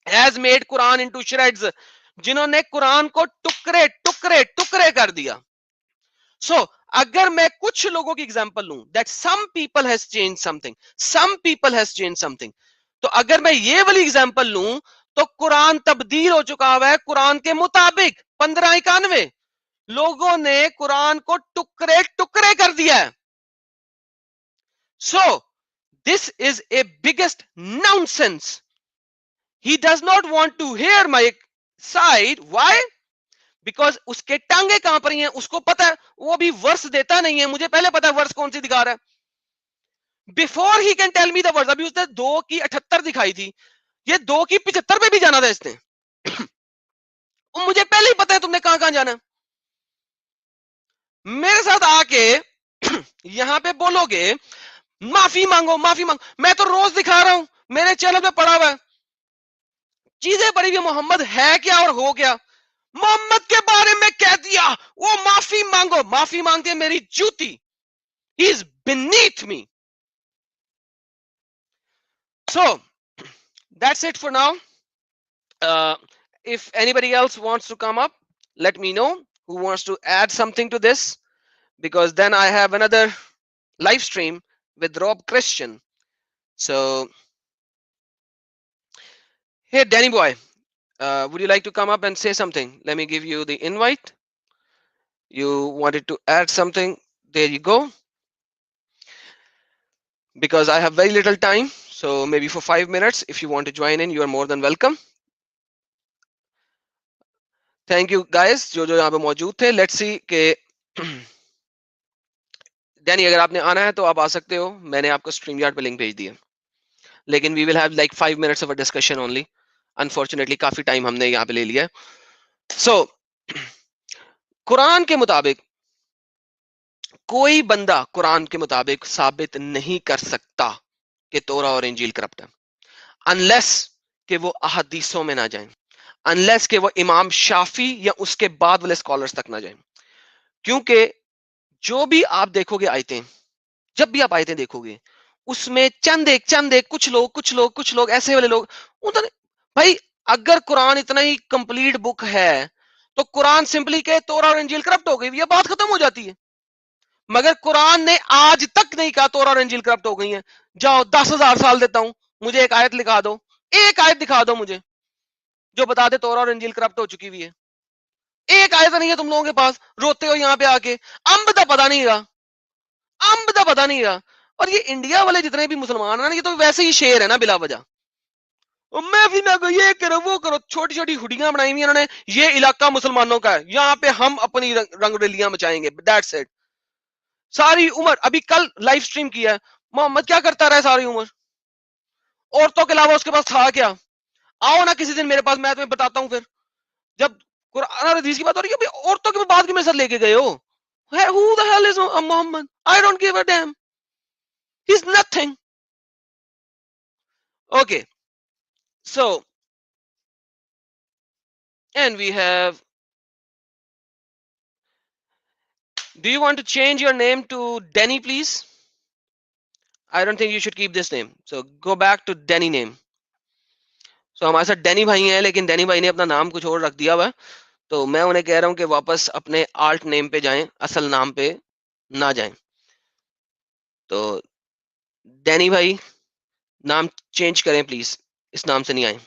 As made Quran into shreds, جنہوں نے قرآن کو ٹکڑے ٹکڑے ٹکڑے کر دیا. So اگر میں کچھ لوگوں کی ایگزامپل لوں, that some people has changed something, some people has changed something, تو اگر میں یہ والی ایگزامپل لوں تو قرآن تبدیل ہو چکا ہوا ہے قرآن کے مطابق. 1591 لوگوں نے قرآن کو ٹکڑے ٹکڑے کر دیا ہے. So this is a biggest nonsense. He does not want to hear my side. Why? Because اس کے ٹانگیں کہاں پر ہیں اس کو پتا ہے, وہ بھی ورس دیتا نہیں ہے. مجھے پہلے پتا ہے ورس کون سی دکھا رہا ہے, before he can tell me the verse. ابھی اس نے 2 کی 78 دکھائی تھی, یہ 2 کی 75 پہ بھی جانا تھا اس نے. مجھے پہلے ہی پتا ہے تم نے کہاں کہاں جانا ہے. میرے ساتھ آ کے یہاں پہ بولو گے معافی مانگو معافی مانگو, میں تو روز دکھا رہا ہوں, میرے چینل پہ پڑا ہوا ہے, چیزیں پڑی ہوئی, محمد ہے کیا اور ہو گیا. محمد کے بارے میں کہہ دیا وہ معافی مانگو, معافی مانگتے میری جوتی. He is beneath me. So that's it for now. If anybody else wants to come up, let me know who wants to add something to this, because then I have another live stream with Rob Christian. So hey Danny boy, would you like to come up and say something? Let me give you the invite. You wanted to add something, there you go. Because I have very little time, so maybe for 5 minutes if you want to join in, you are more than welcome. Thank you guys جو یہاں پہ موجود تھے. Let's see کہ Danny اگر آپ نے آنا ہے تو آپ آ سکتے ہو, میں نے آپ کو اسٹریم یارڈ پہ لنک بھیج دیا, لیکن we will have like 5 minutes of a discussion only. Unfortunately coffee time ہم نے یہاں پہ لے لیا. So قرآن کے مطابق کوئی بندہ قرآن کے مطابق ثابت نہیں کر سکتا کہ تورا اور انجیل کرپٹ ہے, unless کہ وہ احادیثوں میں نہ جائیں, unless کہ وہ امام شافی یا اس کے بعد والے اسکالرز تک نہ جائیں. کیونکہ جو بھی آپ دیکھو گے آیتیں, جب بھی آپ آیتیں دیکھو گے اس میں چند ایک کچھ لوگ ایسے والے لوگ, بھائی اگر قرآن اتنا ہی کمپلیٹ بک ہے تو قرآن سمپلی کہ تورا اور انجیل کرپٹ ہو گئی, یہ بات ختم ہو جاتی ہے. مگر قرآن نے آج تک نہیں کہا تورا اور انجیل کرپٹ ہو گئی ہیں. جاؤ 10,000 سال دیتا ہوں, مجھے ایک آیت لکھا دو ایک آیت دکھا دو مجھے جو بتا دے تورات اور انجیل کرپٹ ہو چکی ہوئی ہے. ایک آیت نہیں ہے تم لوگوں کے پاس. روتے ہو یہاں پہ آ کے. امب دا پتا نہیں رہا, امب دا پتا نہیں رہا. اور یہ انڈیا والے جتنے بھی مسلمان ہیں نا, یہ تو ویسے ہی شیر ہے نا بلا وجہ. میں بھی نہ یہ کرو وہ کرو, چھوٹی چھوٹی ہڈیاں بنائی ہوئی انہوں نے, یہ علاقہ مسلمانوں کا ہے, یہاں پہ ہم اپنی رنگ ریلیاں مچائیں گے. That's it. ساری عمر, ابھی کل لائیو سٹریم کیا ہے, محمد کیا کرتا رہا ہے ساری عمر, عورتوں کے علاوہ اس کے پاس تھا کیا؟ آؤ نا کسی دن میرے پاس, میں تمہیں بتاتا ہوں. پھر جب قرآن اور حدیث کی بات ہو رہی ہے, عورتوں کے بعد کی میرے ساتھ لے کے گئے ہو. Who the hell is Muhammad? I don't give a damn. He's nothing. Okay. So, and we have, do you want to change your name to Denny, please? I don't think you should keep this name. So go back to Denny name. So ہمارے ساتھ Danny بھائی ہیں, لیکن Danny بھائی نے اپنا نام کچھ اور رکھ دیا ہوا ہے, تو میں انہیں کہہ رہا ہوں کہ واپس اپنے آلٹ نیم پہ جائیں, اصل نام پہ نہ جائیں. تو ڈینی بھائی نام چینج کریں پلیز, اس نام سے نہیں آئیں.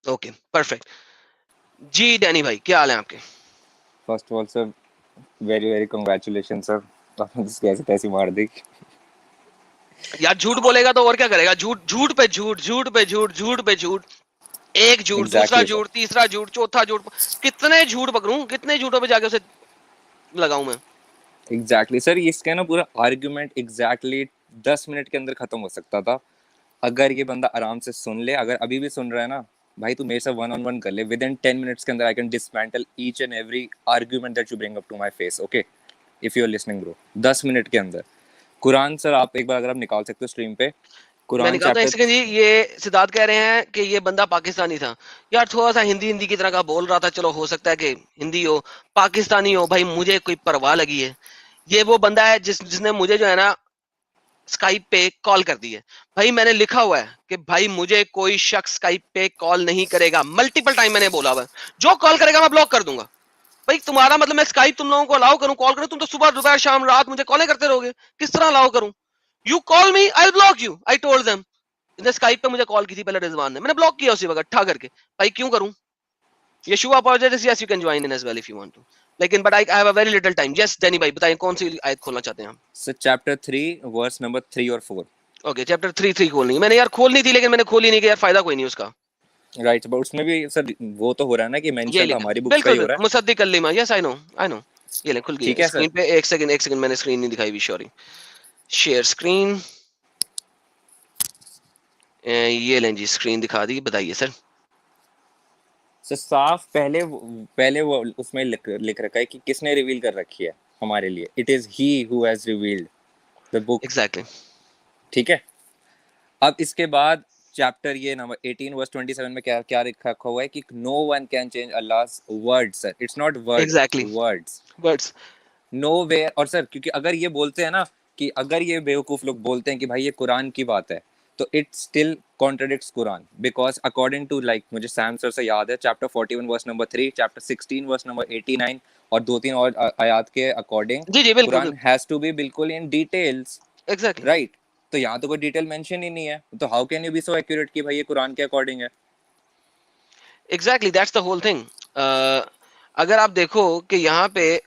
Okay perfect. جی ڈینی بھائی کیا حال ہے آپ کے؟ First of all sir very very congratulation sir, آپ نے کیسے کیسی مار دی. یار جھوٹ بولے گا تو اور کیا کرے گا, جھوٹ پہ جھوٹ, جھوٹ پہ جھوٹ, جھوٹ پہ جھوٹ, ایک جھوٹ, دوسرا جھوٹ, تیسرا جھوٹ, چوتھا جھوٹ. کتنے جھوٹ پکڑوں, کتنے جھوٹوں پہ جا کے اسے لگاؤں میں. ایگزیکٹلی سر, اس کا نا پورا آرگیومنٹ ایگزیکٹلی 10 منٹ کے اندر ختم ہو سکتا تھا اگر یہ بندہ آرام سے سن لے. اگر ابھی بھی سن رہا ہے نا بھائی, تو میرے سے 1-on-1 کر لے. ود ان 10 minutes کے اندر I can dismantle each and every argument that you bring up to my face. Okay, if you are listening bro, 10 minute کے اندر. قرآن سر آپ ایک بار اگر آپ نکال سکتے ہو اسٹریم پہ, میں قرآن نکالتا ہوں ایک سیکنڈ جی. یہ سدھارتھ کہہ رہے ہیں کہ یہ بندہ پاکستانی تھا. یار تھوڑا سا ہندی کی طرح کا بول رہا تھا, چلو ہو سکتا ہے کہ ہندی ہو, پاکستانی ہو بھائی مجھے کوئی پرواہ لگی ہے. یہ وہ بندہ ہے جس نے مجھے جو ہے نا اسکائپ پہ کال کر دی ہے. بھائی میں نے لکھا ہوا ہے کہ بھائی مجھے کوئی شخص اسکائپ پہ کال نہیں کرے گا. ملٹیپل ٹائم میں نے بولا ہوا ہے, جو کال کرے گا میں بلاک کر دوں گا. بھائی تمہارا مطلب میں اسکائپ تم لوگوں کو الاؤ کروں, کال کروں, تم تو صبح دوپہر شام رات مجھے کالیں کرتے رہو گے, کس طرح الاؤ کروں؟ You call me I block you, I told them. Skype پہ مجھے کال کی تھی پہلے رضوان نے, میں نے بلاک کیا اسی وقت ٹھا کر کے. بھائی کیوں کروں؟ Yeshua apologetics, yes you can join in as well if you want to, لیکن but I have a very little time. Yes Danny بھائی بتائیں کون سی آیت کھولنا چاہتے ہیں ہم؟ سر چیپٹر 3 ورس نمبر 3 اور 4. اوکے چیپٹر 3 کھولنی میں نے یار, کھولنی تھی لیکن میں نے کھولی نہیں کہ یار فائدہ کوئی نہیں اس کا. رائٹ, بٹ اس میں بھی سر وہ تو ہو رہا ہے نا کہ یہ مینشن ہماری بکس پہ ہی بالکل ہو رہا ہے. مصدق کلمہ, یس آئی نو. یہ لیں کھل گئی ٹھیک ہے اسکرین سر, پہ. ایک سیکنڈ میں نے اسکرین نہیں دکھائی ہوئی, سوری. شیئر اسکرین, یہ لیں جی اسکرین دکھا دی. بتائیے سر. سر صاف پہلے وہ اس میں لکھ رکھا ہے کہ کس نے ریویل کر رکھی ہے ہمارے لیے. It is he who has revealed the book. Exactly. ٹھیک ہے, اب اس کے بعد چیپٹر یہ نمبر 18 ورس 27 میں کیا رکھا ہوا ہے کہ no one can change Allah's words sir, it's not words, exactly words no way. اور سر کیونکہ اگر یہ بولتے ہیں نا کہ اگر یہ بیوقوف لوگ بولتے ہیں کہ بھائی یہ قرآن کی بات ہے, تو it still contradicts Quran, because according to like مجھے سیم سر سے یاد ہے chapter 41 verse number 3, chapter 16 verse number 89 اور 2-3 اور آیات کے اکارڈنگ جی بالکل قرآن ہیز ٹو بی بالکل ان ڈیٹیلز. ایگزیکٹلی رائٹ, تو یہاں تو کوئی ڈیٹیل مینشن ہی نہیں ہے, تو how can you be so accurate کہ بھائی یہ قرآن کے اکارڈنگ ہے. Exactly that's the whole thing. اگر آپ دیکھو کہ یہاں پہ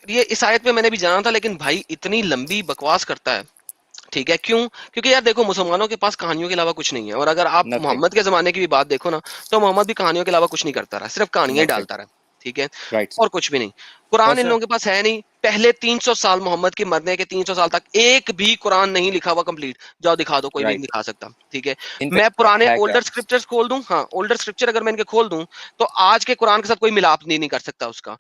یہ اس آیت پہ میں نے بھی جانا تھا, لیکن بھائی اتنی لمبی بکواس کرتا ہے. ٹھیک ہے, کیوں؟ کیونکہ یار دیکھو مسلمانوں کے پاس کہانیوں کے علاوہ کچھ نہیں ہے, اور اگر آپ محمد کے زمانے کی بھی بات دیکھو نا, تو محمد بھی کہانیوں کے علاوہ کچھ نہیں کرتا رہا, صرف کہانیاں ہی ڈالتا رہا. ٹھیک ہے, اور کچھ بھی نہیں. قرآن ان لوگوں کے پاس ہے نہیں. پہلے 300 سال محمد کے مرنے کے 300 سال تک ایک بھی قرآن نہیں لکھا ہوا کمپلیٹ. جاؤ دکھا دو, کوئی بھی نہیں دکھا سکتا. ٹھیک ہے, میں پرانے اولڈر اسکرپچرز کھول دوں, ہاں اولڈر اسکرپچر اگر میں ان کے کھول دوں تو آج کے قرآن کے ساتھ کوئی ملاپ نہیں کر سکتا اس کا.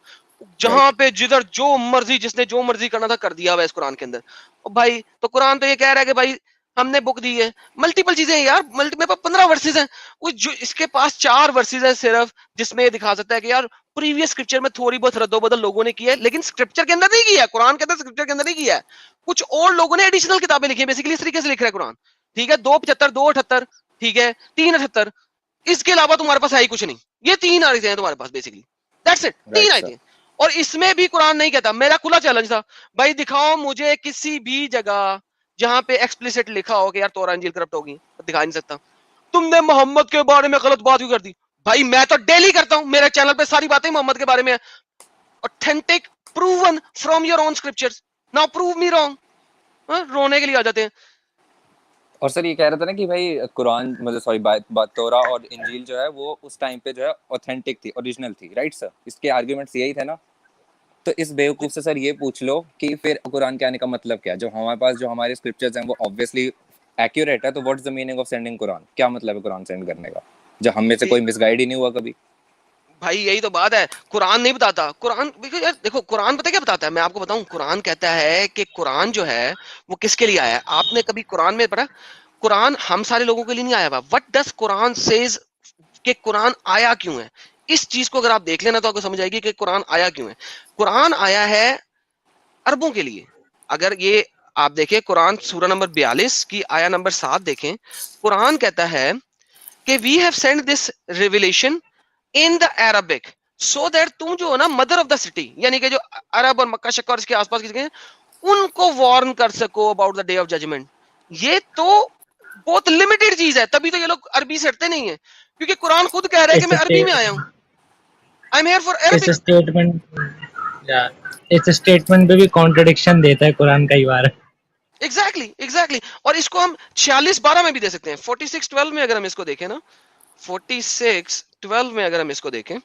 جہاں پہ جدھر جو مرضی جس نے جو مرضی کرنا تھا کر دیا ہوا اس قرآن کے اندر. بھائی تو قرآن تو یہ کہہ رہا ہے کہ بھائی ہم نے بک دی ہے, ملٹیپل چیزیں ہیں یار, میرے پاس 15 ورسز ہیں, جو اس کے پاس 4 ورسز ہیں صرف, جس میں یہ دکھا سکتا ہے کہ یار پریویس اسکرپچر میں تھوڑی بہت رد و بدل لوگوں نے کی ہے, لیکن اسکرپچر کے اندر نہیں کیا ہے. قرآن کے اندر اسکرپچر کے اندر نہیں کیا ہے, کچھ اور لوگوں نے ایڈیشنل کتابیں لکھی ہیں. بیسیکلی اس طریقے سے لکھ رہا ہے قرآن. ٹھیک ہے, 275 278, ٹھیک ہے 378, اس کے علاوہ تمہارے پاس ہے ہی کچھ نہیں. یہ 3 آیتیں ہیں تمہارے پاس, بیسیکلی دیٹس اٹ, 3 آیتیں. اور اس میں بھی قرآن نہیں کہتا. میرا کھلا چیلنج تھا, بھائی دکھاؤ مجھے کسی بھی جگہ جہاں پہ ایکسپلیسٹ لکھا ہو کہ یار تورا انجیل کرپٹ ہوگی، دکھا نہیں سکتا. تم نے محمد کے بارے میں غلط بات کیوں کر دی؟ بھائی میں تو ڈیلی کرتا ہوں، میرے چینل پہ ساری باتیں محمد کے بارے میں authentic proven from your own scriptures. now prove me wrong. رونے کے لیے آ جاتے ہیں. اور سر یہ کہہ رہا تھا نا کہ بھائی قرآن مطلب سوری بات تورا اور انجیل جو ہے وہ اس ٹائم پہ جو ہے اوتھینٹک تھی، اوریجنل تھی، رائٹ سر؟ اس کے آرگیومنٹس یہی تھے نا. تو اس بیوقوف سے سر یہ پوچھ لو کہ پھر قرآن کے آنے کا مطلب کیا؟ جو ہمارے پاس جو ہمارے اسکرپچرز ہیں وہ obviously ایکوریٹ ہے، تو what is the meaning of sending Quran? کیا مطلب ہے قرآن سینڈ کرنے کا جو ہم میں سے کوئی مس گائیڈ ہی نہیں ہوا کبھی؟ بھائی یہی تو بات ہے، قرآن نہیں بتاتا. قرآن دیکھو قرآن پتہ کیا بتاتا ہے، میں آپ کو بتاؤں. قرآن کہتا ہے کہ قرآن جو ہے وہ کس کے لیے آیا ہے. آپ نے کبھی قرآن میں پڑھا؟ قرآن ہم سارے لوگوں کے لیے نہیں آیا ہوا. وٹ ڈز قرآن سیز کہ قرآن آیا کیوں ہے؟ اس چیز کو اگر آپ دیکھ لینا تو آپ کو سمجھ آئے گی کہ قرآن آیا کیوں ہے. قرآن آیا ہے عربوں کے لیے. اگر یہ آپ دیکھیں قرآن سورہ نمبر 42 کی آیا نمبر 7 دیکھیں، قرآن کہتا ہے کہ we have sent this revelation in the Arabic so that تم جو ہے نا مدر آف دا سٹی، یعنی کہ جو عرب اور مکہ شکہ اور اس کے آس پاس کی جگہ ان کو وارن کر سکو about the day of judgment. یہ تو بہت لمیٹڈ چیز ہے، تبھی تو یہ لوگ عربی سے ہٹتے نہیں ہیں، کیونکہ قرآن خود کہہ رہا ہے کہ میں عربی میں آیا ہوں. I am here for Arabic. اس اسٹیٹمنٹ پہ بھی کانٹرڈکشن دیتا ہے قرآن کئی بار. ایگزیکٹلی. اور اس کو ہم 46:12 میں بھی دے سکتے ہیں. 46:12 میں اگر ہم اس کو دیکھیں نا، 46:12 میں اگر ہم اس کو دیکھیں،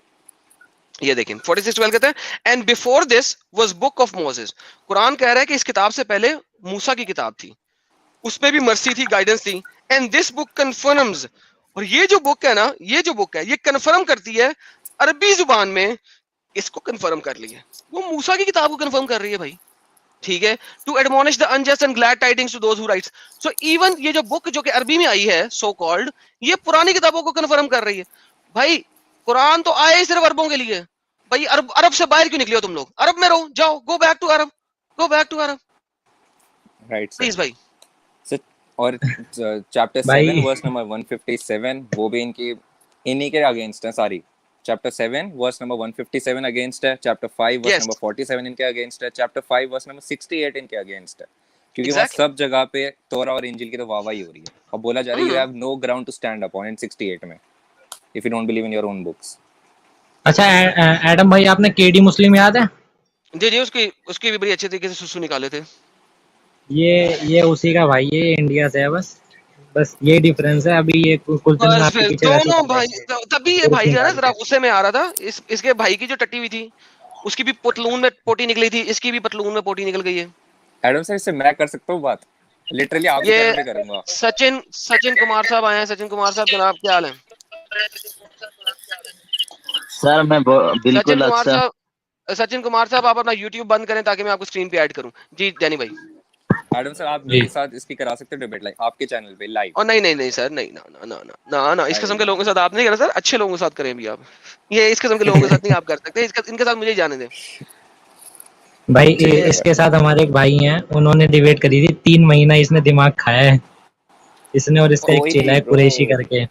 یہ دیکھیں 46:12 کہتے ہیں and before this was book of Moses. Quran کہہ رہا ہے کہ اس کتاب سے پہلے موسیٰ کی کتاب تھی، اس میں بھی مرسی تھی، گائیڈنس تھی. اینڈ دس بک کنفرمز، اور یہ جو بک ہے نا، یہ جو بک ہے یہ کنفرم کرتی ہے عربی زبان میں، اس کو کنفرم کر لی ہے. وہ موسیٰ کی کتاب کو کنفرم کر رہی ہے بھائی، ٹھیک ہے. To admonish the unjust and glad tidings to those who rights. So even یہ جو بک جو کہ عربی میں آئی ہے سو کالڈ، یہ پرانی کتابوں کو کنفرم کر رہی ہے. بھائی قرآن تو آئے صرف عربوں کے لیے. بھائی عرب سے باہر کیوں نکلے ہو تم لوگ؟ عرب میں رہو، جاؤ، go back to Arab, go back to Arab right please بھائی. اور چیپٹر 7 ورس نمبر 157 وہ بھی انہی کے اگینسٹ ہے ساری. چیپٹر 7 ورس نمبر 157 اگینسٹ ہے. چیپٹر 5 ورس نمبر 47 ان کے اگینسٹ ہے. چیپٹر 5 ورس نمبر 68 ان کے اگینسٹ ہے. کیونکہ وہاں سب جگہ پہ تورا اور انجیل کی تو واہ واہی ہو رہی ہے اور بولا جا رہا ہے you have no ground to stand up on in 68 میں if you don't believe in your own books. اچھا ایڈم بھائی، آپ نے KD مسلم یاد ہے؟ جی جی، اس کی بھی بڑی اچھے طریقے سے سسو نکالے تھے. یہ اسی کا بھائی ہے، انڈیا سے ہے. بس یہ ڈفرینس ہے. ابھی یہ کلچن آپ کے پیچھے دونوں بھائی، تبھی یہ بھائی جو ہے نا ذرا غصے میں آ رہا تھا. اس کے بھائی کی جو ٹٹی ہوئی تھی اس کی بھی پتلون میں پوٹی نکلی تھی، اس کی بھی پتلون میں پوٹی نکل گئی ہے. ایڈم سر اس سے میں کر سکتا ہوں بات، لٹرلی آپ کے چینل پہ کروں گا. سچن کمار صاحب آئے ہیں. سچن کمار صاحب جناب کیا حال ہے؟ سر میں بالکل اچھا. سچن کمار صاحب آپ اپنا یوٹیوب بند کریں تاکہ میں آپ کو اسکرین پہ ایڈ کروں. جی ڈینی بھائی. ایڈم سر آپ میرے ساتھ اس کی کرا سکتے ہو ڈیبیٹ لائیو آپ کے چینل پہ لائیو؟ اور نہیں سر، نہیں نا اس قسم کے لوگوں کے ساتھ آپ نہیں کرنا سر. اچھے لوگوں کے ساتھ کریں بھی آپ. یہ اس قسم کے لوگوں کے ساتھ نہیں آپ کر سکتے. ان کے ساتھ مجھے جانے دیں بھائی. اس کے ساتھ ہمارے ایک بھائی ہیں، انہوں نے ڈیبیٹ کری تھی. 3 مہینہ اس نے دماغ کھایا ہے اس نے، اور اس کا ایک چیلا ہے قریشی کر کے.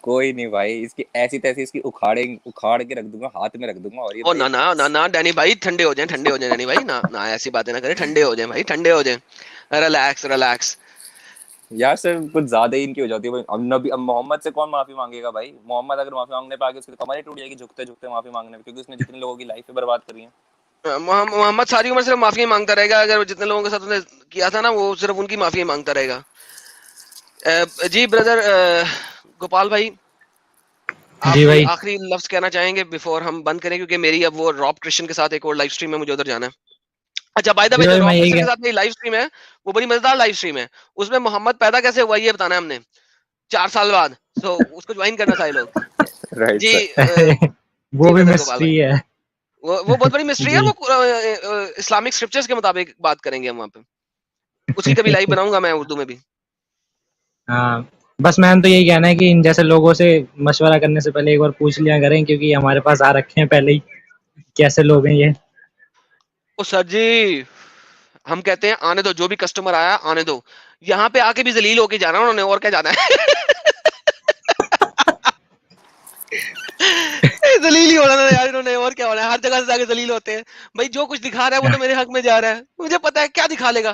کوئی نہیں بھائی، اس کی ایسی تیسی اس کی اکھاڑ کے رکھ دوں گا، ہاتھ میں رکھ دوں گا. اور یہ نا ڈینی بھائی ٹھنڈے ہو جائیں ڈینی بھائی. نہ ایسی باتیں نہ کریں، ٹھنڈے ہو جائیں بھائی، ٹھنڈے ہو جائیں. ریلیکس. یار سر کچھ زیادہ ہی ان کی ہو جاتی ہے. اب محمد سے کون معافی مانگے گا بھائی؟ محمد اگر معافی مانگنے پہ آگے اس کی کمر ہی ٹوٹ جائے گی جھکتے جھکتے معافی مانگنے پہ، کیونکہ اس نے جتنے لوگوں کی لائف برباد کری ہے. محمد ساری عمر صرف معافی مانگتا رہے گا. اگر جتنے لوگوں کے ساتھ انہوں نے کیا تھا نا وہ صرف ان کی معافی مانگتا رہے گا. جی بردر گوپال بھائی، آپ جی بھائی. آخری لفظ کہنا چاہیں گے بفور ہم بند کریں؟ کیونکہ میری اب وہ راپ کرسچن کے ساتھ ایک اور لائیو اسٹریم ہے، مجھے ادھر جانا ہے. اچھا بائی دا وے، جو راپ کرسچن کے ساتھ میری لائیو اسٹریم ہے وہ بڑی مزیدار لائیو اسٹریم ہے. اس میں محمد پیدا کیسے ہوا یہ بتانا ہے ہم نے 4 سال بعد. سو اس کو جوائن کرنا سارے لوگ. جی وہ بھی مسٹری ہے، وہ بہت بڑی مسٹری ہے. وہ اسلامک اسکرپچرز کے مطابق بات کریں گے ہم وہاں پہ. اس کی کبھی لائیو بناؤں گا میں اردو میں بھی. ہاں بس میں تو یہی کہنا ہے کہ ان جیسے لوگوں سے مشورہ کرنے سے پہلے ایک بار پوچھ لیا کریں، کیونکہ ہمارے پاس آ رکھے ہیں پہلے ہی کیسے لوگ ہیں یہ. او سر جی ہم کہتے ہیں آنے دو، جو بھی کسٹمر آیا آنے دو. یہاں پہ آ کے بھی ذلیل ہو کے جانا انہوں نے، اور کیا جانا ہے. ذلیل ہی ہونا یار انہوں نے، اور کیا ہونا ہے. ہر جگہ سے آگے ذلیل ہوتے ہیں بھائی. جو کچھ دکھا رہا ہے وہ تو میرے حق میں جا رہا ہے. مجھے پتا ہے کیا دکھا لے گا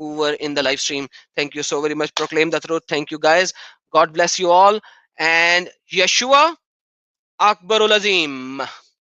who were in the live stream, thank you so very much, proclaim the truth, thank you guys, god bless you all, and Yeshua Akbarul Azim.